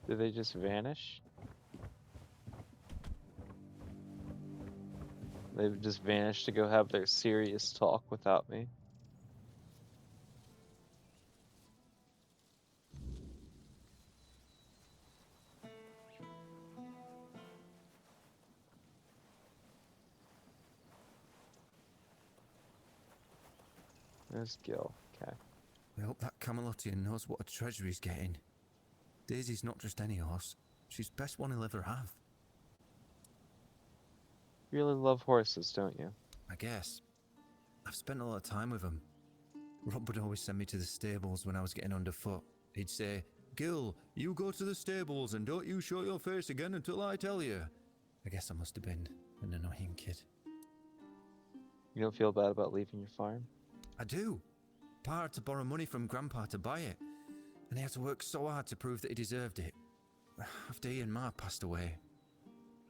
Did they just vanish? They've just vanished to go have their serious talk without me. There's Gil. Okay. We hope that Camelotian knows what a treasure he's getting. Daisy's not just any horse. She's the best one he'll ever have. You really love horses, don't you? I guess. I've spent a lot of time with them. Rob would always send me to the stables when I was getting underfoot. He'd say, "Gil, you go to the stables and don't you show your face again until I tell you." I guess I must have been an annoying kid. You don't feel bad about leaving your farm? I do. Pa had to borrow money from Grandpa to buy it, and he had to work so hard to prove that he deserved it. After he and Ma passed away,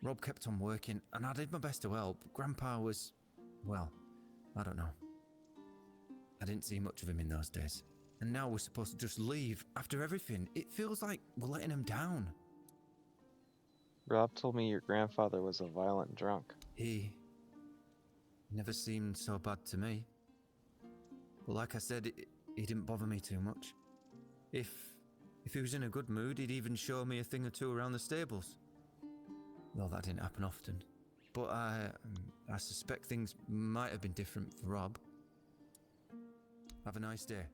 Rob kept on working, and I did my best to help. Grandpa was, well, I don't know. I didn't see much of him in those days. And now we're supposed to just leave after everything. It feels like we're letting him down. Rob told me your grandfather was a violent drunk. He never seemed so bad to me. But like I said, he didn't bother me too much. If he was in a good mood, he'd even show me a thing or two around the stables. Though that didn't happen often. But I suspect things might have been different for Rob. Have a nice day.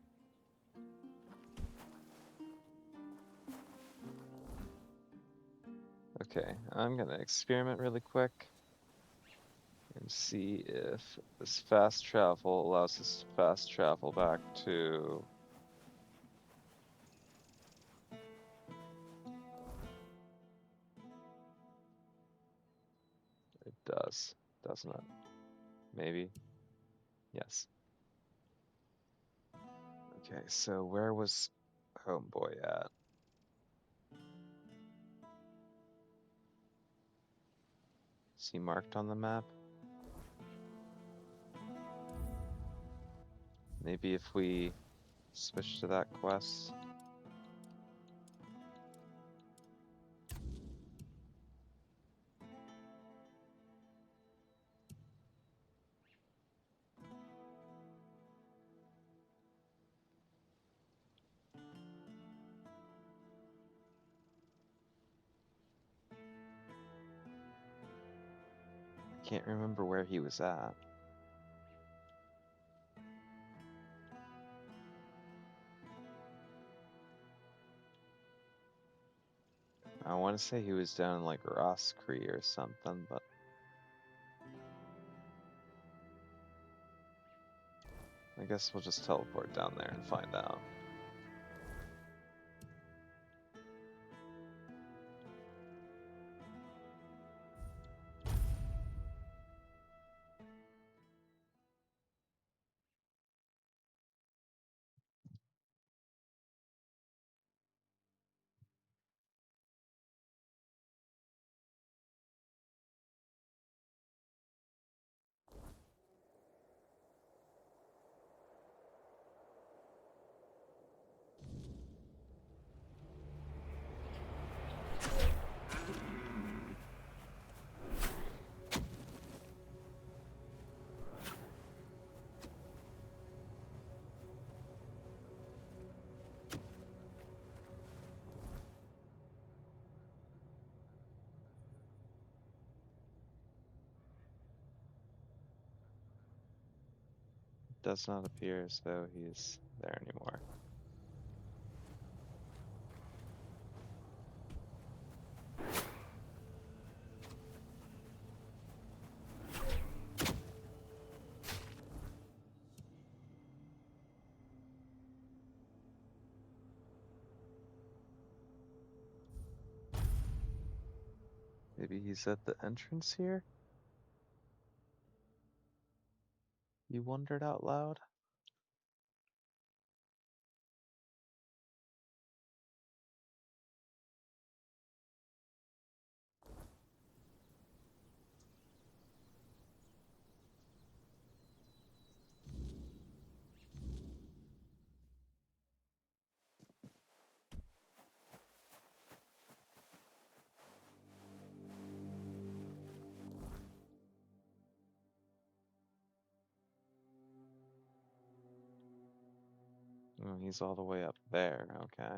Okay, I'm gonna experiment really quick and see if this fast travel allows us to fast travel back to... It does, doesn't it? Maybe. Yes. Okay, so where was Homeboy at? Is he marked on the map? Maybe if we switch to that quest. can't remember where he was at. I want to say he was down in like Ross Cree or something, but I guess we'll just teleport down there and find out. Does not appear as though he's there anymore. Maybe he's at the entrance here? You wondered out loud? Oh, he's all the way up there, okay.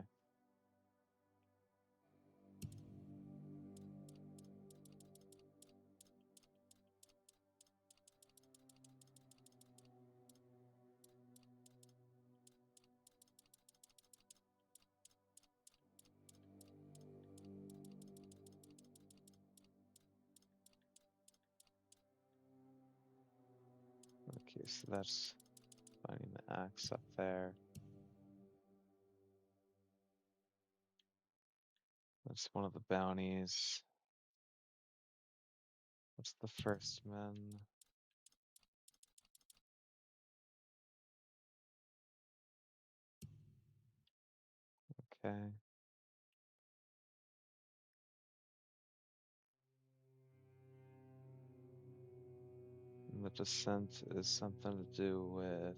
Okay, so that's finding the axe up there. That's one of the bounties. What's the first man? Okay. And the descent is something to do with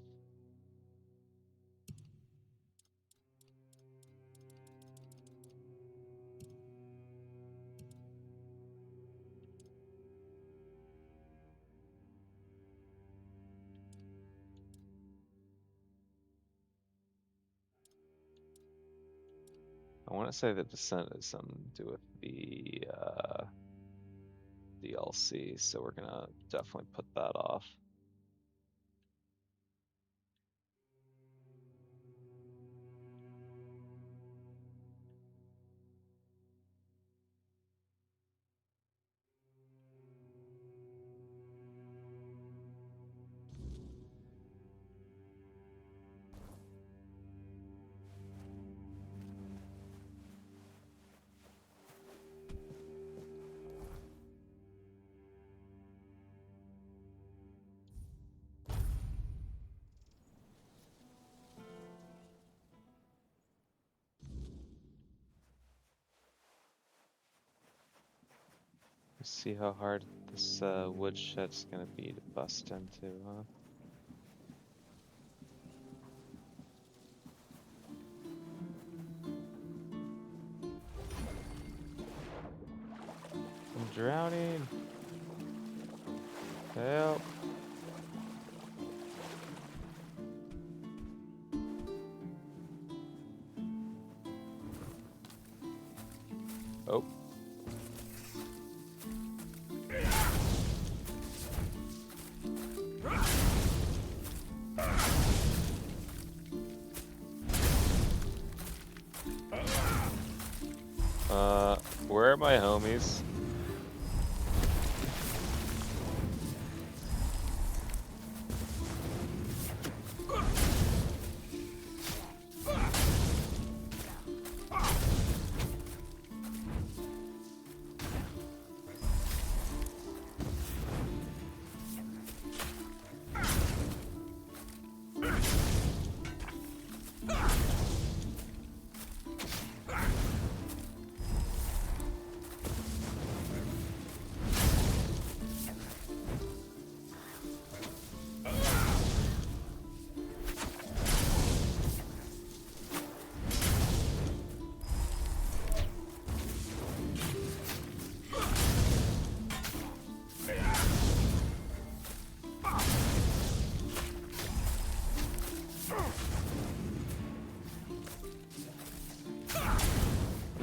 I want to say the descent is something to do with the DLC, so we're gonna definitely put that off. See how hard this woodshed's gonna be to bust into, huh? I'm drowning. Help. Oh. Hi, homies.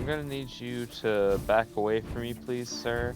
I'm gonna need you to back away from me, please, sir.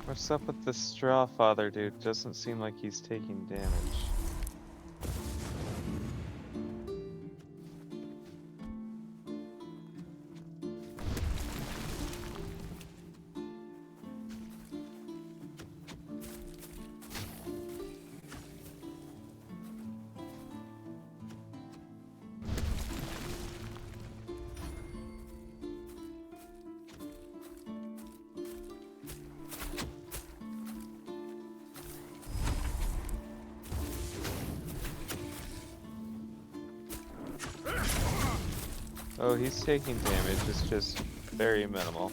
What's up with this straw father dude? Doesn't seem like he's taking damage. Oh, he's taking damage, it's just very minimal.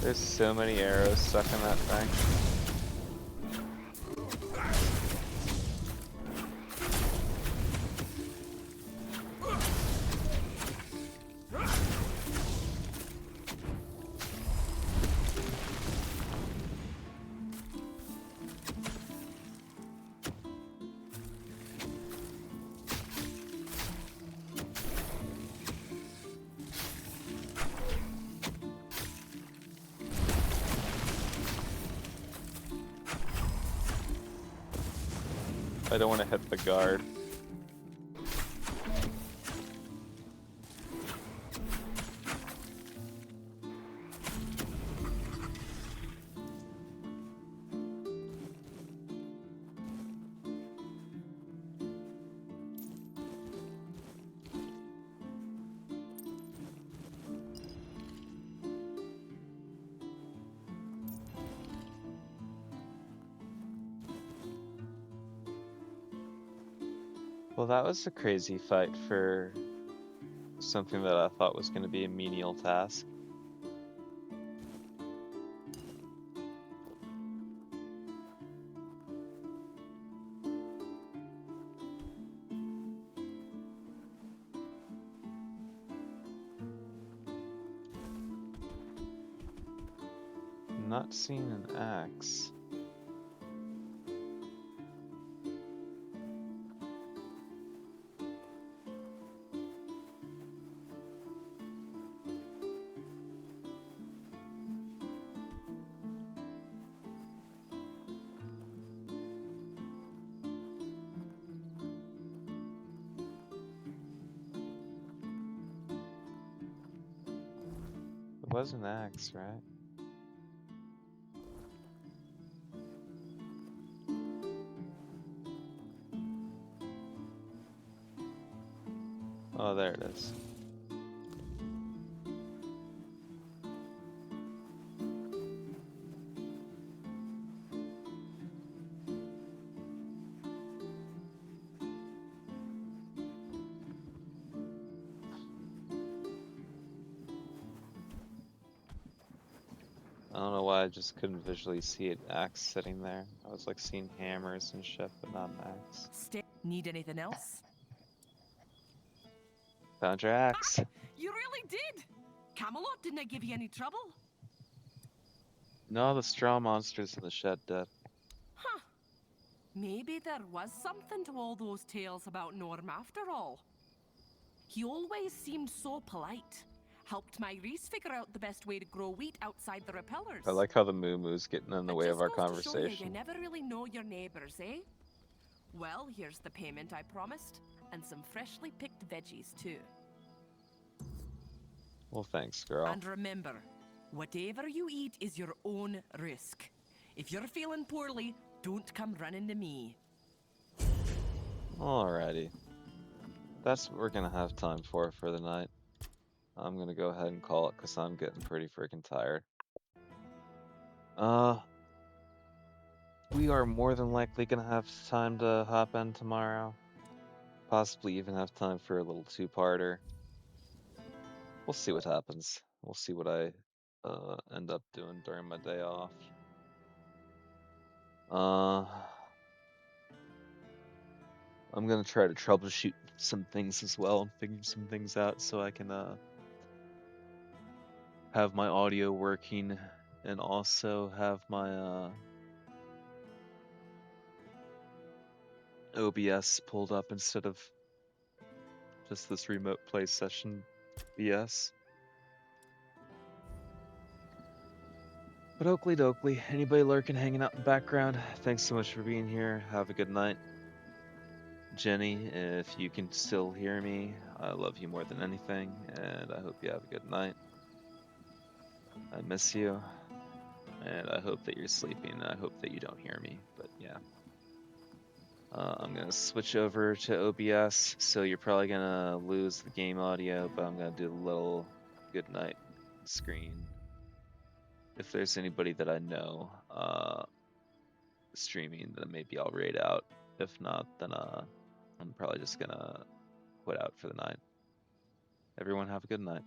There's so many arrows stuck in that thing. I don't want to hit the guard. Well, that was a crazy fight for something that I thought was going to be a menial task. I'm not seeing an axe. It was an axe, right? Oh, there it is. I don't know why I just couldn't visually see an axe sitting there. I was like seeing hammers and shit, but not an axe. Need anything else? Found your axe. You really did! Camelot, didn't I give you any trouble? No, the straw monster's in the shed dead. Huh. Maybe there was something to all those tales about Norm after all. He always seemed so polite. Helped my Reese figure out the best way to grow wheat outside the repellers. I like how the moo-moo's getting in the way of our Just goes to show you, conversation. you never really know your neighbors, eh? Well, here's the payment I promised, and some freshly picked veggies too. Well, thanks, girl. And remember, whatever you eat is your own risk. If you're feeling poorly, don't come running to me. Alrighty. That's what we're gonna have time for the night. I'm gonna go ahead and call it because I'm getting pretty freaking tired. We are more than likely gonna have time to hop in tomorrow. Possibly even have time for a little two-parter. We'll see what happens. We'll see what I end up doing during my day off. I'm gonna try to troubleshoot some things as well and figure some things out so I can have my audio working and also have my OBS pulled up instead of just this remote play session BS. But Oakley dokley, anybody lurking, hanging out in the background, thanks so much for being here. Have a good night. Jenny, if you can still hear me, I love you more than anything, and I hope you have a good night. I miss you, and I hope that you're sleeping. I hope that you don't hear me, but yeah. I'm gonna switch over to OBS, so you're probably gonna lose the game audio, but I'm gonna do a little good night screen. If there's anybody that I know streaming, then maybe I'll raid out. If not, then I'm probably just gonna quit out for the night. Everyone have a good night.